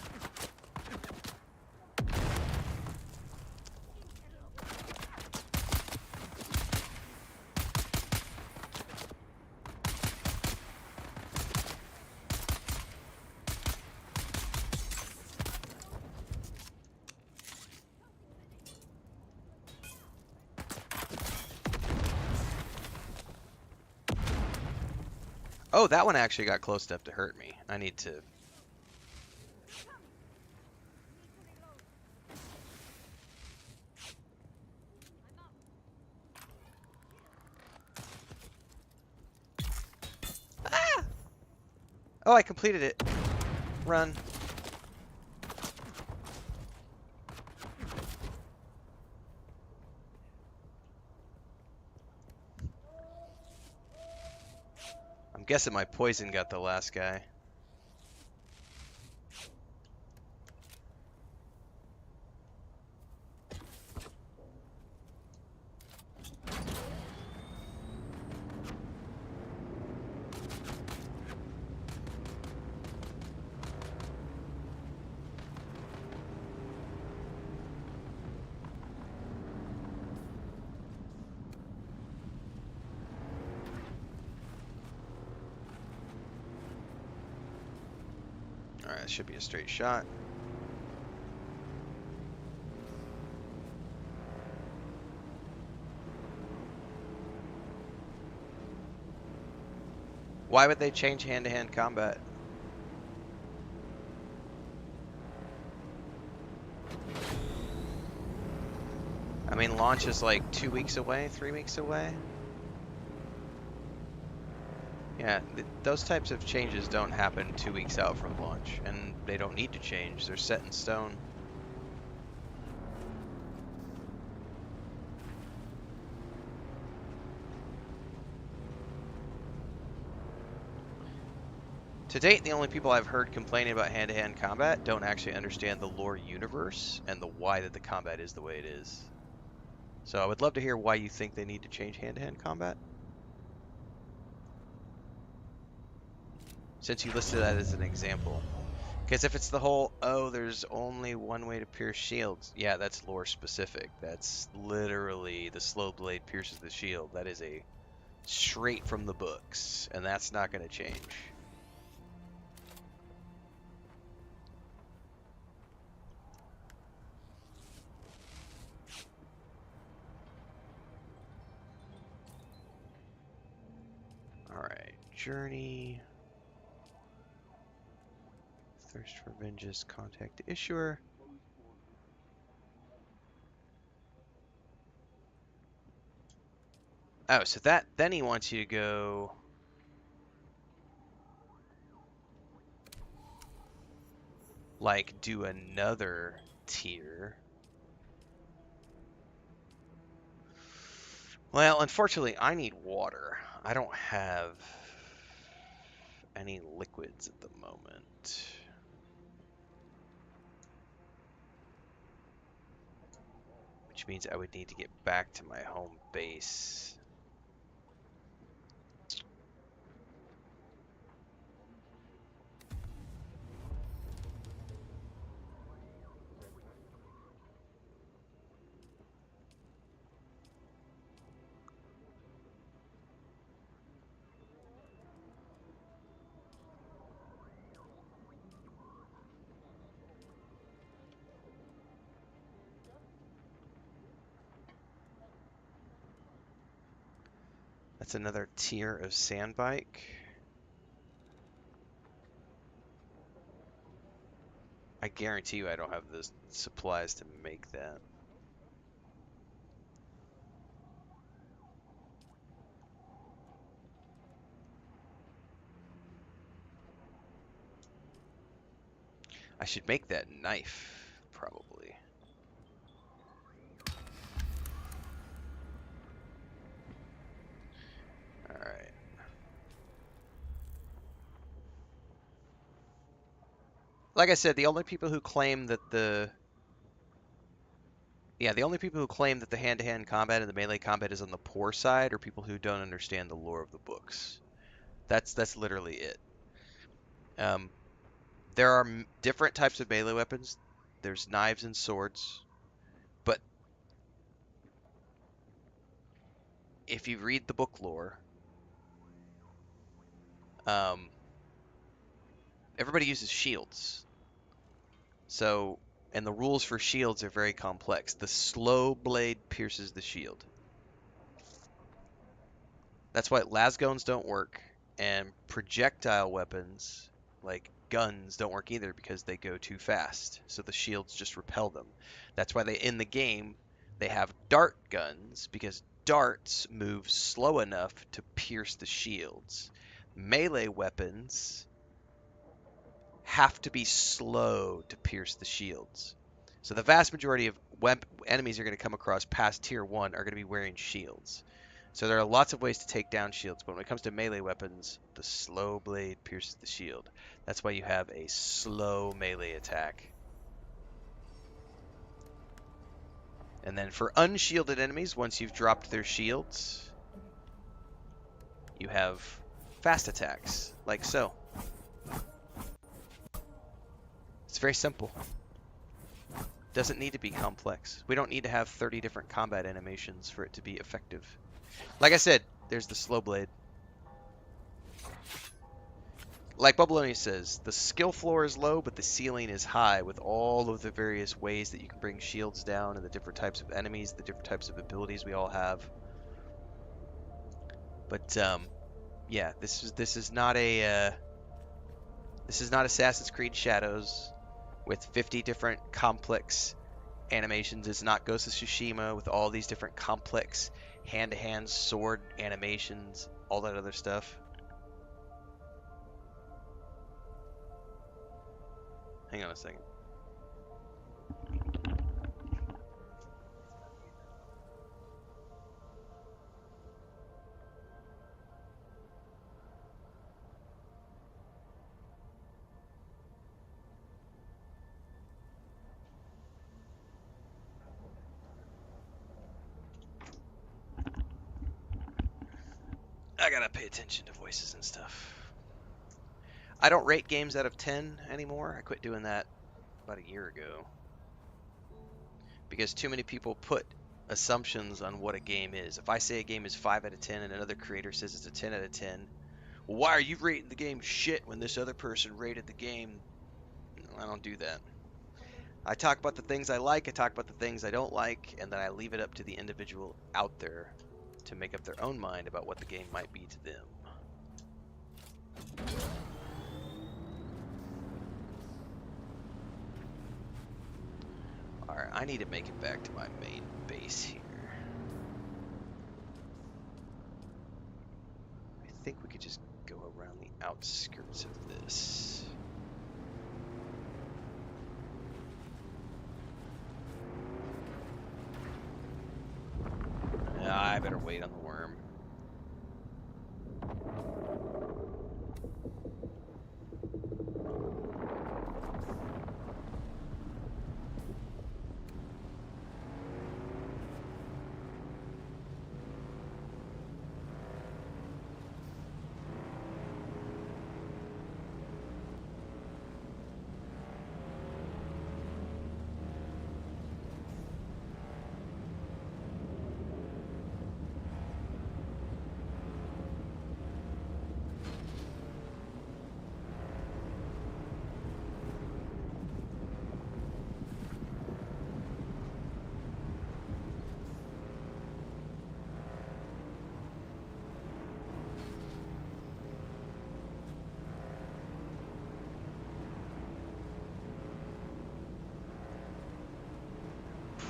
Oh, that one actually got close enough to hurt me. I need to... Ah! Oh, I completed it. Run. I'm guessing my poison got the last guy. Alright, that should be a straight shot. Why would they change hand-to-hand combat? I mean, launch is like 2 weeks away, 3 weeks away. Yeah, those types of changes don't happen 2 weeks out from launch, and they don't need to change. They're set in stone. To date, the only people I've heard complaining about hand-to-hand combat don't actually understand the lore universe and the why that the combat is the way it is. So I would love to hear why you think they need to change hand-to-hand combat. Since you listed that as an example. Because if it's the whole, oh, there's only one way to pierce shields, yeah, that's lore specific. That's literally the slow blade pierces the shield. That is a straight from the books, and that's not going to change. Alright, journey. Thirst for vengeance, contact the issuer. Oh, so then he wants you to go like do another tier. Well, unfortunately, I need water. I don't have any liquids at the moment. Which means I would need to get back to my home base. That's another tier of sand bike. I guarantee you I don't have the supplies to make that. I should make that knife, probably. Alright. Like I said, the only people who claim that the only people who claim that the hand-to-hand combat and the melee combat is on the poor side are people who don't understand the lore of the books. That's literally it. There are different types of melee weapons. There's knives and swords, but if you read the book lore, everybody uses shields. So, and the rules for shields are very complex. The slow blade pierces the shield. That's why lasgones don't work, and projectile weapons like guns don't work either because they go too fast. So the shields just repel them. That's why in the game they have dart guns because darts move slow enough to pierce the shields. Melee weapons have to be slow to pierce the shields. So the vast majority of enemies you're going to come across past tier 1 are going to be wearing shields. So there are lots of ways to take down shields, but when it comes to melee weapons, the slow blade pierces the shield. That's why you have a slow melee attack. And then for unshielded enemies, once you've dropped their shields, you have fast attacks, like so. It's very simple. Doesn't need to be complex. We don't need to have 30 different combat animations for it to be effective. Like I said, there's the slow blade. Like Bubbaloni says, the skill floor is low, but the ceiling is high with all of the various ways that you can bring shields down and the different types of enemies, the different types of abilities we all have. But yeah, this is not Assassin's Creed Shadows with 50 different complex animations. It's not Ghost of Tsushima with all these different complex hand-to-hand sword animations, all that other stuff. Hang on a second. I gotta pay attention to voices and stuff. I don't rate games out of 10 anymore. I quit doing that about a year ago. Because too many people put assumptions on what a game is. If I say a game is 5 out of 10 and another creator says it's a 10 out of 10, well, why are you rating the game shit when this other person rated the game? I don't do that. I talk about the things I like, I talk about the things I don't like, and then I leave it up to the individual out there to make up their own mind about what the game might be to them. Alright, I need to make it back to my main base here. I think we could just go around the outskirts of this. I better wait on the worm.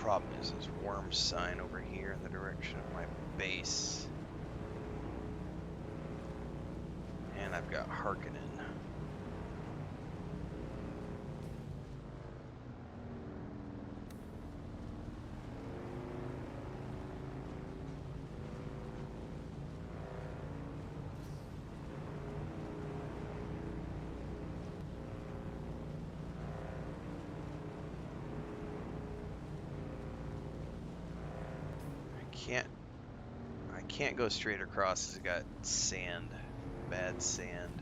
Problem is this worm sign over here in the direction of my base. And I've got Harkonnen. I can't go straight across because it got sand, bad sand.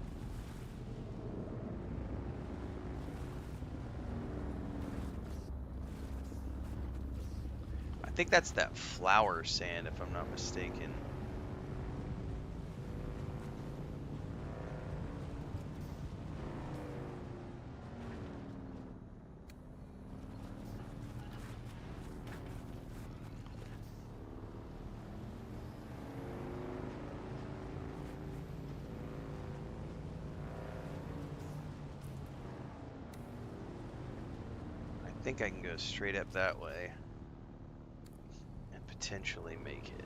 I think that's that flower sand if I'm not mistaken. I think I can go straight up that way and potentially make it.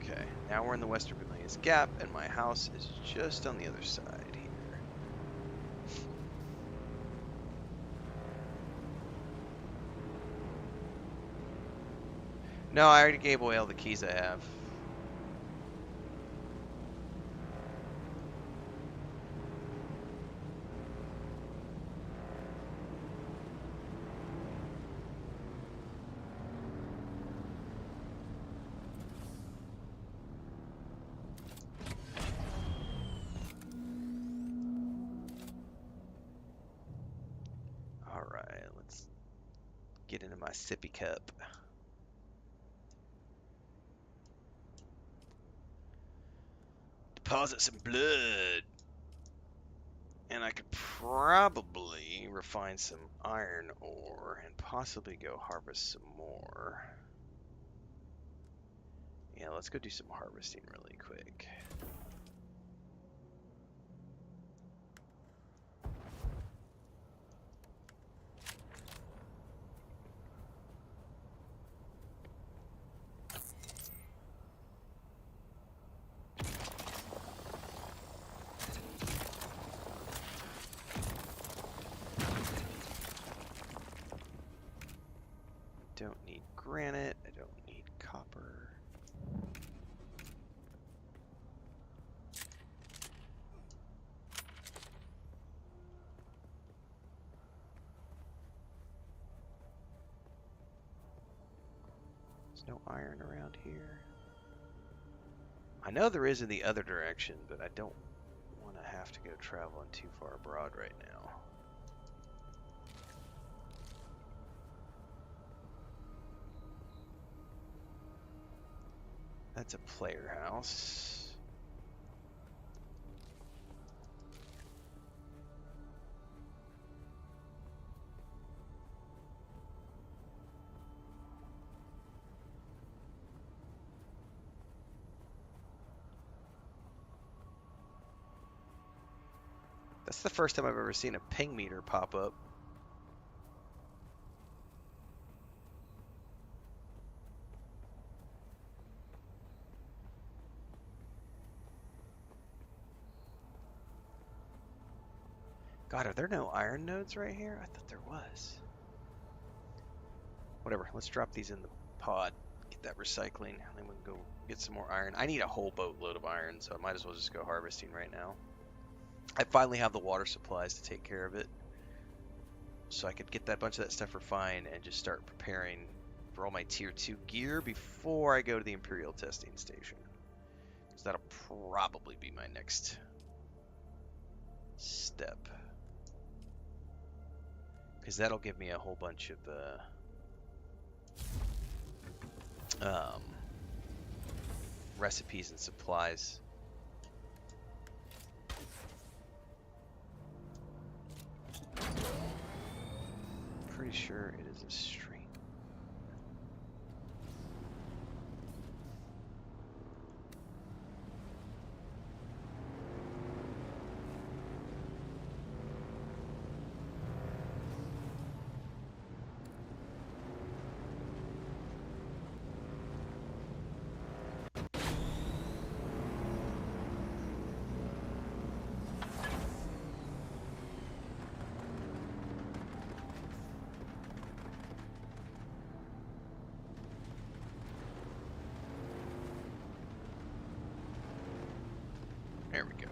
Okay. Now we're in the Western Vermilius Gap, and my house is just on the other side here. No, I already gave away all the keys I have. Alright, let's get into my sippy cup. Deposit some blood. And I could probably refine some iron ore and possibly go harvest some more. Yeah, let's go do some harvesting really quick. Don't need granite, I don't need copper. There's no iron around here. I know there is in the other direction, but I don't want to have to go traveling too far abroad right now. That's a player house. That's the first time I've ever seen a ping meter pop up. God, are there no iron nodes right here? I thought there was. Whatever, let's drop these in the pod. Get that recycling, and then we can go get some more iron. I need a whole boatload of iron, so I might as well just go harvesting right now. I finally have the water supplies to take care of it. So I could get that bunch of that stuff refined and just start preparing for all my tier 2 gear before I go to the Imperial testing station. Because that'll probably be my next step. Because that'll give me a whole bunch of recipes and supplies. Pretty sure it is a stream. There we go.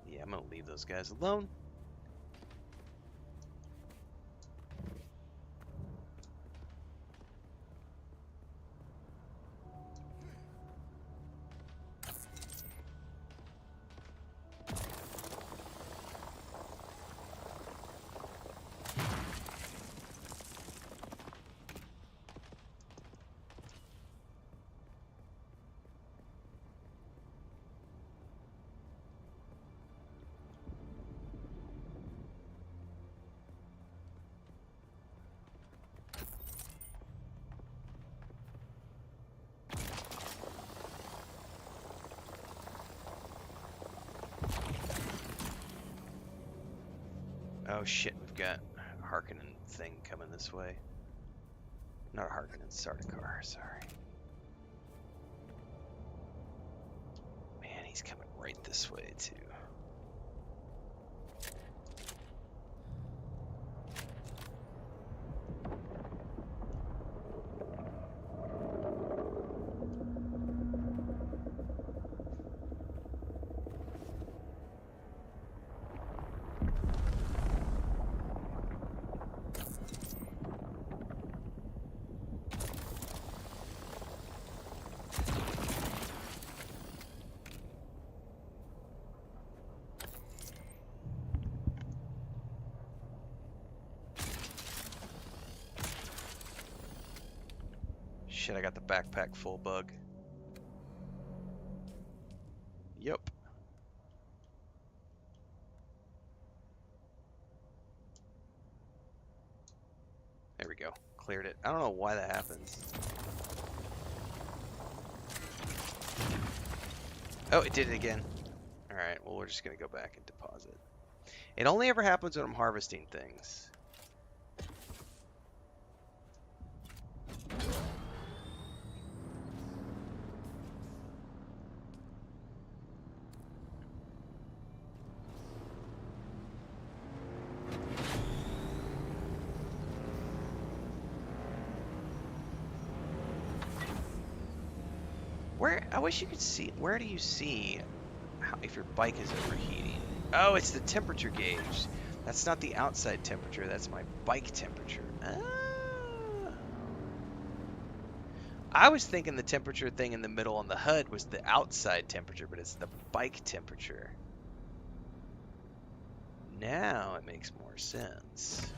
Yeah, I'm gonna leave those guys alone. Oh shit, we've got a Harkonnen thing coming this way. Not a Harkonnen, Sardaukar, sorry. Man, he's coming right this way too. Shit, I got the backpack full bug. Yep. There we go. Cleared it. I don't know why that happens. Oh, it did it again. Alright, well, we're just going to go back and deposit. It only ever happens when I'm harvesting things. I wish you could see. Where do you see if your bike is overheating? Oh, it's the temperature gauge. That's not the outside temperature. That's my bike temperature. Ah. I was thinking the temperature thing in the middle on the HUD was the outside temperature, but it's the bike temperature. Now it makes more sense.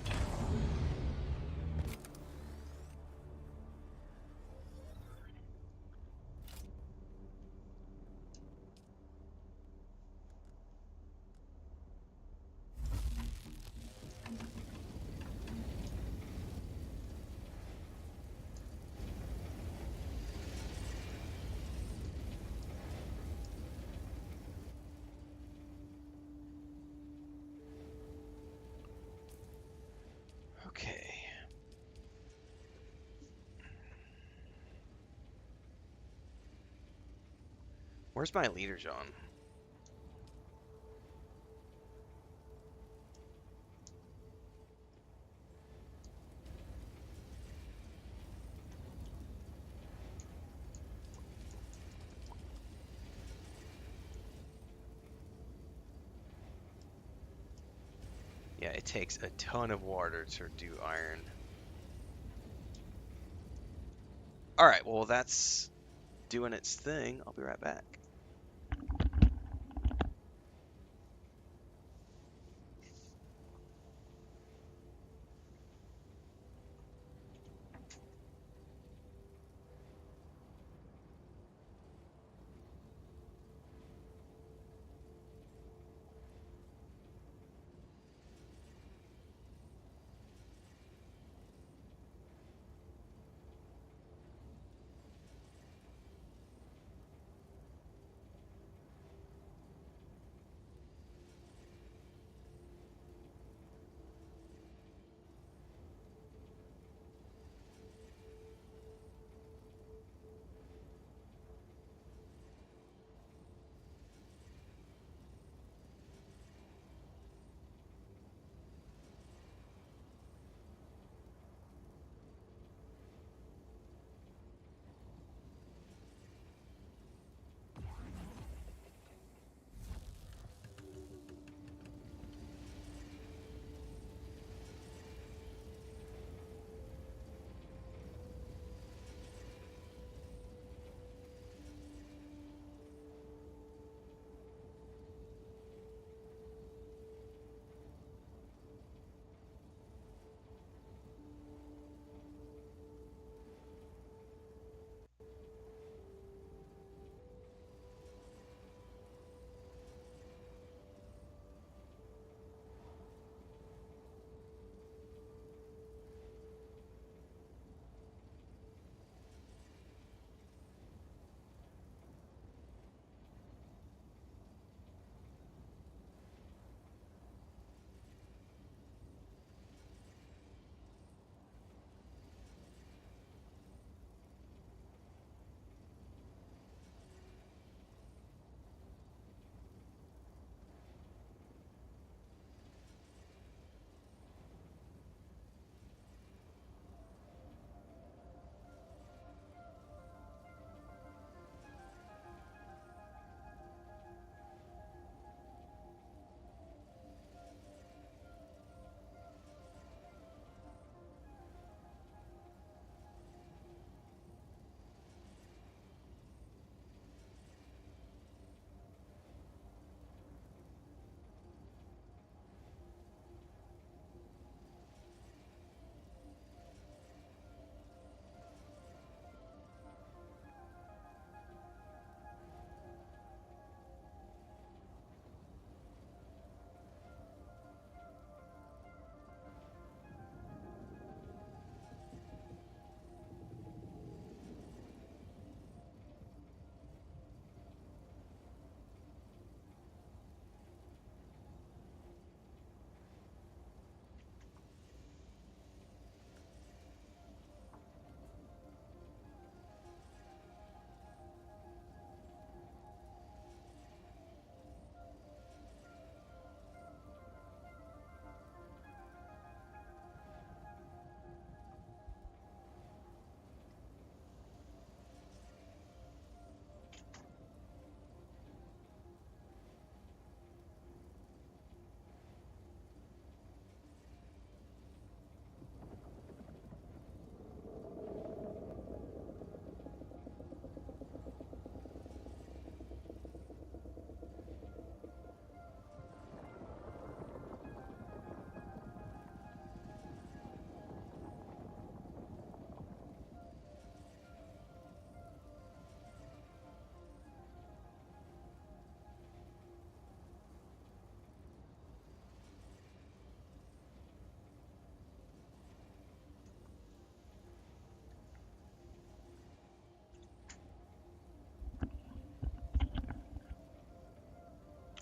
Okay. Where's my leader, John? Yeah, it takes a ton of water to do iron. Alright, well, that's doing its thing. I'll be right back.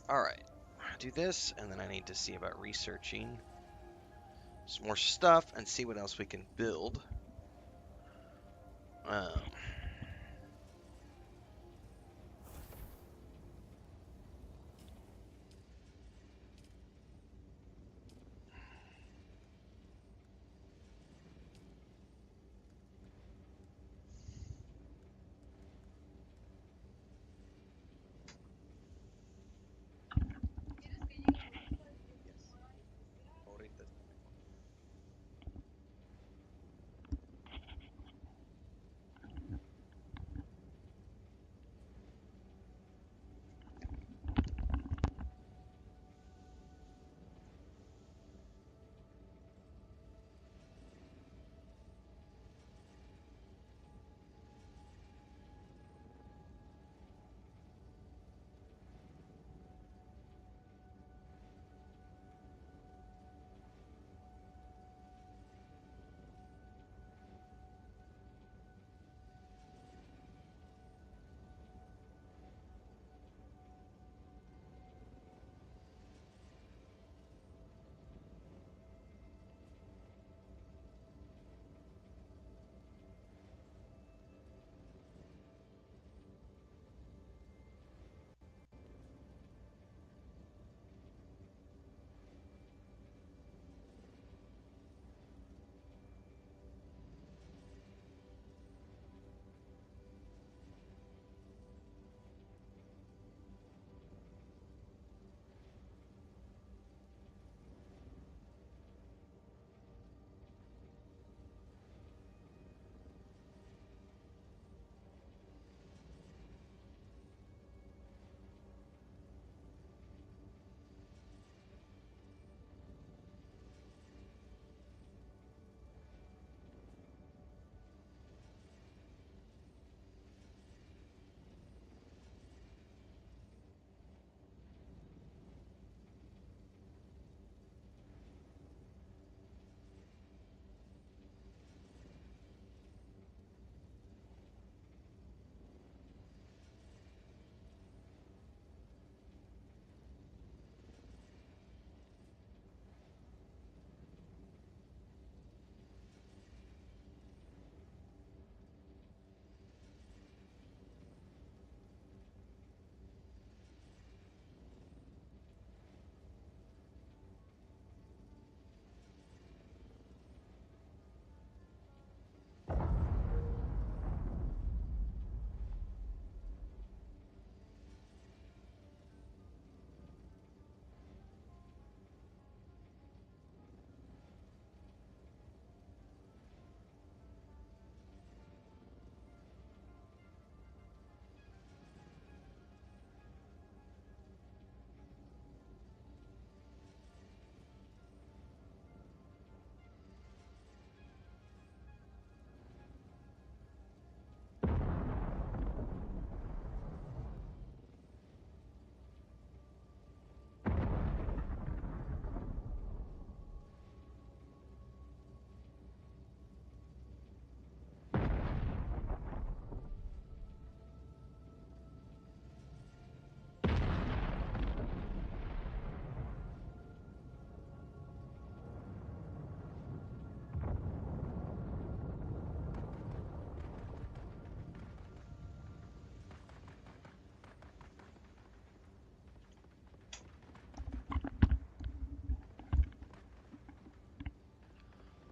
All right, do this, and then I need to see about researching some more stuff and see what else we can build. Um,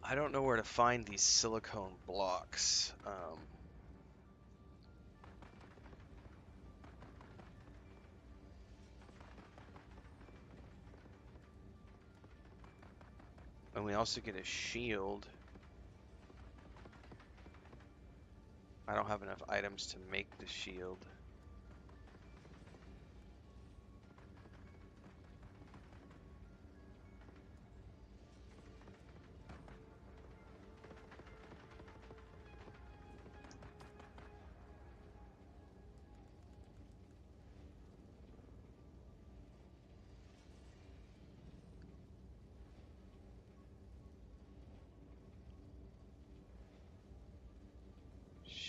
I don't know where to find these silicone blocks. And we also get a shield. I don't have enough items to make the shield.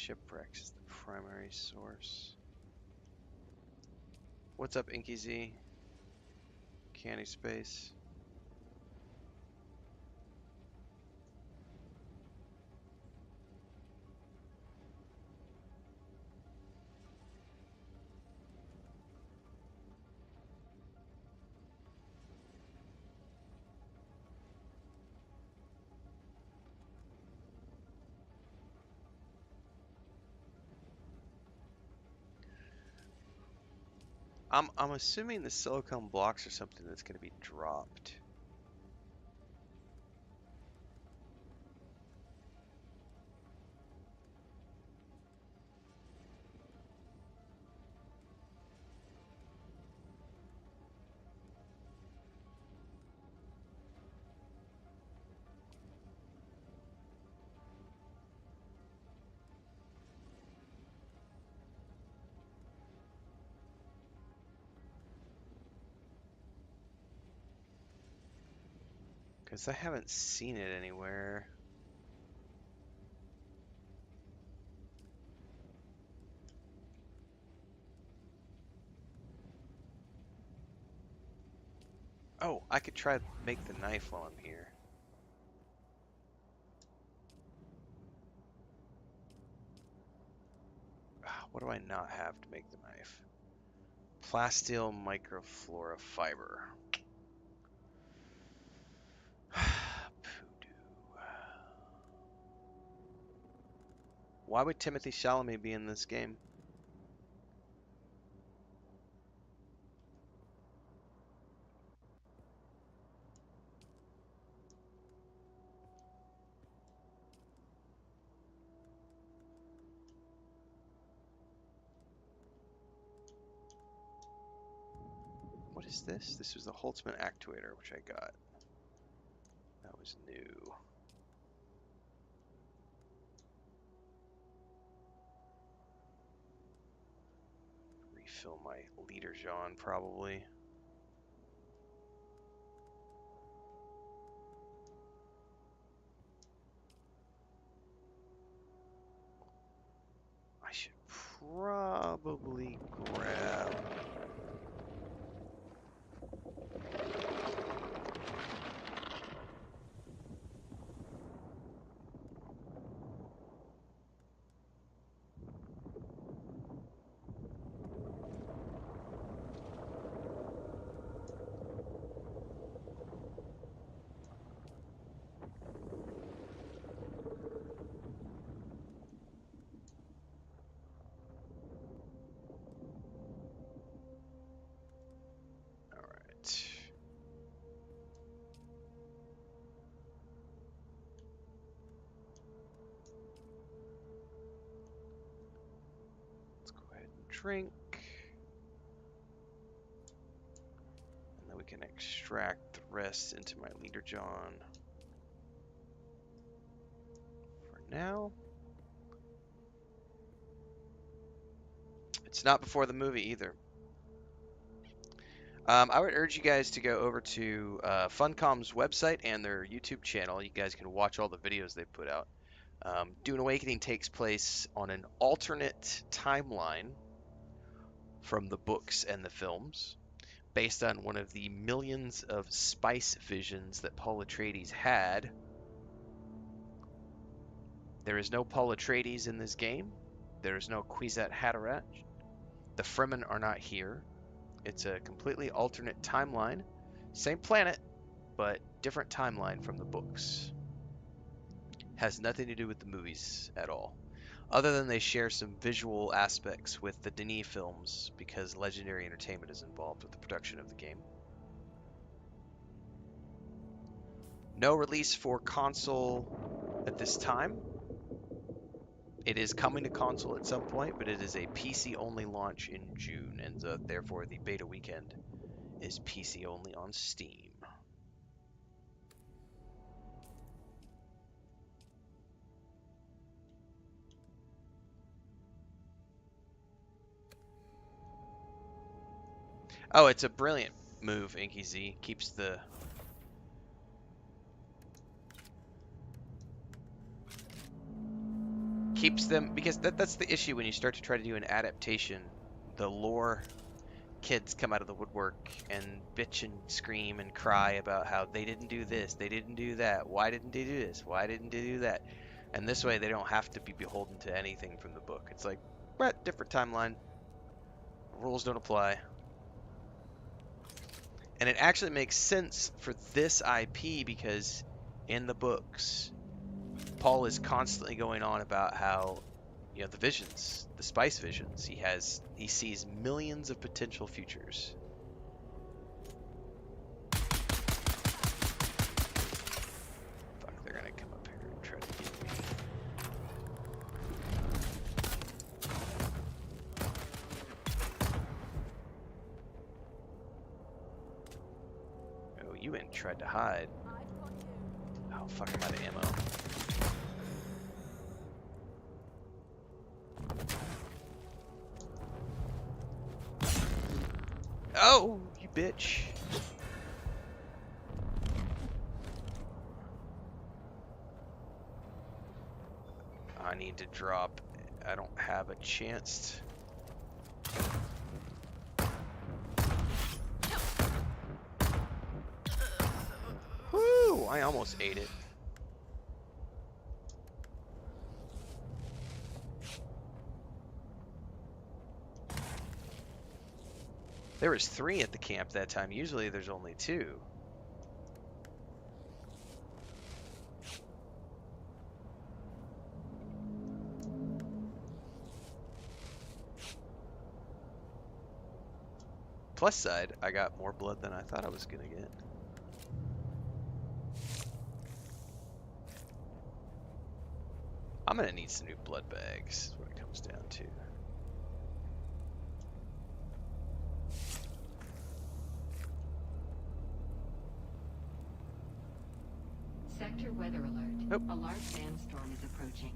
Shipwrecks is the primary source. What's up, Inky Z? Uncanny space. I'm assuming the silicone blocks are something that's going to be dropped. Because I haven't seen it anywhere. Oh, I could try to make the knife while I'm here. What do I not have to make the knife? Plasteel microflora fiber. Poodoo. Why would Timothy Chalamet be in this game? What is this? This was the Holtzman actuator, which I got. That was new. Refill my leader Jean, probably. I should probably grab... Drink, and then we can extract the rest into my leader John. For now, it's not before the movie either. I would urge you guys to go over to FUNCOM's website and their YouTube channel. You guys can watch all the videos they put out. Dune Awakening takes place on an alternate timeline from the books and the films, based on one of the millions of spice visions that Paul Atreides had. There is no Paul Atreides in this game. There is no Kwisatz Haderach. The Fremen are not here. It's a completely alternate timeline. Same planet, but different timeline from the books. Has nothing to do with the movies at all. Other than they share some visual aspects with the Denis films because Legendary Entertainment is involved with the production of the game. No release for console at this time. It is coming to console at some point, but it is a PC-only launch in June, and therefore the beta weekend is PC-only on Steam. Oh, it's a brilliant move, Inky Z. Keeps them, because that's the issue when you start to try to do an adaptation. The lore kids come out of the woodwork and bitch and scream and cry about how they didn't do this, they didn't do that, why didn't they do this, why didn't they do that? And this way they don't have to be beholden to anything from the book. It's like, what, different timeline, rules don't apply. And it actually makes sense for this IP because in the books, Paul is constantly going on about how, you know, the visions, the spice visions, he sees millions of potential futures. Fuck, they're gonna come up here and try to get me. Oh, you went and tried to hide. Oh, fuck, I'm out of ammo. Oh, you bitch. I need to drop. I don't have a chance. Woo! I almost ate it. There was 3 at the camp that time. Usually there's only 2. Plus side, I got more blood than I thought I was gonna get. I'm gonna need some new blood bags, is what it comes down to. Sector weather alert. Nope. A large sandstorm is approaching.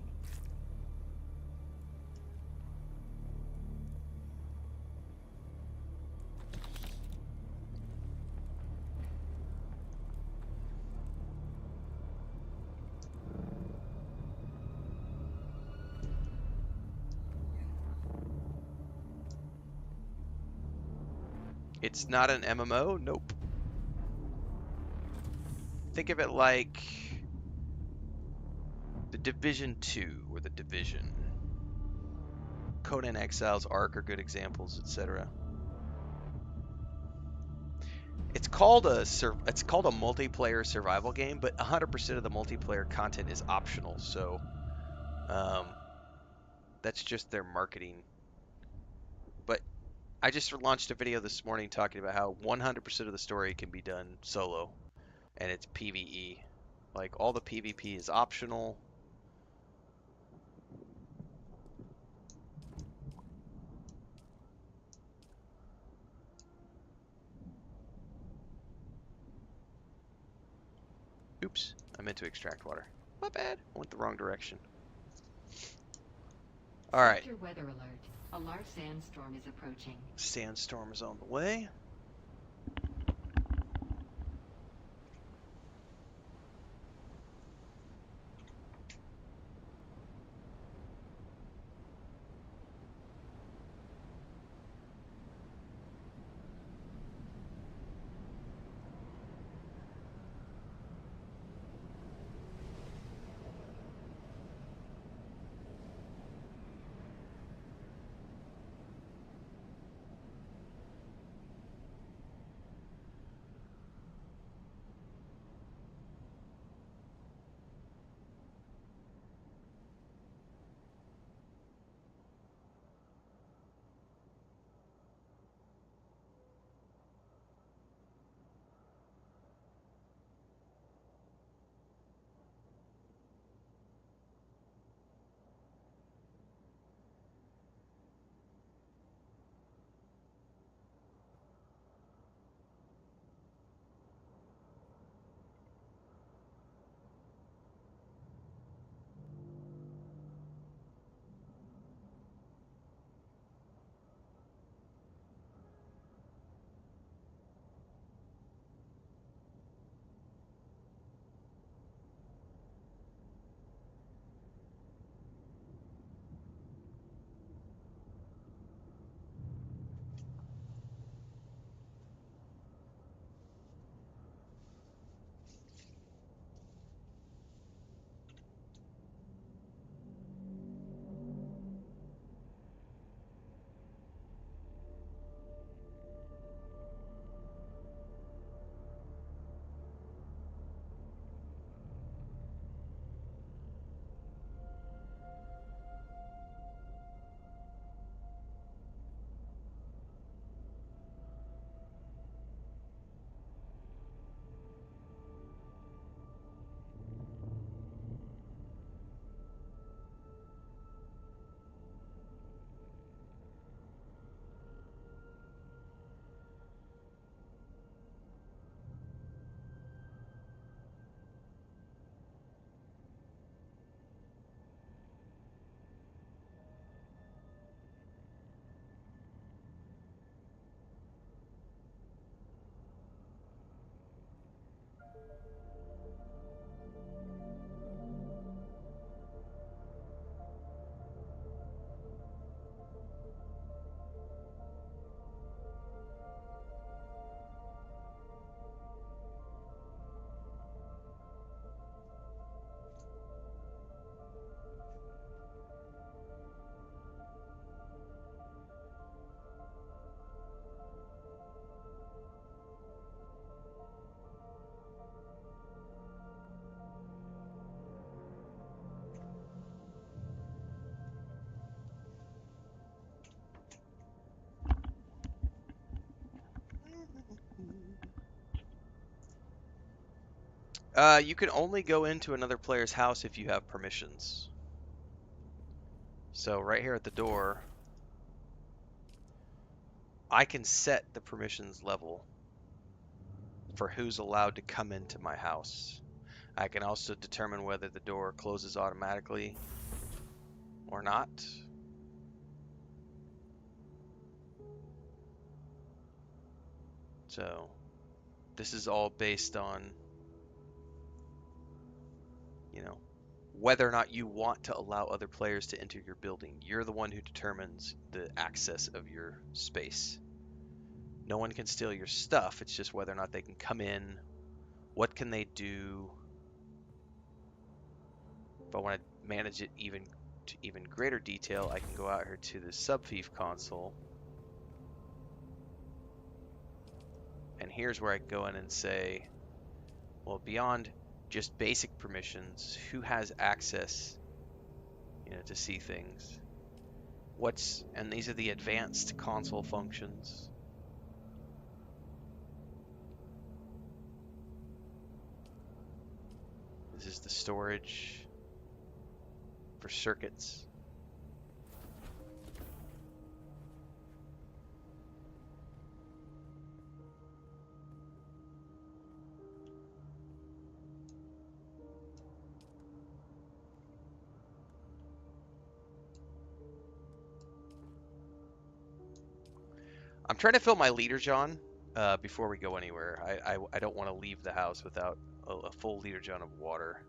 It's not an MMO? Nope. Think of it like the Division 2 or the Division. Conan Exiles, Ark are good examples, etc. It's called a multiplayer survival game, but 100% of the multiplayer content is optional. So that's just their marketing. But I just launched a video this morning talking about how 100% of the story can be done solo, and it's PvE. Like all the PvP is optional. Oops, I meant to extract water. My bad. I went the wrong direction. All right. Sector weather alert. A large sandstorm is approaching. Sandstorm is on the way. You can only go into another player's house if you have permissions. So right here at the door, I can set the permissions level for who's allowed to come into my house. I can also determine whether the door closes automatically or not. So this is all based on, you know, whether or not you want to allow other players to enter your building. You're the one who determines the access of your space. No one can steal your stuff. It's just whether or not they can come in. What can they do? If I want to manage it to even greater detail, I can go out here to the subfief console. And here's where I go in and say, well, beyond just basic permissions, who has access, to see things? And these are the advanced console functions. This is the storage for circuits. I'm trying to fill my liter, John, before we go anywhere. I don't want to leave the house without a full liter John of water.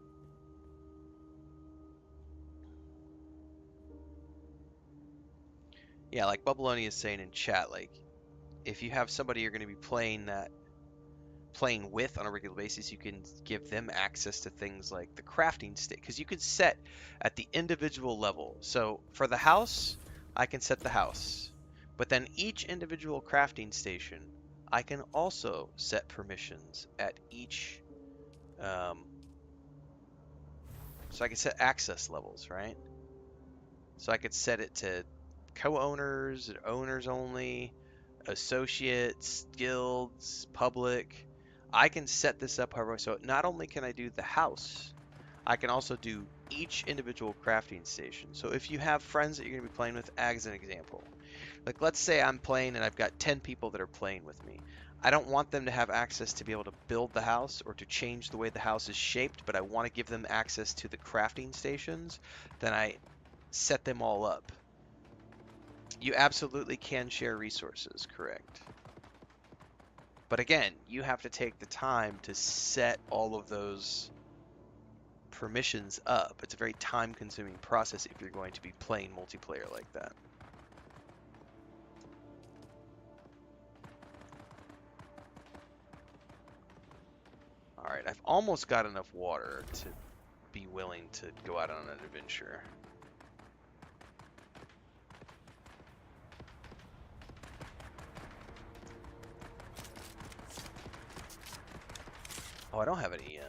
Yeah, like Bubbaloni is saying in chat, like, if you have somebody you're going to be playing with on a regular basis, you can give them access to things like the crafting state, because you can set at the individual level. So for the house, I can set the house, but then each individual crafting station, I can also set permissions at each. So I can set access levels, right? So I could set it to co-owners, owners only, associates, guilds, public. I can set this up however. So not only can I do the house, I can also do each individual crafting station. So if you have friends that you're going to be playing with, as an example, like let's say I'm playing and I've got 10 people that are playing with me. I don't want them to have access to be able to build the house or to change the way the house is shaped, but I want to give them access to the crafting stations. Then I set them all up. You absolutely can share resources, correct? But again, you have to take the time to set all of those permissions up. It's a very time-consuming process if you're going to be playing multiplayer like that. Alright, I've almost got enough water to be willing to go out on an adventure. Oh, I don't have any,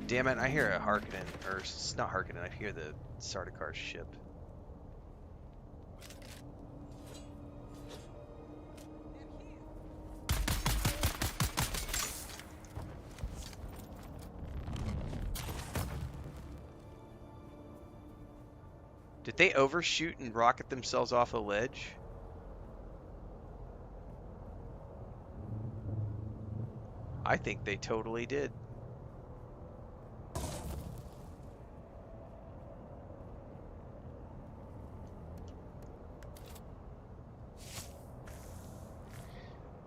Damn it, I hear a Harkonnen, or it's not Harkonnen, I hear the Sardaukar ship. Did they overshoot and rocket themselves off a ledge? I think they totally did.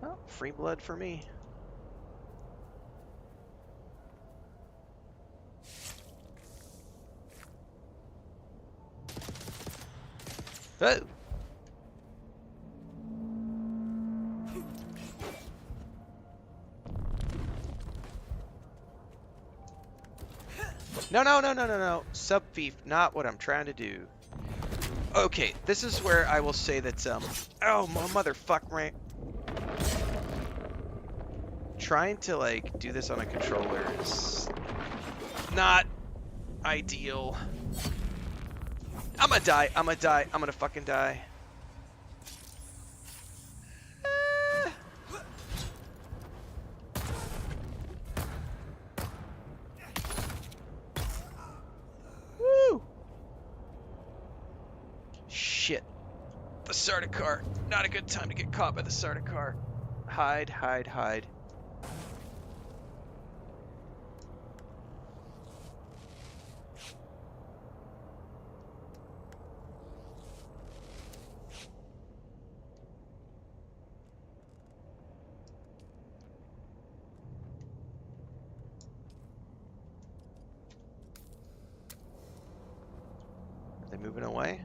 Well, free blood for me. Oh! No, no, no, no, no, no. Subfief, not what I'm trying to do. Okay, this is where I will say that, oh, my motherfuck, right? Trying to, like, do this on a controller is not ideal. I'm gonna die. I'm gonna die. I'm gonna fucking die. Ah. Woo! Shit. The Sardaukar. Not a good time to get caught by the Sardaukar. Hide, hide, hide. Are they moving away?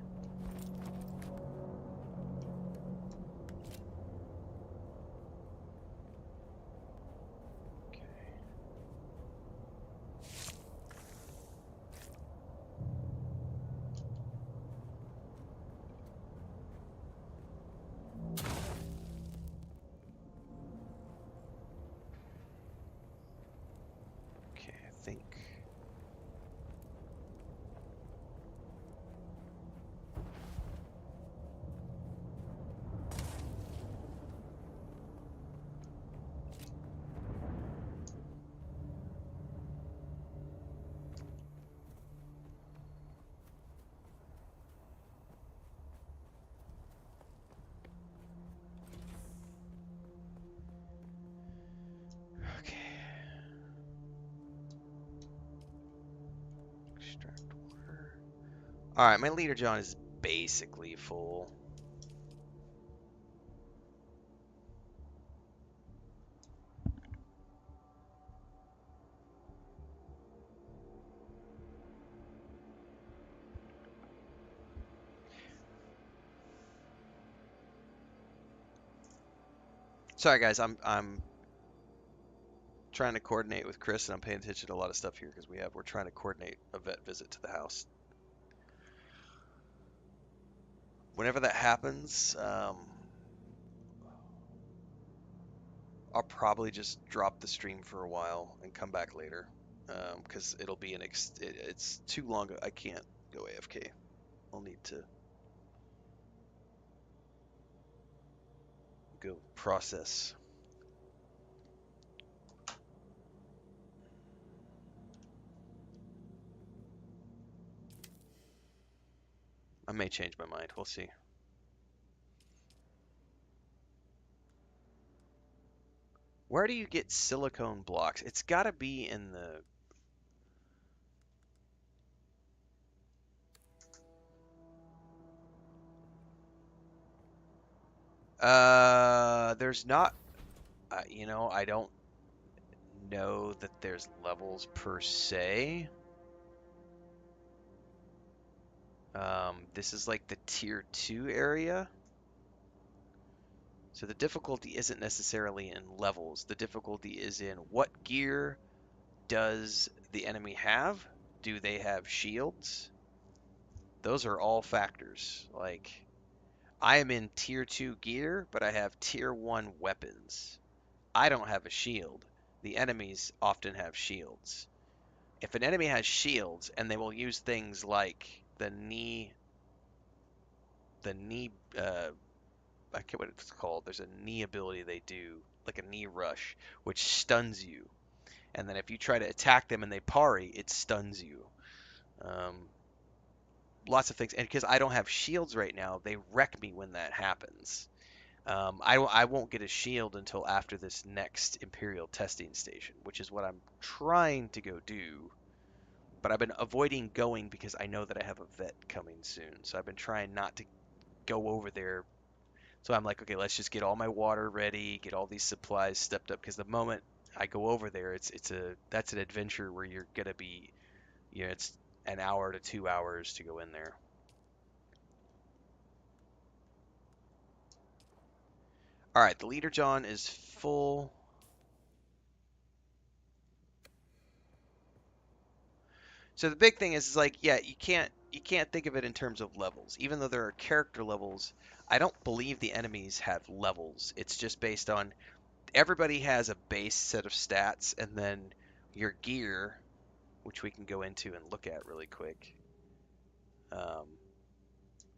Okay, I think. Okay. Extract water. Alright, my leader John is basically full. Sorry guys, I'm trying to coordinate with Chris and I'm paying attention to a lot of stuff here because we're trying to coordinate a vet visit to the house. Whenever that happens, I'll probably just drop the stream for a while and come back later because it'll be it's too long. I can't go AFK. I'll need to go process. I may change my mind. We'll see. Where do you get silicone blocks? It's got to be in the... There's not... you know, I don't know that there's levels per se. This is like the tier 2 area. So the difficulty isn't necessarily in levels. The difficulty is in what gear does the enemy have? Do they have shields? Those are all factors. Like, I am in tier 2 gear, but I have tier 1 weapons. I don't have a shield. The enemies often have shields. If an enemy has shields, and they will use things like the knee, I forget what it's called. There's a knee ability they do, like a knee rush, which stuns you. And then if you try to attack them and they parry, it stuns you. Lots of things. And because I don't have shields right now, they wreck me when that happens. I won't get a shield until after this next Imperial testing station, which is what I'm trying to go do. But I've been avoiding going because I know that I have a vet coming soon. So I've been trying not to go over there. So I'm like, okay, let's just get all my water ready, get all these supplies stepped up. Because the moment I go over there, that's an adventure where you're gonna be, it's an hour to 2 hours to go in there. All right, the leader John is full. So the big thing is like, yeah, you can't think of it in terms of levels. Even though there are character levels, I don't believe the enemies have levels. It's just based on everybody has a base set of stats, and then your gear, which we can go into and look at really quick. Um,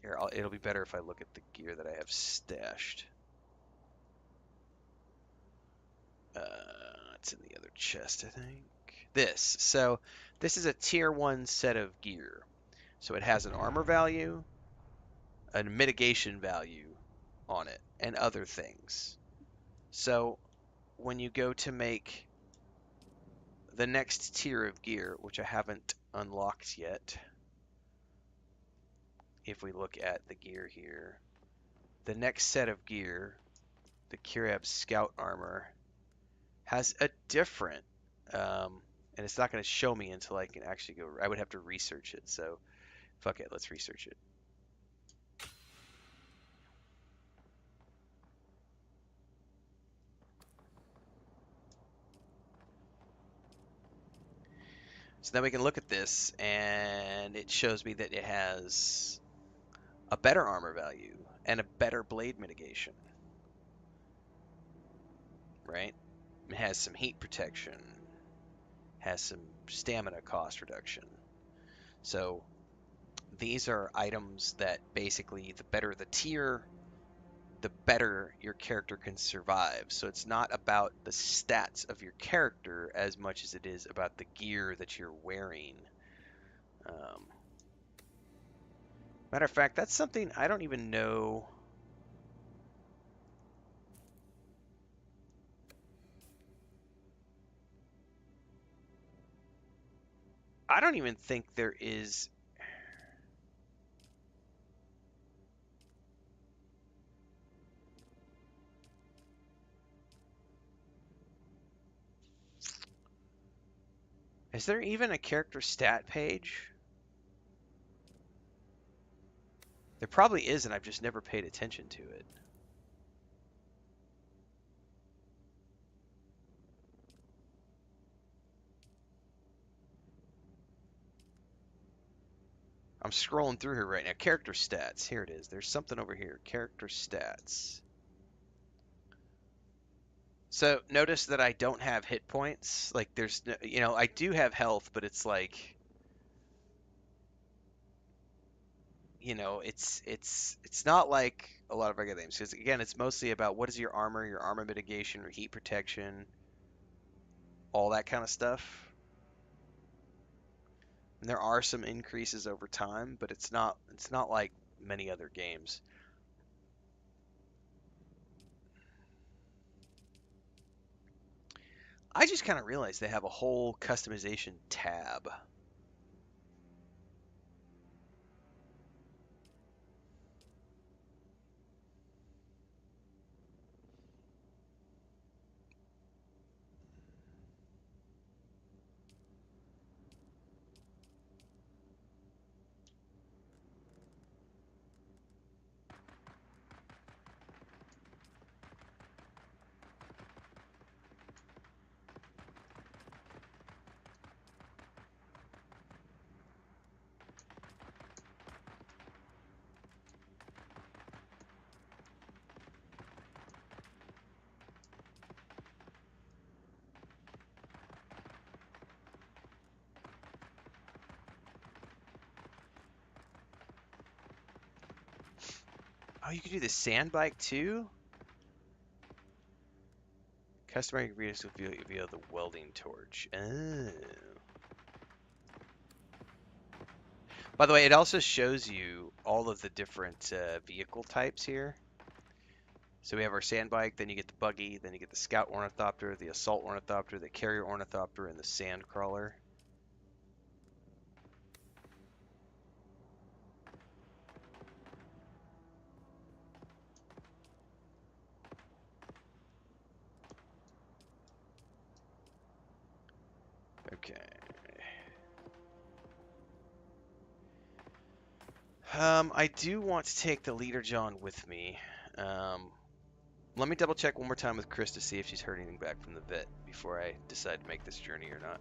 Here, it'll be better if I look at the gear that I have stashed. It's in the other chest, I think. So this is a tier 1 set of gear. So it has an armor value, a mitigation value on it, and other things. So when you go to make the next tier of gear, which I haven't unlocked yet, if we look at the gear here, the next set of gear, the Kirab Scout Armor, has a different, and it's not going to show me until I can actually go. I would have to research it. So fuck it, let's research it. So then we can look at this, and it shows me that it has a better armor value and a better blade mitigation. Right? It has some heat protection, has some stamina cost reduction. So these are items that basically, the better the tier, the better your character can survive. So it's not about the stats of your character as much as it is about the gear that you're wearing. Matter of fact, that's something I don't even know. I don't even think there is. Is there even a character stat page? There probably is, and I've just never paid attention to it. I'm scrolling through here right now. Character stats. Here it is. There's something over here. Character stats. So notice that I don't have hit points. Like there's, I do have health, but it's like, it's not like a lot of regular games. Because again, it's mostly about what is your armor mitigation, or heat protection, all that kind of stuff. And there are some increases over time, but it's not like many other games. I just kind of realized they have a whole customization tab. Oh, you can do the sand bike too? Customer ingredients via the welding torch. Oh. By the way, it also shows you all of the different vehicle types here. So we have our sand bike, then you get the buggy, then you get the scout ornithopter, the assault ornithopter, the carrier ornithopter, and the sand crawler. Okay. I do want to take the leader John with me. Let me double check one more time with Chris to see if she's heard anything back from the vet before I decide to make this journey or not.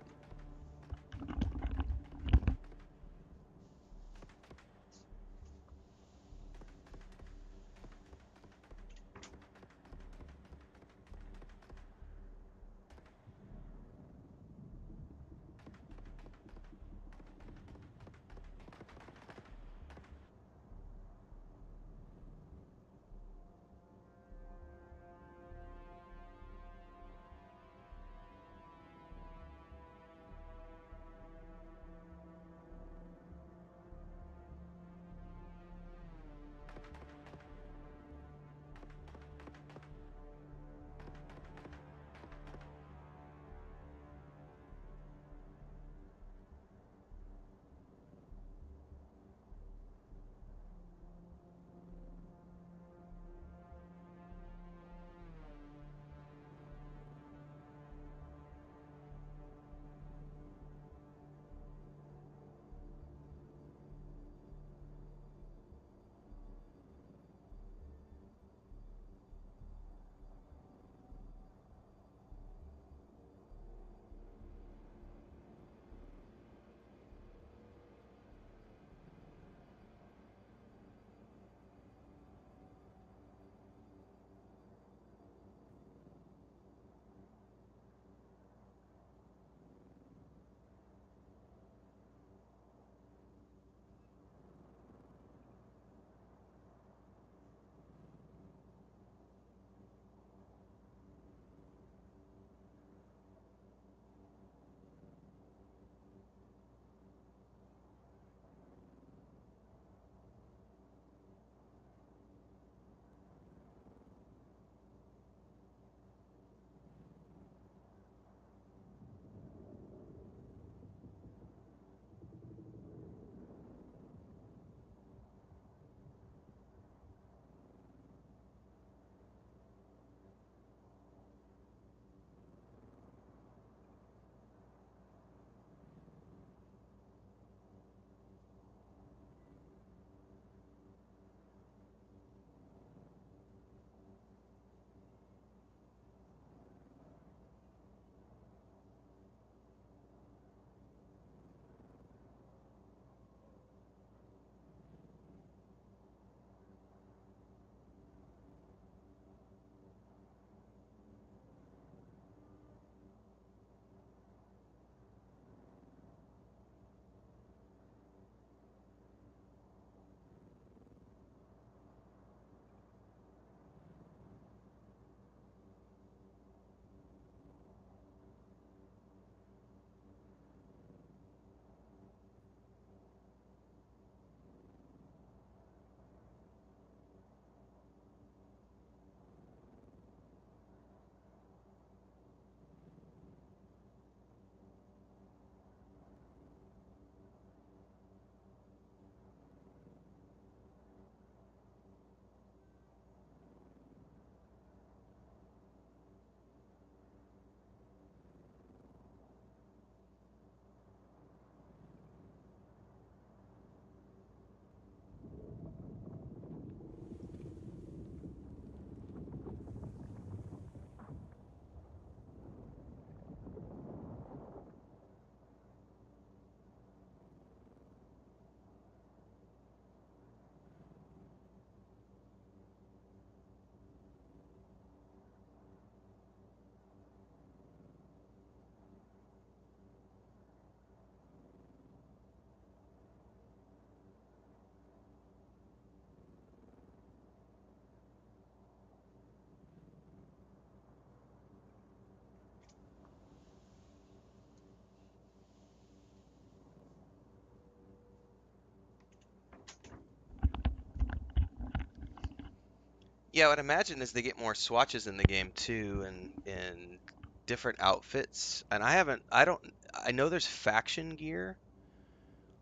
Yeah, I would imagine as they get more swatches in the game too, and different outfits. And I know there's faction gear.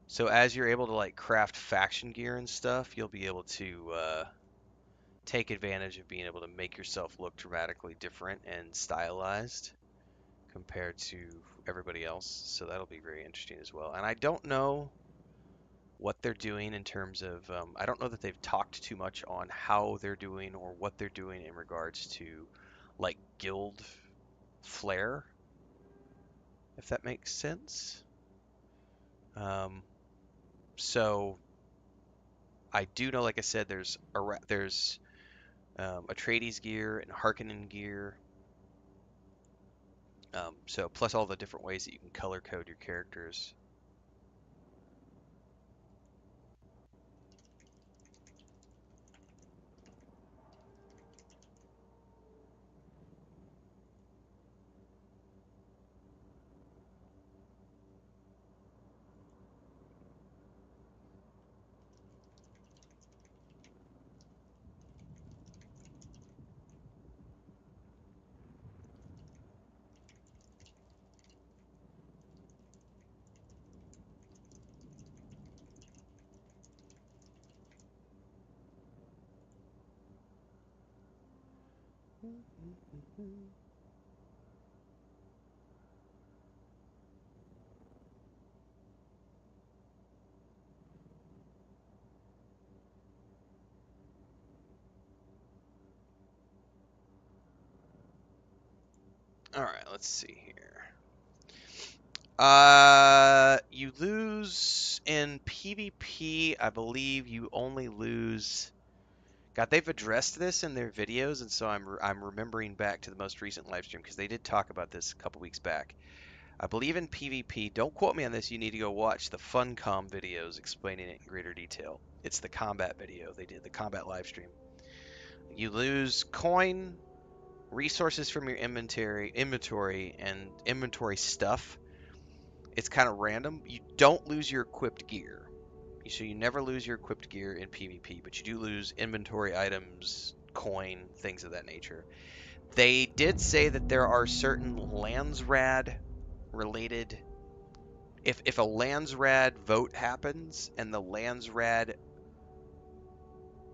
So as you're able to like craft faction gear and stuff, you'll be able to take advantage of being able to make yourself look dramatically different and stylized compared to everybody else. So that'll be very interesting as well. And I don't know what they're doing in terms of, I don't know that they've talked too much on how they're doing or what they're doing in regards to like guild flair, if that makes sense. Um, so I do know, like I said, there's Atreides gear and Harkonnen gear. So plus all the different ways that you can color code your characters. All right, let's see here. You lose in PvP. I believe you only lose. God, they've addressed this in their videos, and so I'm remembering back to the most recent live stream because they did talk about this a couple weeks back. I believe in PvP. Don't quote me on this. You need to go watch the FUNCOM videos explaining it in greater detail. It's the combat video. They did the combat live stream. You lose coin, resources from your inventory, and inventory stuff. It's kind of random. You don't lose your equipped gear. So you never lose your equipped gear in PvP, but you do lose inventory items, coin, things of that nature. They did say that there are certain Landsrad related. If a Landsrad vote happens and the Landsrad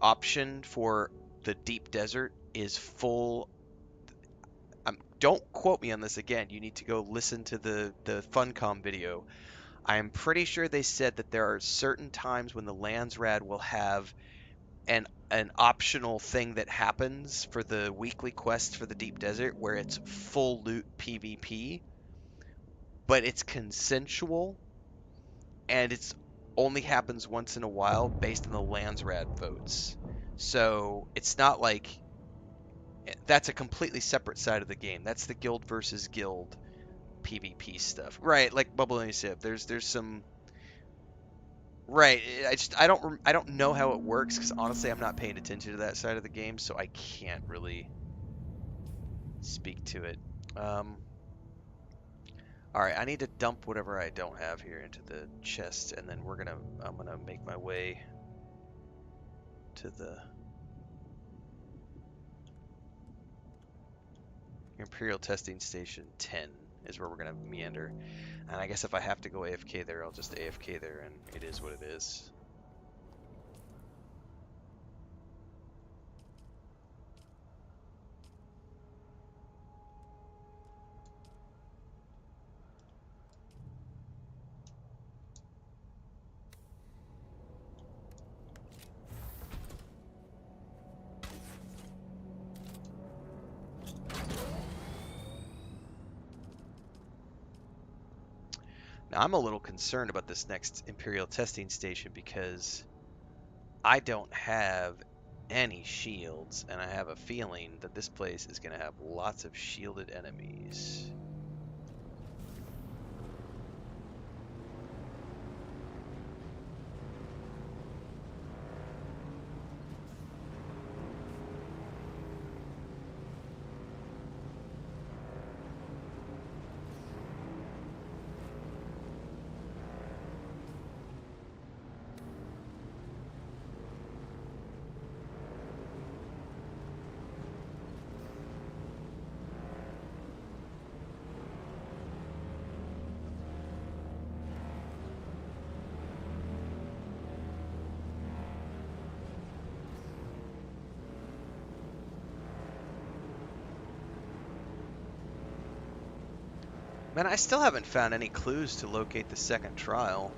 option for the deep desert is full, don't quote me on this again. You need to go listen to the FUNCOM video. I am pretty sure they said that there are certain times when the Landsrad will have an optional thing that happens for the weekly quest for the deep desert where it's full loot PvP, but it's consensual and it's only happens once in a while based on the Landsrad votes. So it's not like that's a completely separate side of the game. That's the guild versus guild PvP stuff, right? Like Bubble and Sip. There's some right. I don't know how it works because honestly I'm not paying attention to that side of the game, so I can't really speak to it. All right, I need to dump whatever I don't have here into the chest, and then I'm gonna make my way to the Imperial Testing Station 10 is where we're gonna meander. And I guess if I have to go AFK there, I'll just AFK there, and it is what it is. Now, I'm a little concerned about this next Imperial testing station because I don't have any shields, and I have a feeling that this place is going to have lots of shielded enemies. Man, I still haven't found any clues to locate the second trial.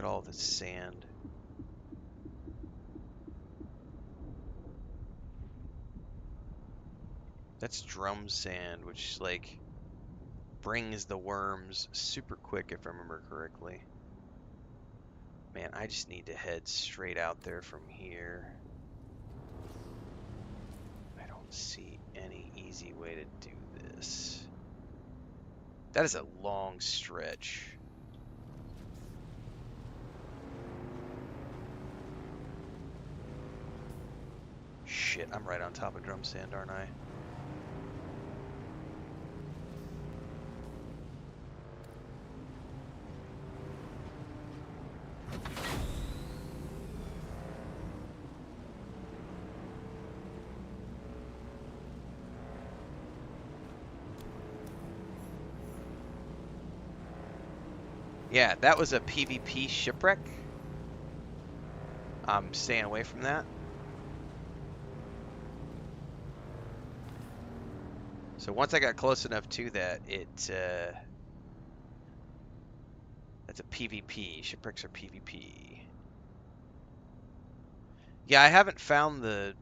all the sand. That's drum sand, which like brings the worms super quick if I remember correctly. Man, I just need to head straight out there from here. I don't see any easy way to do this. That is a long stretch. Shit, I'm right on top of drum sand, aren't I? Yeah, that was a PvP shipwreck. I'm staying away from that. So once I got close enough to that, that's a PvP. Shipwrecks are PvP. Yeah, I haven't found the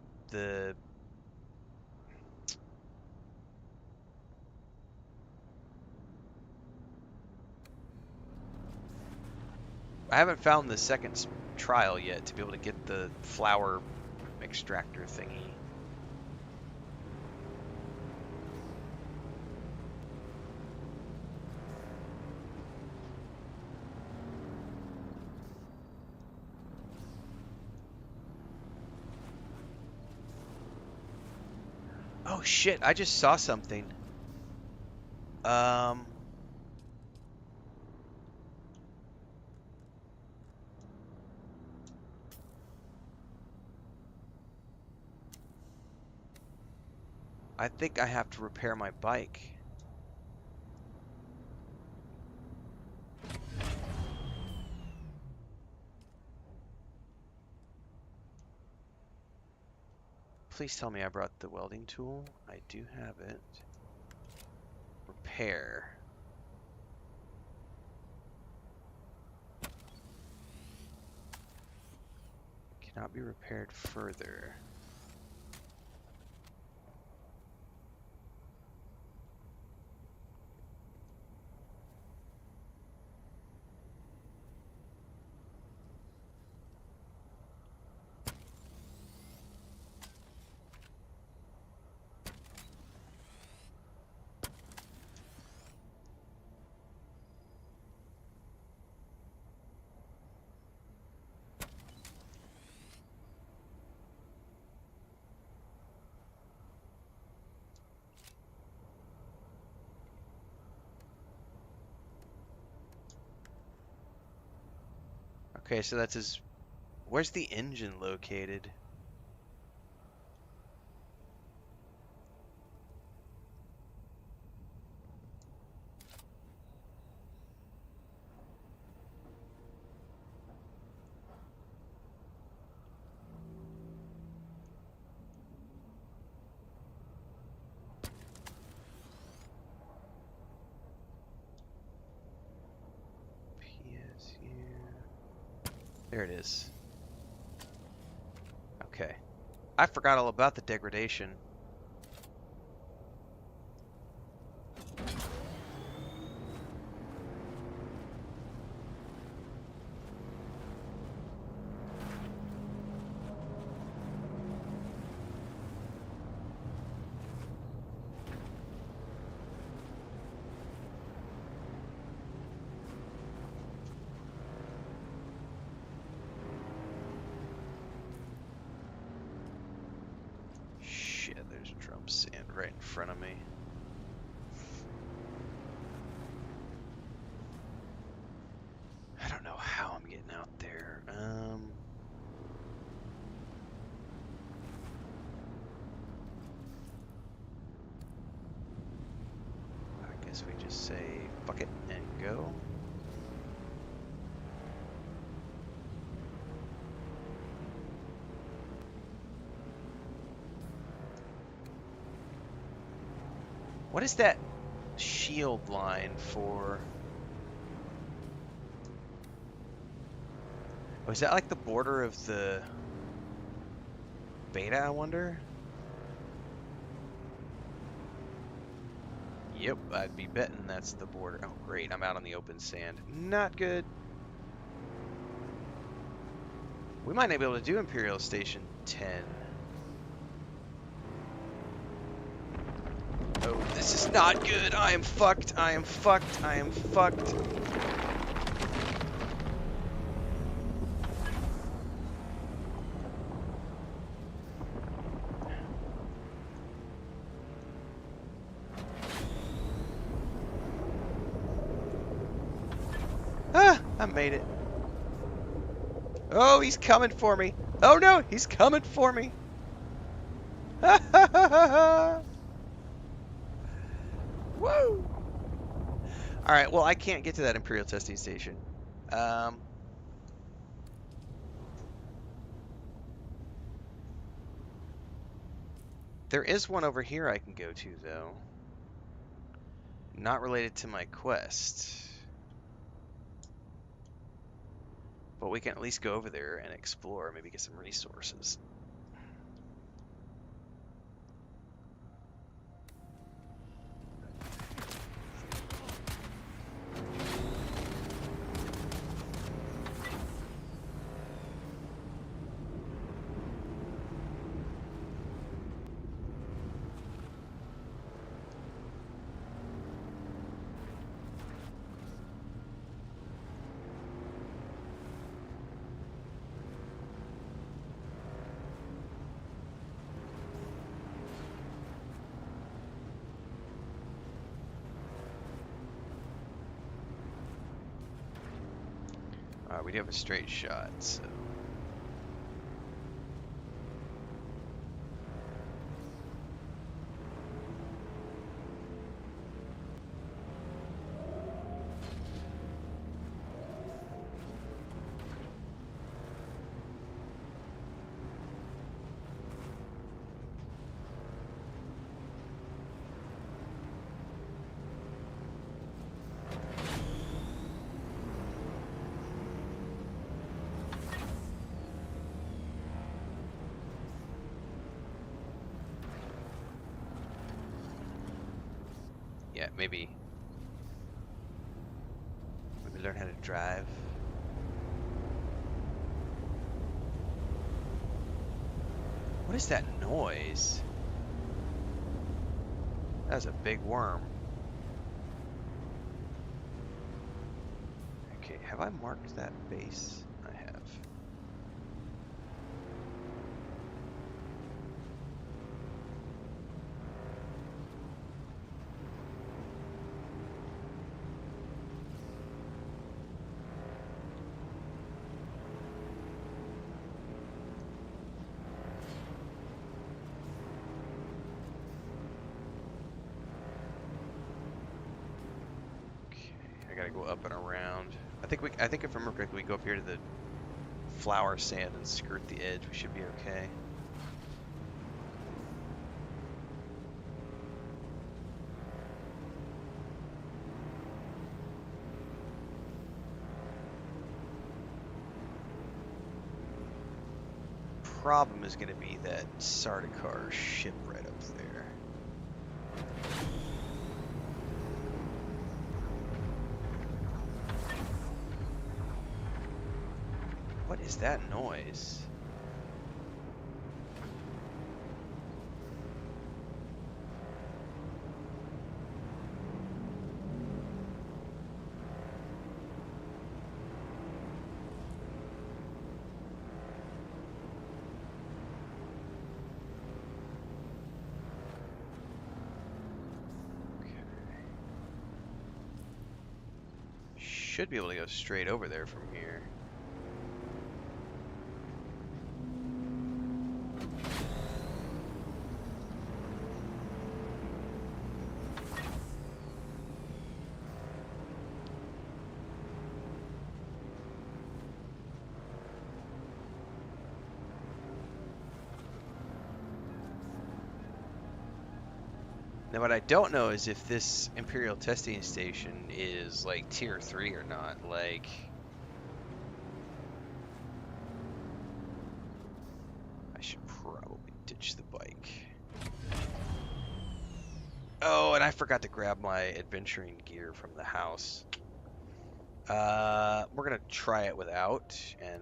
second trial yet to be able to get the flower extractor thingy. Oh shit, I just saw something. I think I have to repair my bike. Please tell me I brought the welding tool. I do have it. Repair. Cannot be repaired further. Okay, so that's his... Where's the engine located? PSU... There it is. Okay. I forgot all about the degradation. Shit, there's drum sand right in front of me. I don't know how I'm getting out there. I guess we just say fuck it and go. What is that shield line for? Oh, is that like the border of the beta, I wonder? Yep, I'd be betting that's the border. Oh, great, I'm out on the open sand. Not good. We might not be able to do Imperial Station 10. Oh, this is not good. I am fucked. I am fucked. I am fucked. Ah, I made it. Oh, he's coming for me. Oh no, he's coming for me. Ha ha ha ha ha. Woo! Alright, well, I can't get to that Imperial testing station. There is one over here I can go to, though. Not related to my quest. But we can at least go over there and explore, maybe get some resources. We do have a straight shot, so... Yeah, maybe learn how to drive. What is that noise? That was a big worm. Okay, have I marked that base? I have. I gotta go up and around. I think if I remember correctly, we go up here to the flower sand and skirt the edge. We should be okay. Problem is going to be that Sardaukar ship right up there. What is that noise? Should be able to go straight over there from here. Now what I don't know is if this Imperial testing station is like tier 3 or not. Like, I forgot to grab my adventuring gear from the house. We're gonna try it without, and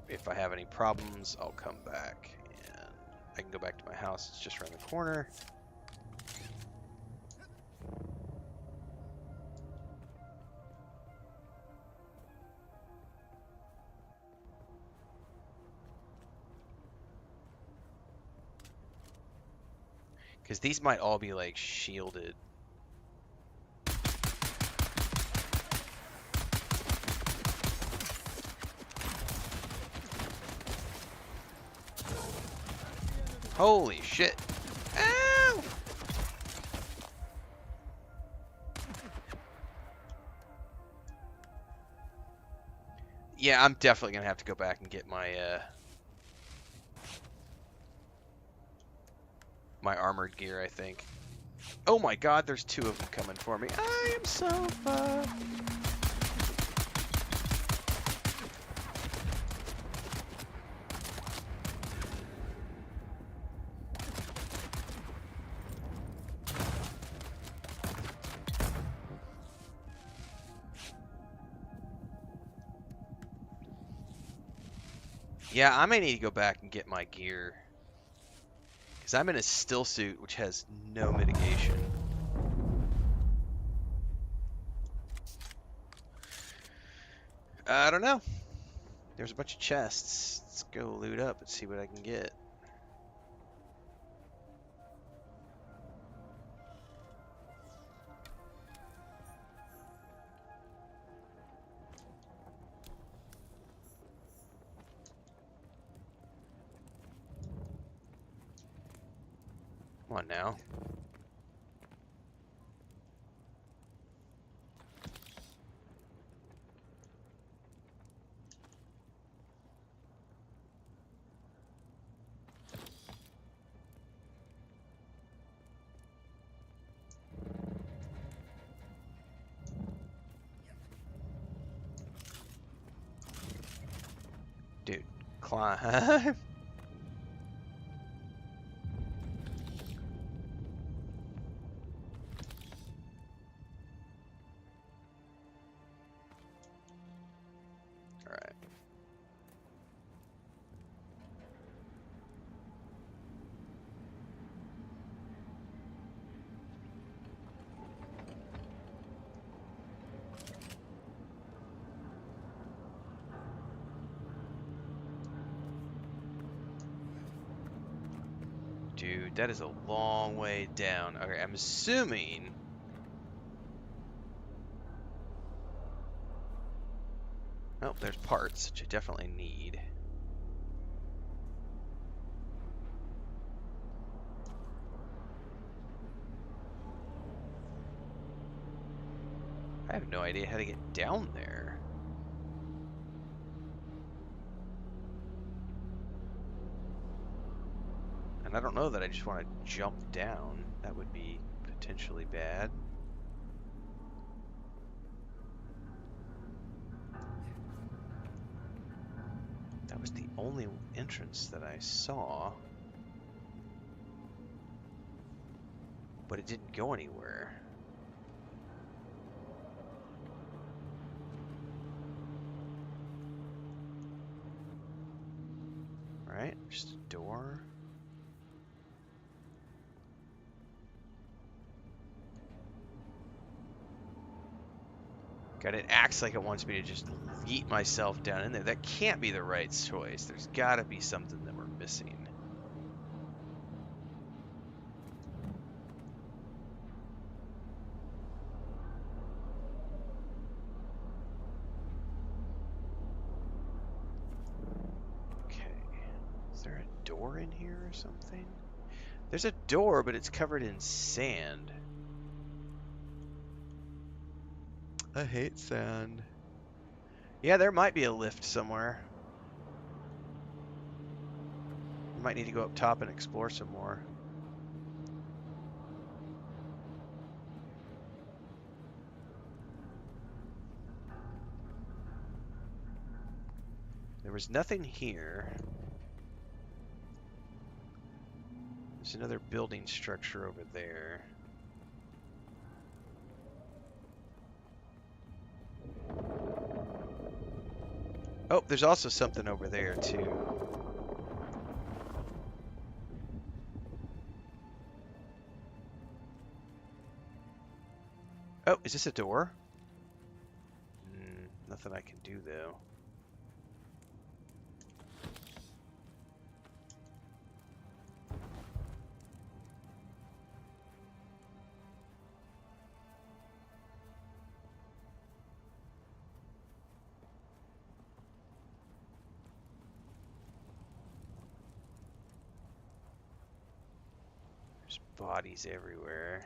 if I have any problems, I'll come back. And I can go back to my house. It's just around the corner. Because these might all be like shielded. Holy shit. Ow! Yeah, I'm definitely gonna have to go back and get my my armored gear, I think. Oh my god, there's two of them coming for me. I am so fucked. Yeah, I may need to go back and get my gear. Because I'm in a still suit, which has no mitigation. I don't know. There's a bunch of chests. Let's go loot up and see what I can get. Come on now. Dude, climb. Alright. Dude, that is a long way down. Okay, I'm assuming... Oh, there's parts, which I definitely need. I have no idea how to get down there. And I don't know that I just want to jump down. That would be potentially bad. That was the only entrance that I saw. But it didn't go anywhere. Right, just a door. God, it acts like it wants me to just yeet myself down in there. That can't be the right choice. There's gotta be something that we're missing. Okay. Is there a door in here or something? There's a door, but it's covered in sand. I hate sand. Yeah, there might be a lift somewhere. We might need to go up top and explore some more. There was nothing here. There's another building structure over there. Oh, there's also something over there too. Oh, is this a door? Nothing I can do though. There's bodies everywhere.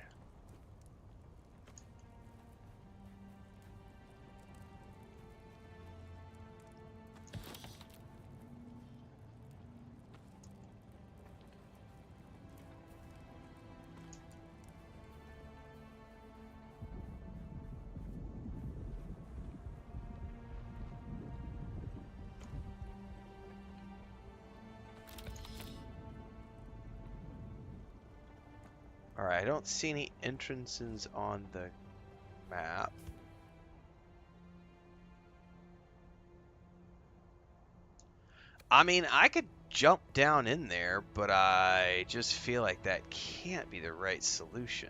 Alright, I don't see any entrances on the map. I mean, I could jump down in there, but I just feel like that can't be the right solution.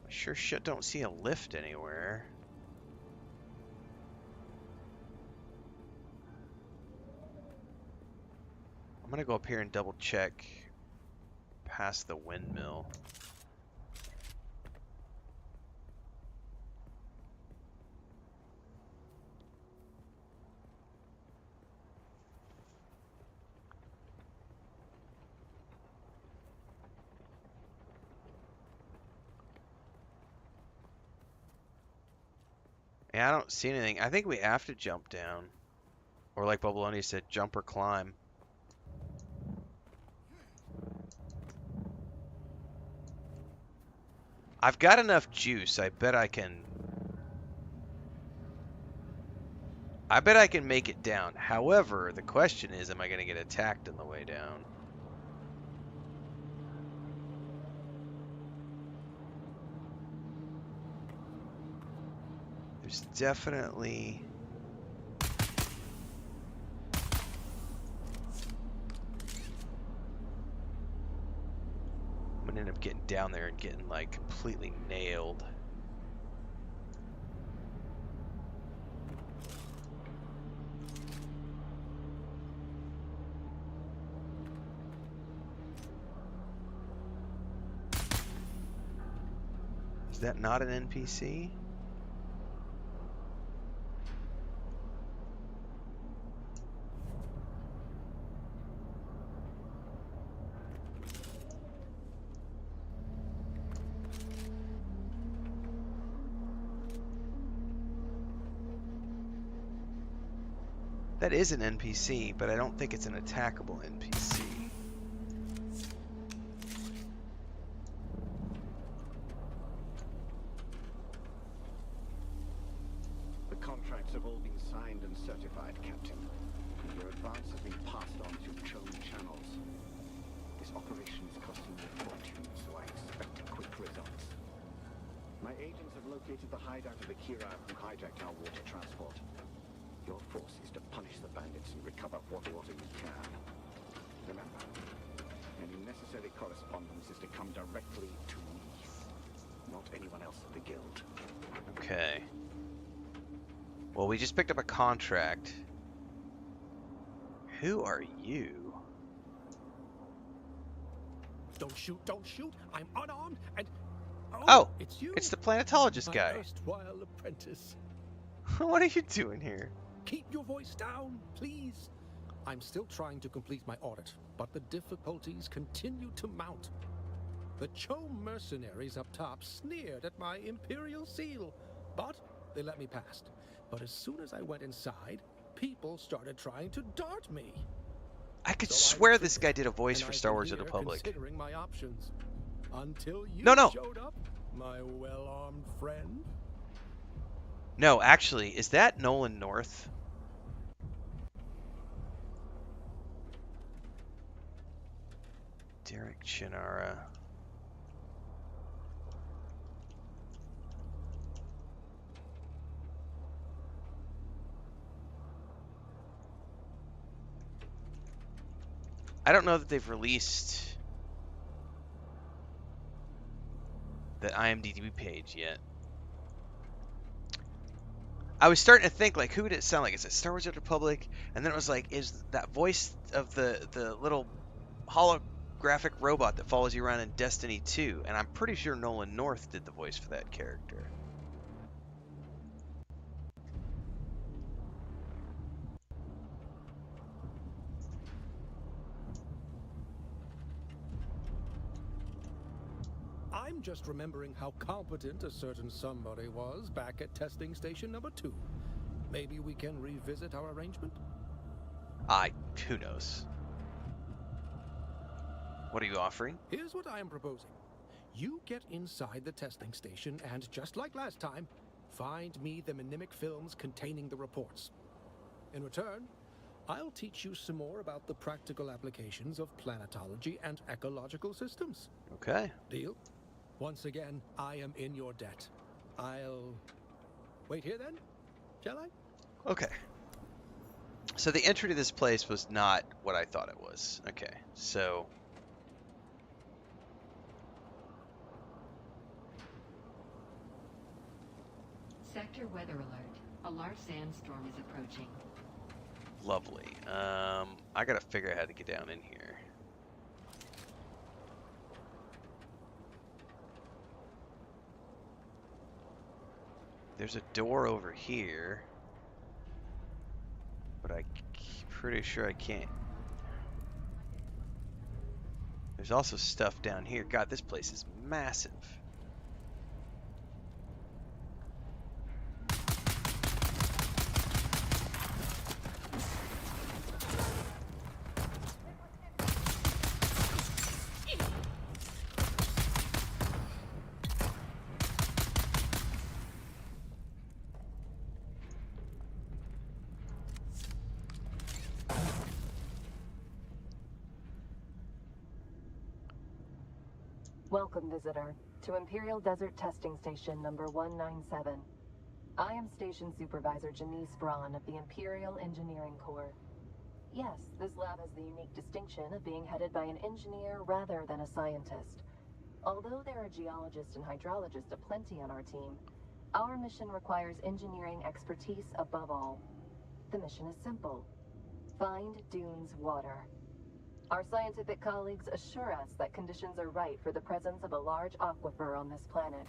Sure shit don't see a lift anywhere. I'm gonna go up here and double check past the windmill. Yeah, I don't see anything. I think we have to jump down. Or like Bubbaloni said, jump or climb. I've got enough juice. I bet I can make it down. However, the question is, am I going to get attacked on the way down? There's definitely... I'm going to end up getting down there and getting, like, completely nailed. Is that not an NPC? That is an NPC, but I don't think it's an attackable NPC. The contracts have all been signed and certified, Captain. Your advance has been passed on through Chone channels. This operation is costing me a fortune, so I expect quick results. My agents have located the hideout of the Kira who hijacked our water transport. Your force is to punish the bandits and recover what water you can. Remember, any necessary correspondence is to come directly to me, not anyone else at the guild. Okay. Well, we just picked up a contract. Who are you? Don't shoot, don't shoot. I'm unarmed and... Oh, it's you. It's the planetologist My guy. erstwhile apprentice. What are you doing here? Keep your voice down, please. I'm still trying to complete my audit, but the difficulties continue to mount. The Chome mercenaries up top sneered at my Imperial seal, but they let me past. But as soon as I went inside, people started trying to dart me. I could So I swear this retreated, guy did a voice and for I've Star been Wars of the here Republic. considering my options. Until you No. showed up, my well-armed friend. No, actually, is that Nolan North? Derek Chinara. I don't know that they've released the IMDb page yet. I was starting to think, like, who would it sound like? Is it Star Wars: The Old Republic? And then it was like, is that voice of the little holographic robot that follows you around in Destiny 2? And I'm pretty sure Nolan North did the voice for that character. I'm just remembering how competent a certain somebody was back at testing station number 2. Maybe we can revisit our arrangement? Who knows? What are you offering? Here's what I am proposing. You get inside the testing station and, just like last time, find me the mnemic films containing the reports. In return, I'll teach you some more about the practical applications of planetology and ecological systems. Okay. Deal? Once again, I am in your debt. I'll wait here then, shall I? Okay. So the entry to this place was not what I thought it was. Okay, so... Sector weather alert. A large sandstorm is approaching. Lovely. I gotta figure out how to get down in here. There's a door over here, but I'm pretty sure I can't. There's also stuff down here. God, this place is massive. Welcome, visitor, to Imperial Desert Testing Station number 197. I am Station Supervisor Janice Braun of the Imperial Engineering Corps. Yes, this lab has the unique distinction of being headed by an engineer rather than a scientist. Although there are geologists and hydrologists aplenty on our team, our mission requires engineering expertise above all. The mission is simple. Find Dune's water. Our scientific colleagues assure us that conditions are right for the presence of a large aquifer on this planet.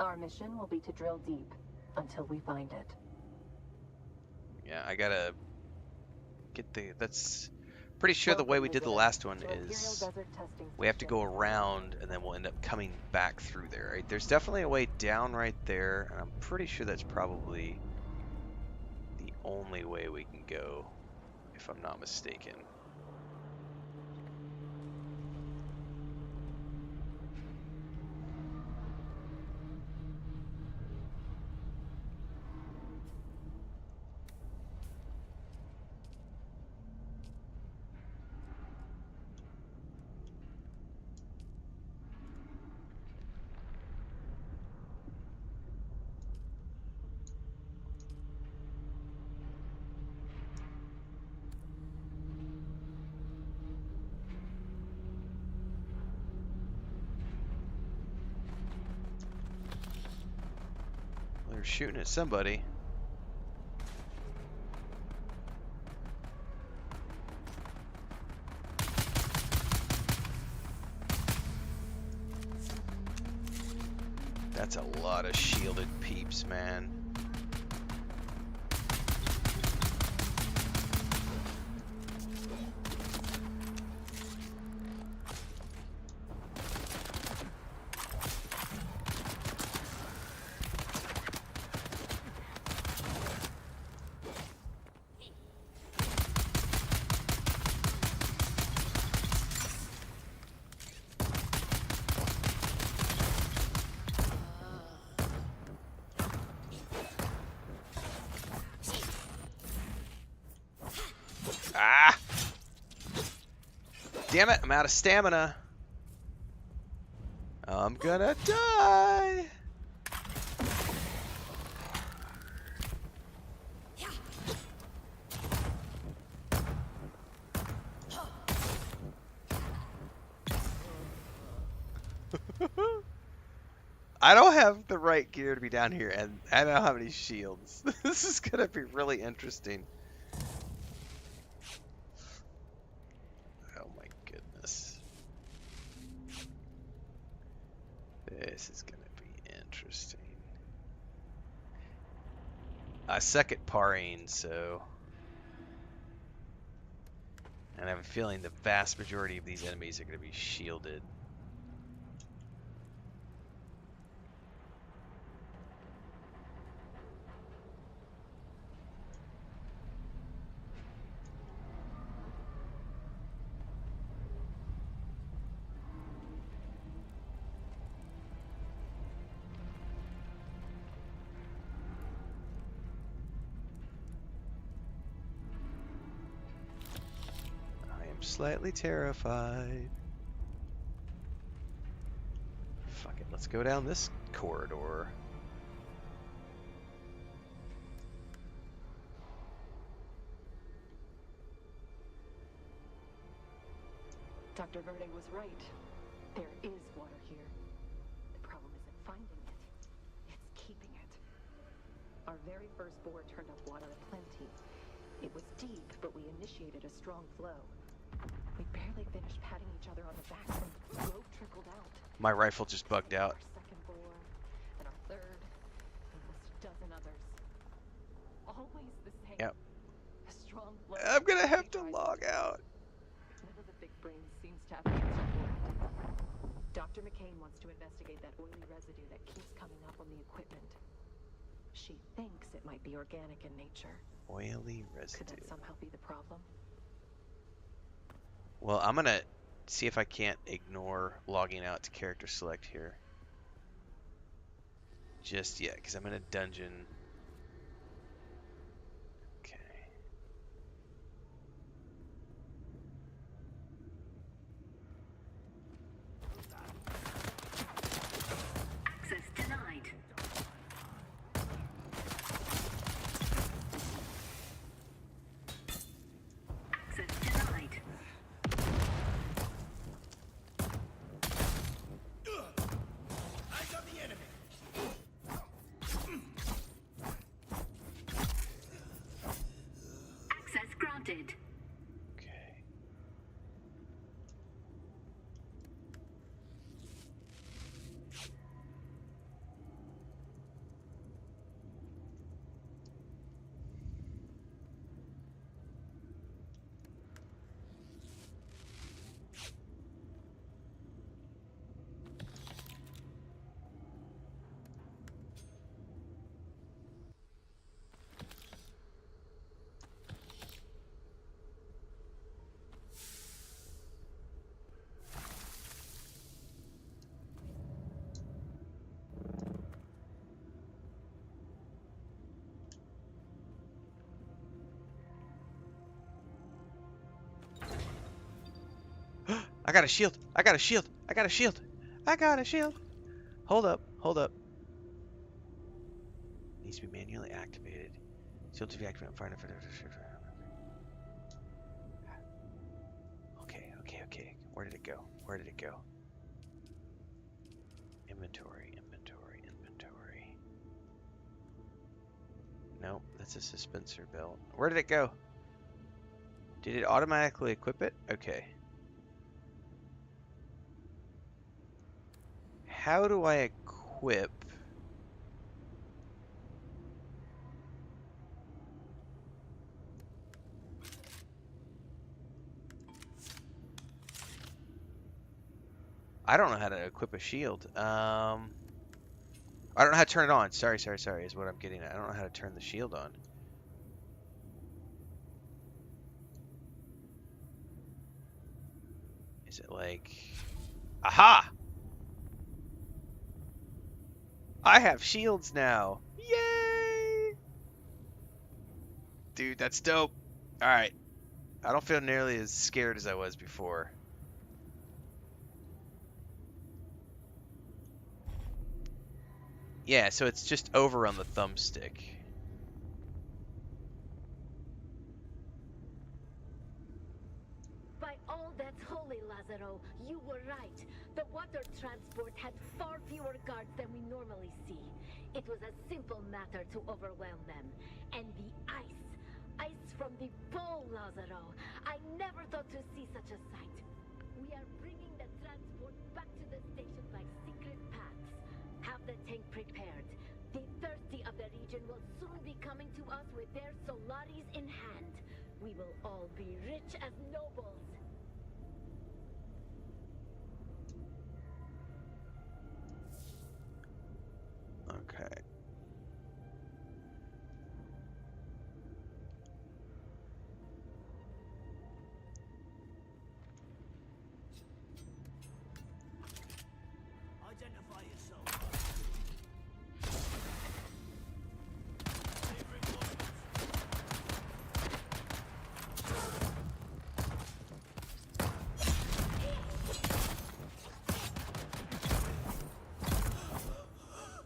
Our mission will be to drill deep until we find it. Yeah, I gotta get the... That's pretty sure the way we did the last one is we have to go around and then we'll end up coming back through there. Right? There's definitely a way down right there, and I'm pretty sure that's probably the only way we can go, if I'm not mistaken. They're shooting at somebody. That's a lot of shielded peeps, man. Damn it, I'm out of stamina. I'm gonna die. I don't have the right gear to be down here, and I don't have any shields. This is gonna be really interesting. Oh my goodness. This is gonna be interesting. I suck at parrying, so... And I have a feeling the vast majority of these enemies are gonna be shielded. Slightly terrified. Fuck it, let's go down this corridor. Dr. Verde was right. There is water here. The problem isn't finding it. It's keeping it. Our very first bore turned up water aplenty. It was deep, but we initiated a strong flow. We barely finished patting each other on the back when the flow trickled out. My rifle just bugged out. Our second bore, and our third, and almost a dozen others. Always the same. Yep. A strong flow. I'm gonna have to log out. None of the big brains seems to have an answer for it. Dr. McCain wants to investigate that oily residue that keeps coming up on the equipment. She thinks it might be organic in nature. Oily residue. Could that somehow be the problem? Well, I'm gonna see if I can't ignore logging out to character select here. Just yet, because I'm in a dungeon. Okay. Access denied. Access denied. Access granted. Okay. I got a shield. I got a shield. I got a shield. I got a shield. Hold up. Hold up. Needs to be manually activated. Shield to be activated. Fire. Okay. Okay. Okay. Where did it go? Where did it go? Inventory. Inventory. Inventory. Nope. That's a suspensor belt. Where did it go? Did it automatically equip it? Okay. How do I equip? I don't know how to equip a shield. I don't know how to turn it on. Sorry, is what I'm getting at. I don't know how to turn the shield on. Is it like... Aha! I have shields now. Yay! Dude, that's dope. Alright. I don't feel nearly as scared as I was before. Yeah, so it's just over on the thumbstick. By all that's holy, Lazaro, you were right. The water transport had far fewer guards than we normally see. It was a simple matter to overwhelm them. And the ice. Ice from the pole, Lazaro. I never thought to see such a sight. We are bringing the transport back to the station by secret paths. Have the tank prepared. The thirsty of the region will soon be coming to us with their Solaris in hand. We will all be rich as nobles. Okay. Identify yourself.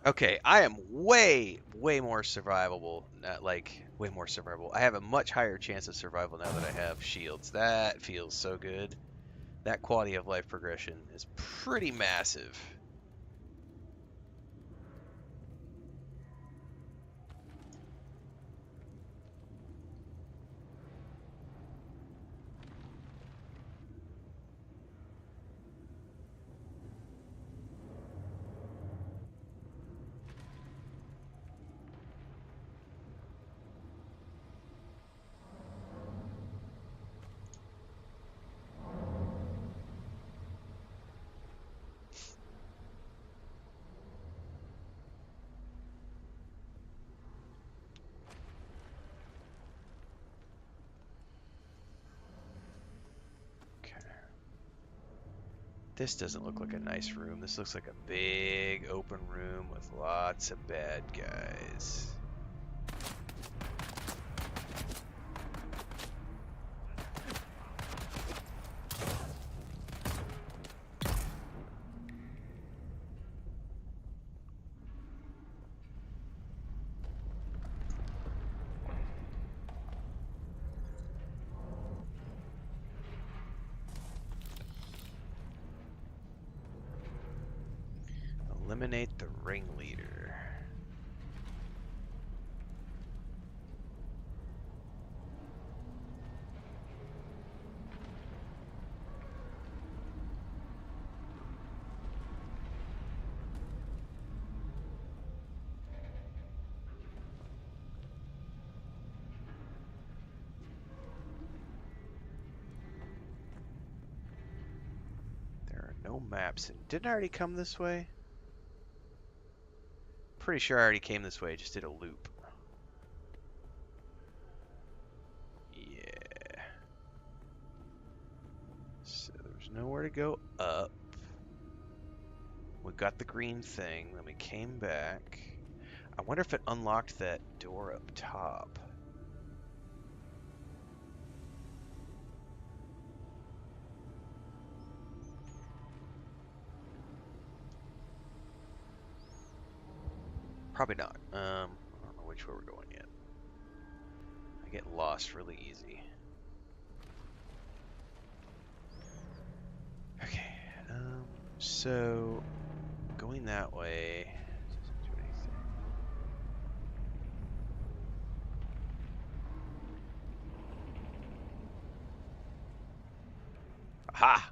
Okay, I am way more survivable. Way more survivable. I have a much higher chance of survival now that I have shields. That feels so good. That quality of life progression is pretty massive. This doesn't look like a nice room. This looks like a big open room with lots of bad guys. Eliminate the ringleader. There are no maps. And didn't I already come this way? Pretty sure I already came this way, just did a loop. Yeah. So there's nowhere to go up. We got the green thing, then we came back. I wonder if it unlocked that door up top. Probably not. I don't know which way we're going yet. I get lost really easy. Okay, so going that way. Doesn't do anything. Aha!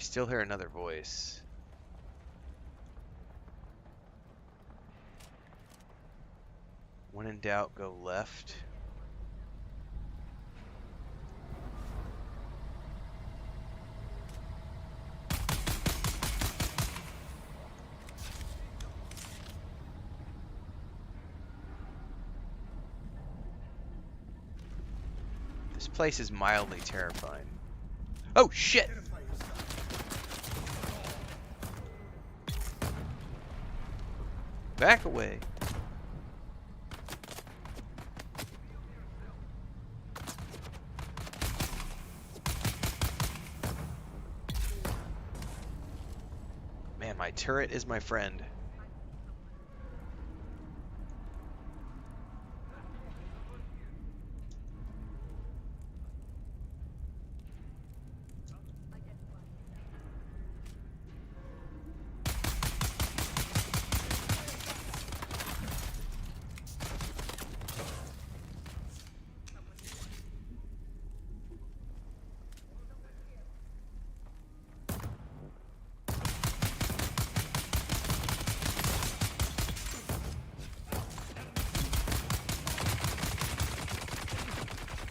still hear another voice. When in doubt, go left. This place is mildly terrifying. Oh shit! Back away. Man, my turret is my friend.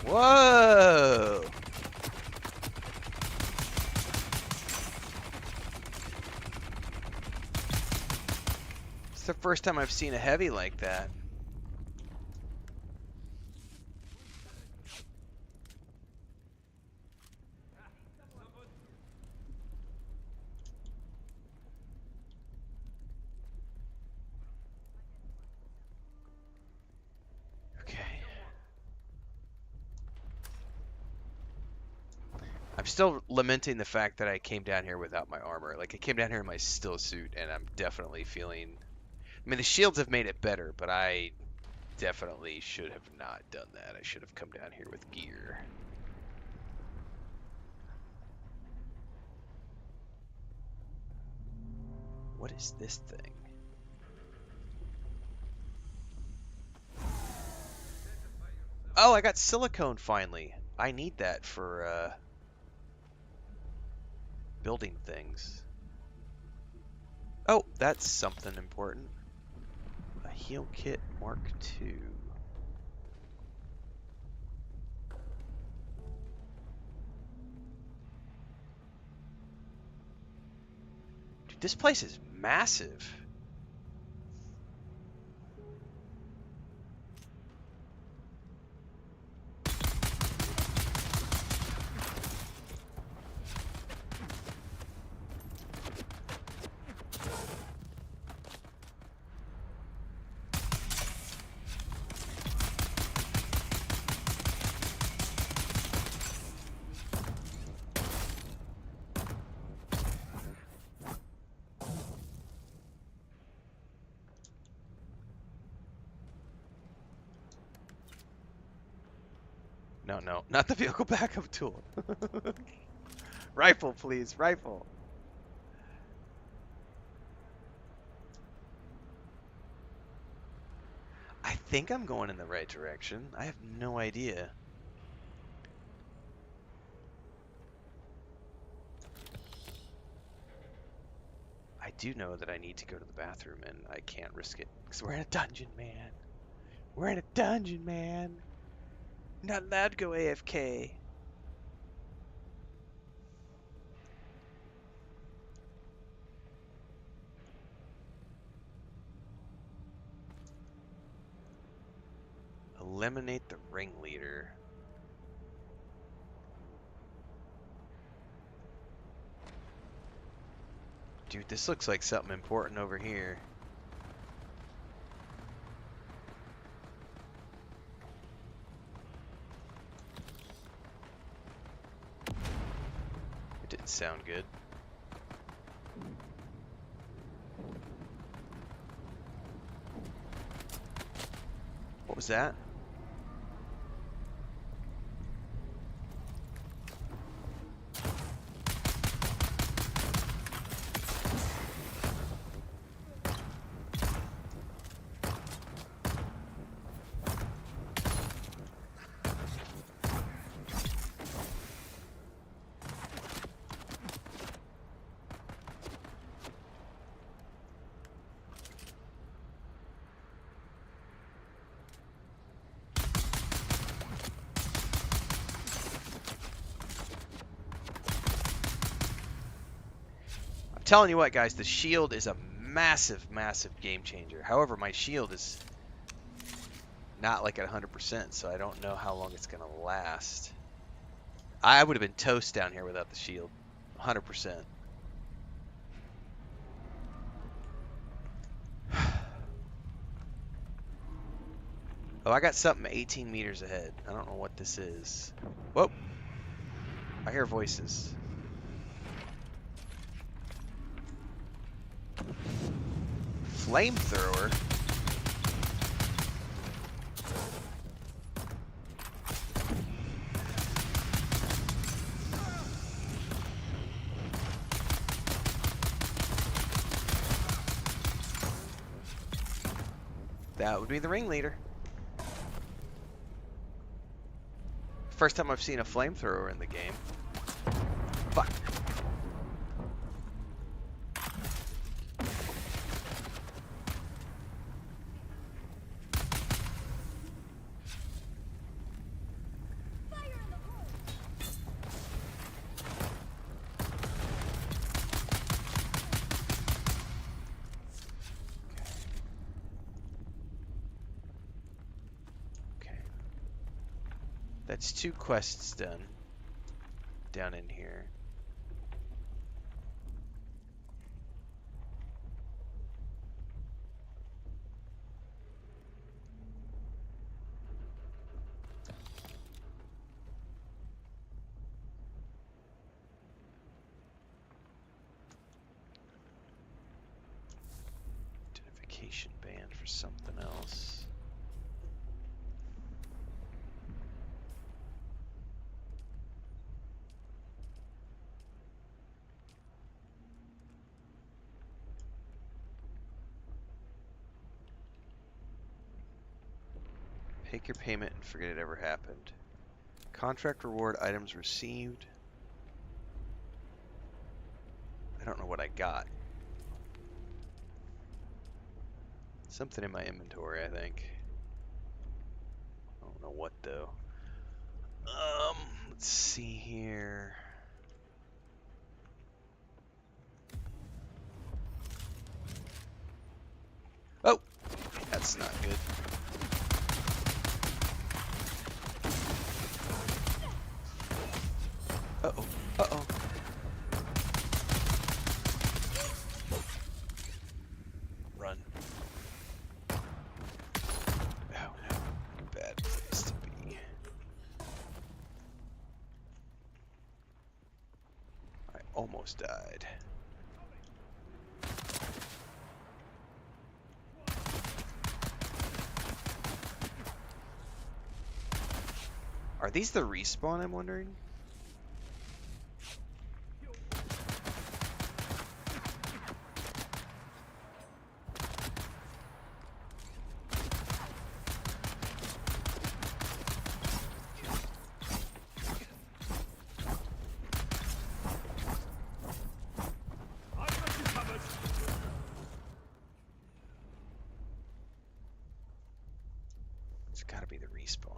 Whoa! It's the first time I've seen a heavy like that. I'm still lamenting the fact that I came down here without my armor. Like, I came down here in my still suit, and I'm definitely feeling... I mean, the shields have made it better, but I definitely should have not done that. I should have come down here with gear. What is this thing? Oh, I got silicone finally. I need that for, building things. Oh, that's something important. A heal kit Mark II. Dude, this place is massive. No, no, not the vehicle backup tool. Rifle, please, rifle. I think I'm going in the right direction. I have no idea. I do know that I need to go to the bathroom, and I can't risk it because we're in a dungeon, man. We're in a dungeon, man. Not allowed to go AFK. Eliminate the ringleader. Dude, this looks like something important over here. It didn't sound good. What was that? telling you what, guys, the shield is a massive, massive game changer. However, my shield is not like at 100%, so I don't know how long it's going to last. I would have been toast down here without the shield. 100%. Oh, I got something 18 meters ahead. I don't know what this is. Whoa. I hear voices. Flamethrower? That would be the ringleader. First time I've seen a flamethrower in the game. Fuck. That's 2 quests done down in here. Identification band for something else. Take your payment and forget it ever happened. Contract reward items received. I don't know what I got. Something in my inventory, I think. I don't know what though. Let's see here. Oh, that's not good. Uh-oh, uh-oh. Run. Oh no, bad place to be. I almost died. Are these the respawn, I'm wondering? It's gotta be the respawn.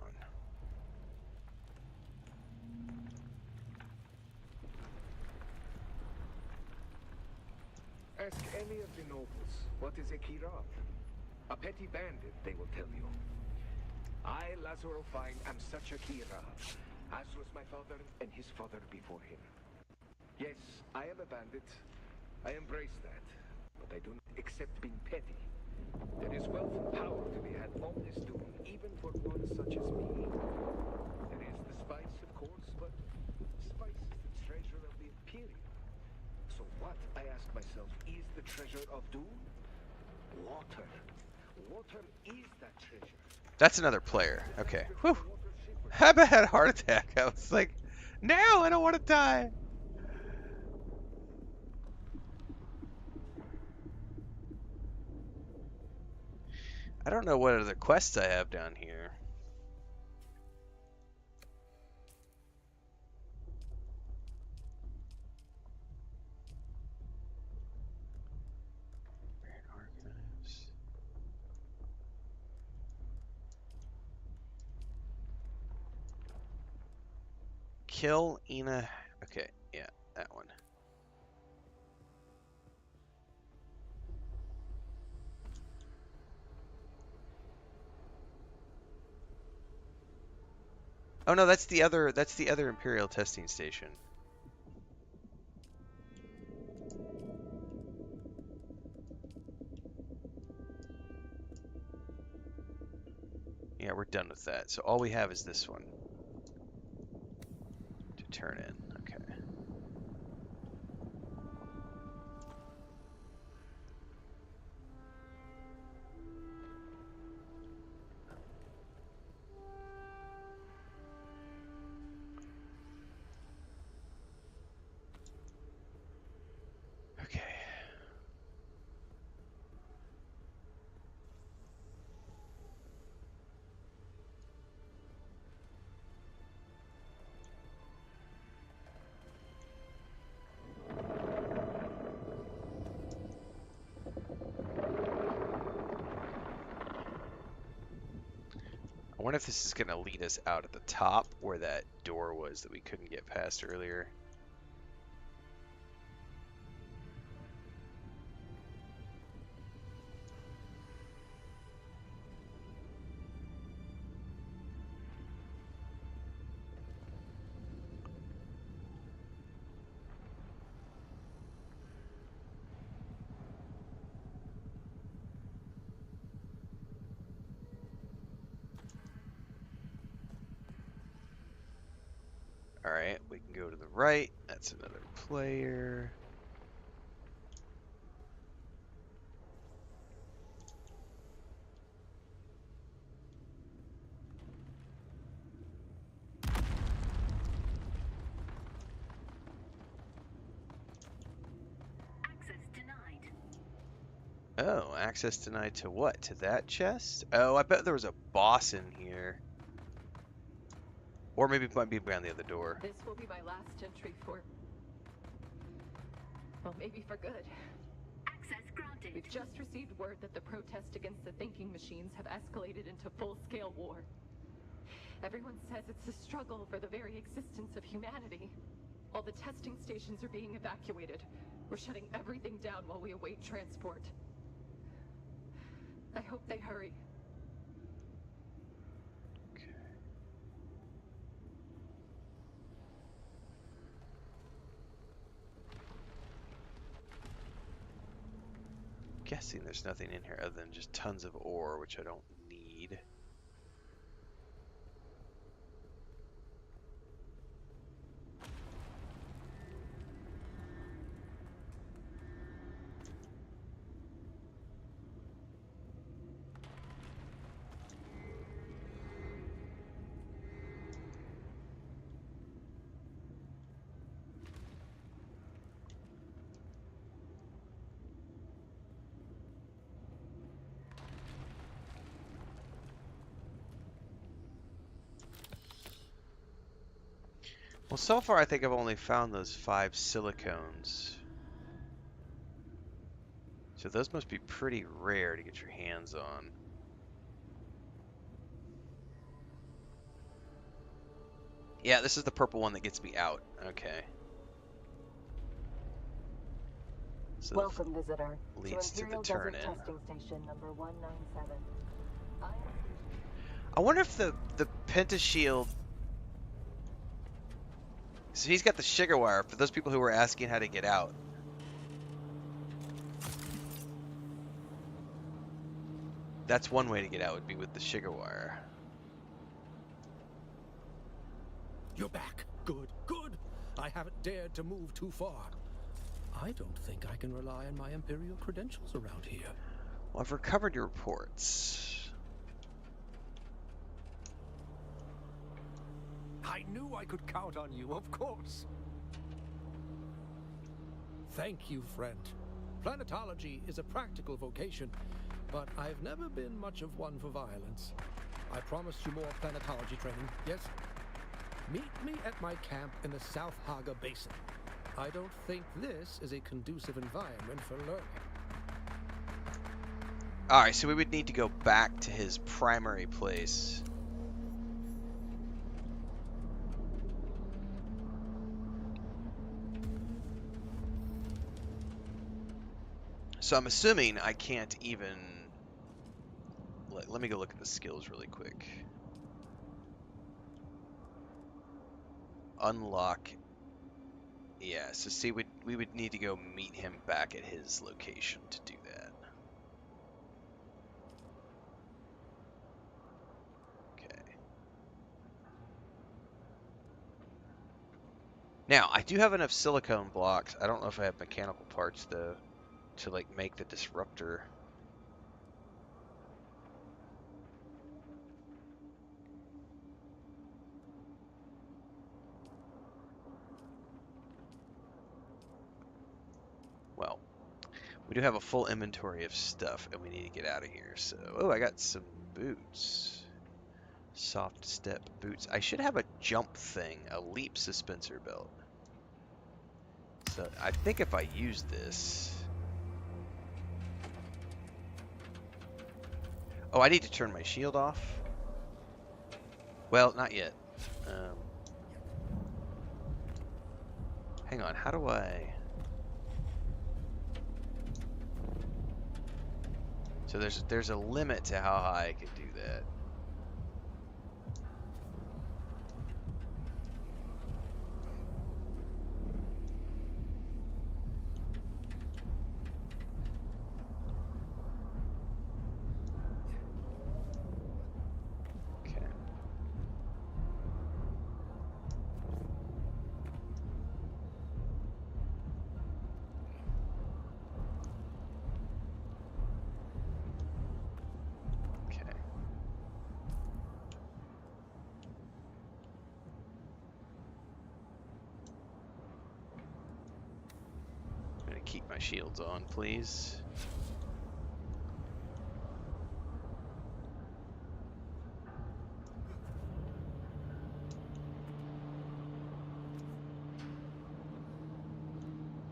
Ask any of the nobles, what is a Kirab? A petty bandit, they will tell you. I, Lazaro Fine, am such a Kirab, as was my father and his father before him. Yes, I am a bandit. I embrace that, but I do not accept being petty. There is wealth and power to be had on this Dune, even for one such as me. There is the spice, of course, but spice is the treasure of the Imperial. So what, I ask myself, is the treasure of Dune? Water. Water is that treasure. That's another player. Okay. Whew. I had a heart attack. I was like, no, I don't want to die. I don't know what other quests I have down here. Archives. Kill Ina. Okay, yeah, that one. Oh no, that's the other Imperial testing station. Yeah, we're done with that. So all we have is this one to turn in. Okay. Okay. I wonder if this is going to lead us out at the top where that door was that we couldn't get past earlier. Alright, we can go to the right. That's another player. Oh, access denied to what? To that chest? Oh, I bet there was a boss in here. Or maybe it might be behind the other door. This will be my last entry for... well, maybe for good. Access granted. We've just received word that the protest against the thinking machines have escalated into full-scale war. Everyone says it's a struggle for the very existence of humanity. All the testing stations are being evacuated. We're shutting everything down while we await transport. I hope they hurry. Guessing there's nothing in here other than just tons of ore, which I don't need. Well, so far I think I've only found those 5 silicones. So those must be pretty rare to get your hands on. Yeah, this is the purple one that gets me out. Okay. So welcome, visitor, leads to Imperial to the turn Desert in. Testing Station number 197. I wonder if the pentashield. So he's got the sugar wire for those people who were asking how to get out. That's one way to get out, would be with the sugar wire. You're back. Good, good. I haven't dared to move too far. I don't think I can rely on my Imperial credentials around here. Well, I've recovered your reports. I knew I could count on you, of course. Thank you, friend. Planetology is a practical vocation, but I've never been much of one for violence. I promised you more planetology training, yes? Meet me at my camp in the South Haga Basin. I don't think this is a conducive environment for learning. Alright, so we would need to go back to his primary place. So I'm assuming I can't even... Let me go look at the skills really quick. unlock. Yeah, so see, we would need to go meet him back at his location to do that. Okay. Now, I do have enough silicone blocks. I don't know if I have mechanical parts, though, to, like, make the disruptor. Well, we do have a full inventory of stuff, and we need to get out of here. So, oh, I got some boots. Soft step boots. I should have a jump thing, a leap suspensor belt. So, I think if I use this... Oh, I need to turn my shield off. Well, not yet. Hang on, how do I... So there's a limit to how high I can do that. Okay. Okay. I'm gonna keep my shields on, please.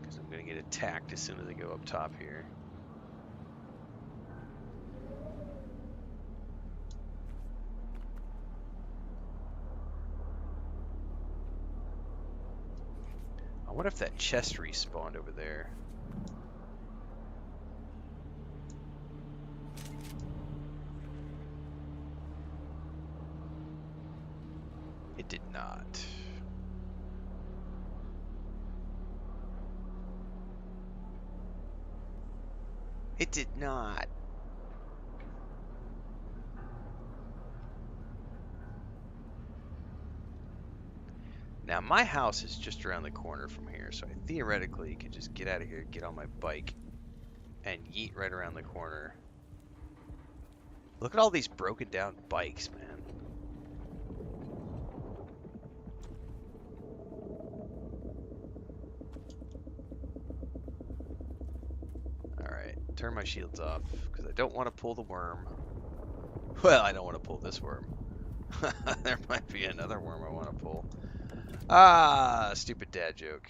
Because I'm gonna get attacked as soon as I go up top here. I wonder if that chest respawned over there. It did not. It did not. Now, my house is just around the corner from here, so I theoretically could just get out of here, get on my bike, and yeet right around the corner. Look at all these broken down bikes, man. Alright, turn my shields off, because I don't want to pull the worm. Well, I don't want to pull this worm. There might be another worm I want to pull. Ah, stupid dad joke.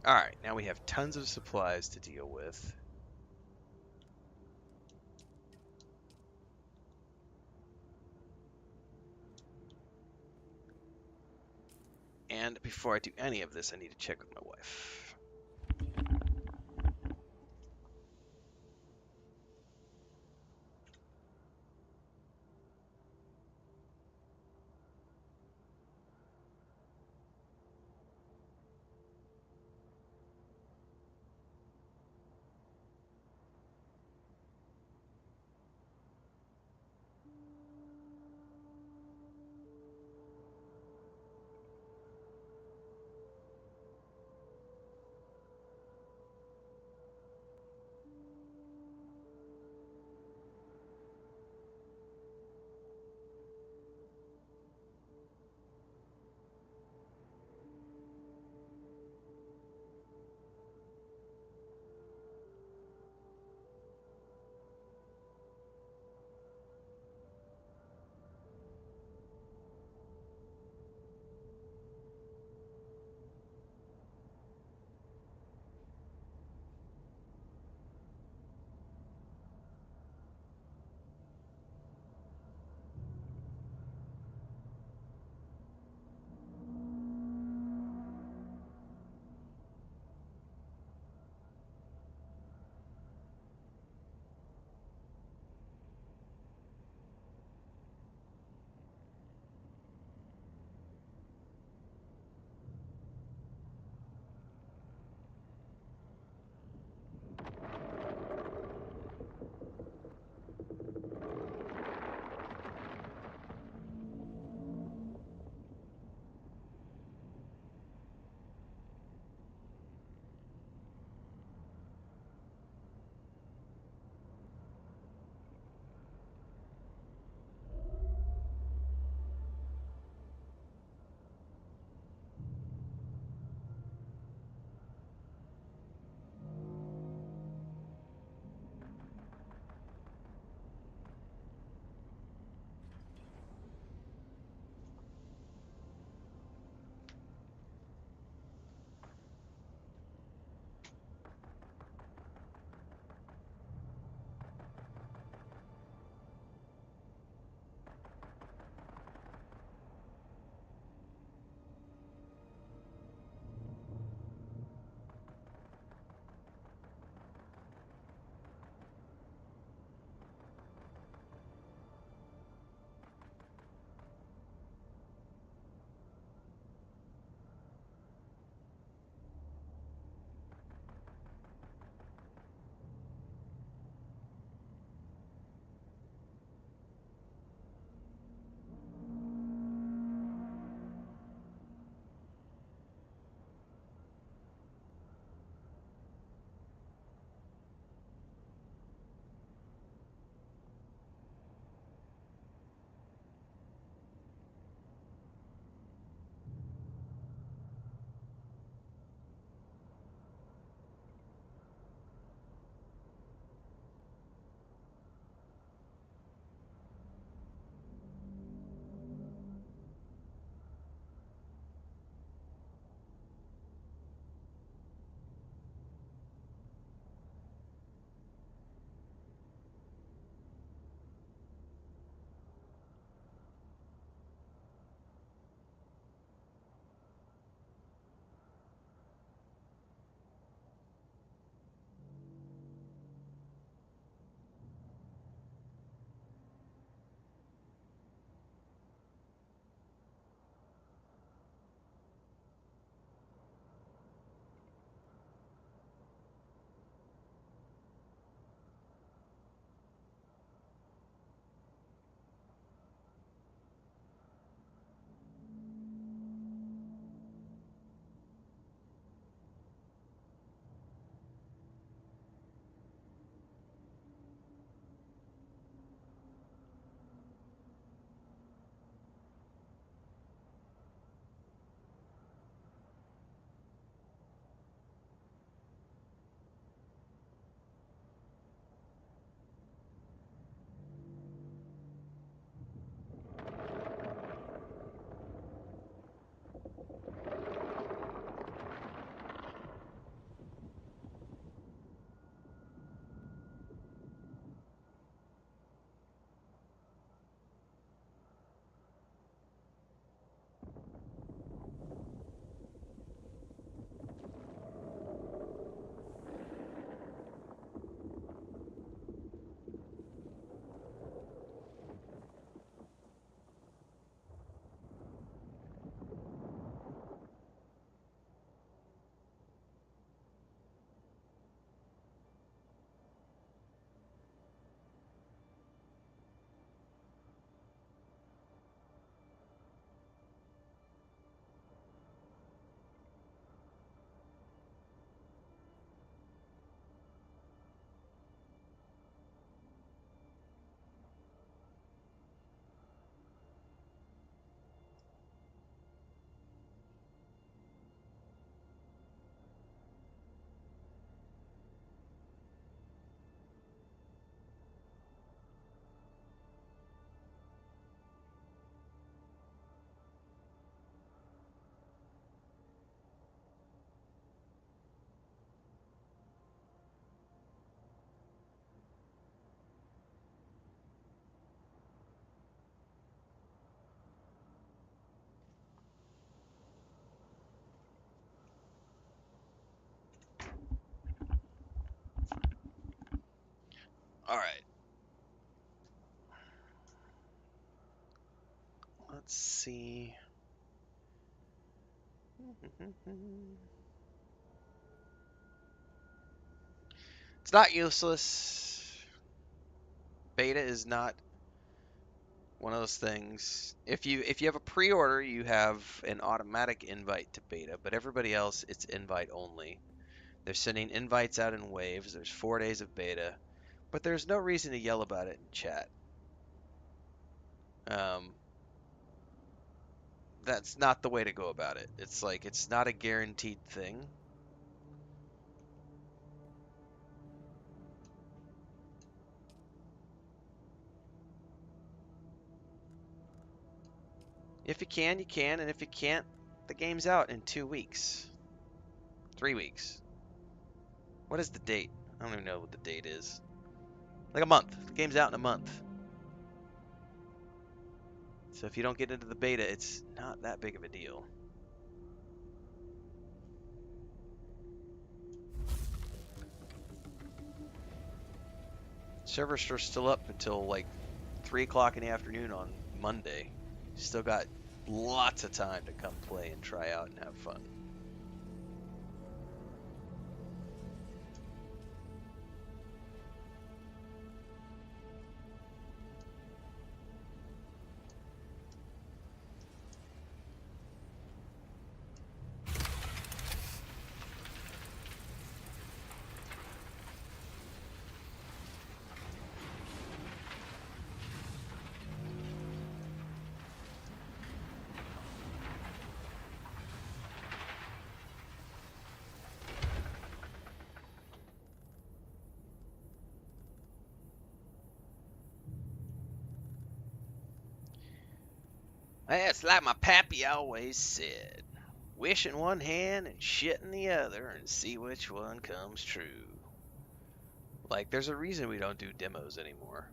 Alright, now we have tons of supplies to deal with. And before I do any of this, I need to check with my wife. All right. Let's see. It's not useless. Beta is not one of those things. If you have a pre-order, you have an automatic invite to beta, but everybody else, it's invite only. They're sending invites out in waves. There's 4 days of beta, but there's no reason to yell about it in chat. That's not the way to go about it. It's like, it's not a guaranteed thing. If you can, you can, and if you can't, the game's out in 2 weeks. 3 weeks. What is the date? I don't even know what the date is. Like a month. The game's out in a month. So if you don't get into the beta, it's not that big of a deal. Servers are still up until like 3 o'clock in the afternoon on Monday. Still got lots of time to come play and try out and have fun. It's like my pappy always said, wish in one hand and shit in the other and see which one comes true. Like, there's a reason we don't do demos anymore.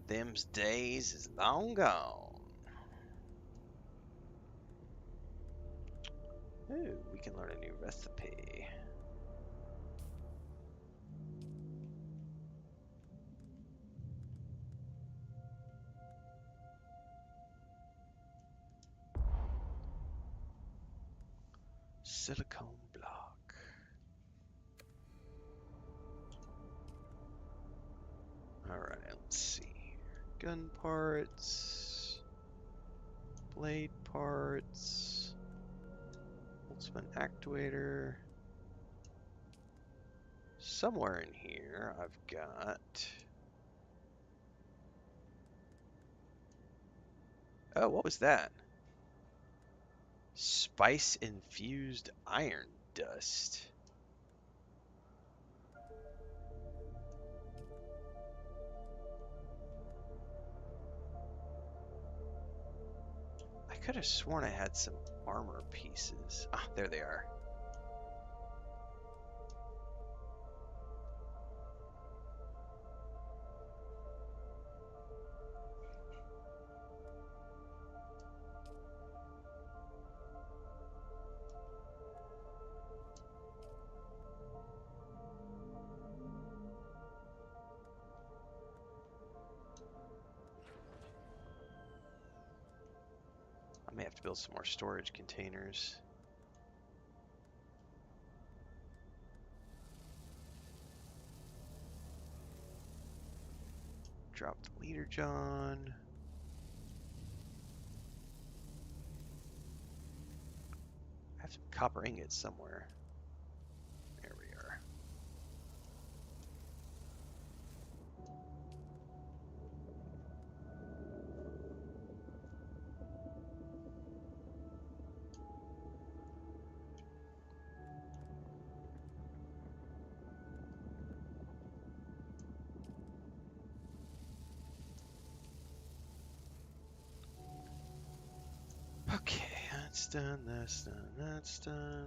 Them's days is long gone. Ooh, we can learn a new recipe. Silicone block. Alright, let's see. Gun parts. Blade parts. Boltzmann actuator. Somewhere in here I've got... Oh, what was that? Spice infused iron dust. I could have sworn I had some armor pieces. Ah, there they are. I may have to build some more storage containers. Drop the leader, John. I have some copper ingots somewhere. There we are. Okay, that's done, that's done, that's done.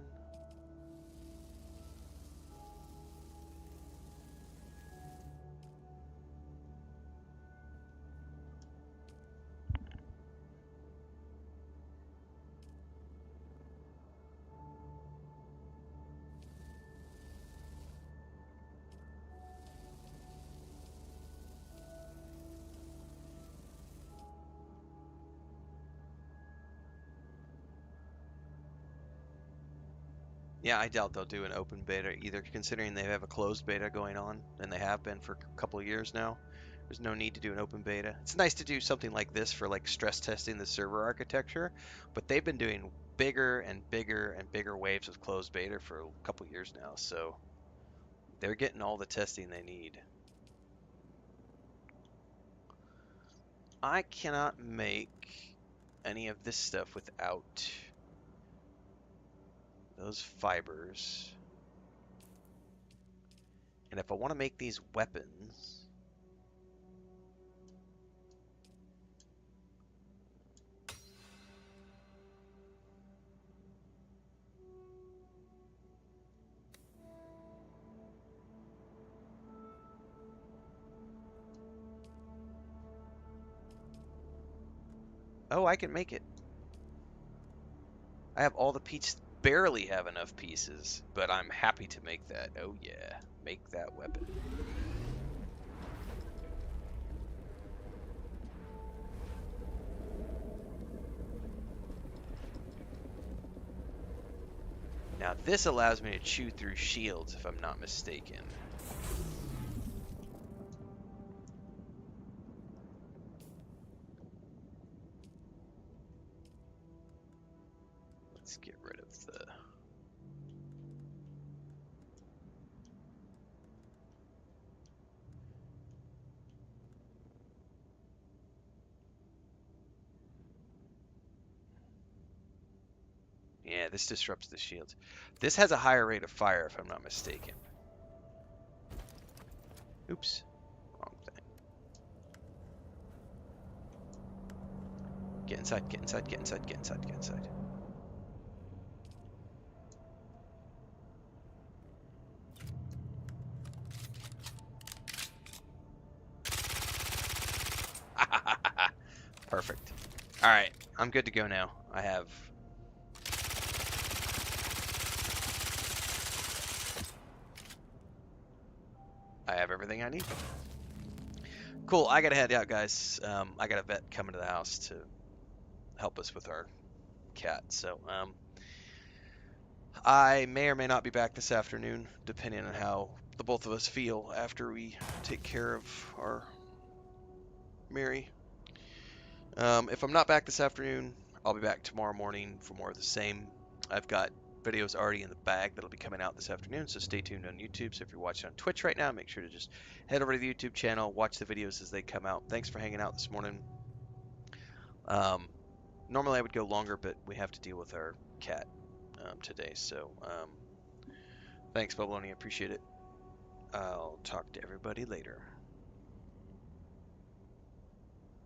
Yeah, I doubt they'll do an open beta either, considering they have a closed beta going on, and they have been for a couple of years now. There's no need to do an open beta. It's nice to do something like this for like stress testing the server architecture, but they've been doing bigger and bigger and bigger waves of closed beta for a couple of years now, so they're getting all the testing they need. I cannot make any of this stuff without those fibers. And if I want to make these weapons, oh, I can make it. I have all the pieces, barely have enough pieces, but I'm happy to make that. Oh yeah, make that weapon. Now this allows me to chew through shields if I'm not mistaken. Let's get rid of the... Yeah, this disrupts the shields. This has a higher rate of fire if I'm not mistaken. Oops, wrong thing. Get inside, get inside, get inside, get inside, get inside. Perfect. Alright, I'm good to go now. I have everything I need. Cool, I gotta head out, guys. I got a vet coming to the house to help us with our cat, so I may or may not be back this afternoon, depending on how the both of us feel after we take care of our Mary. If I'm not back this afternoon, I'll be back tomorrow morning for more of the same. I've got videos already in the bag that'll be coming out this afternoon, so stay tuned on YouTube. So if you're watching on Twitch right now, make sure to just head over to the YouTube channel, watch the videos as they come out. Thanks for hanging out this morning. Normally I would go longer, but we have to deal with our cat today, so thanks, Bubbleoni, appreciate it. I'll talk to everybody later.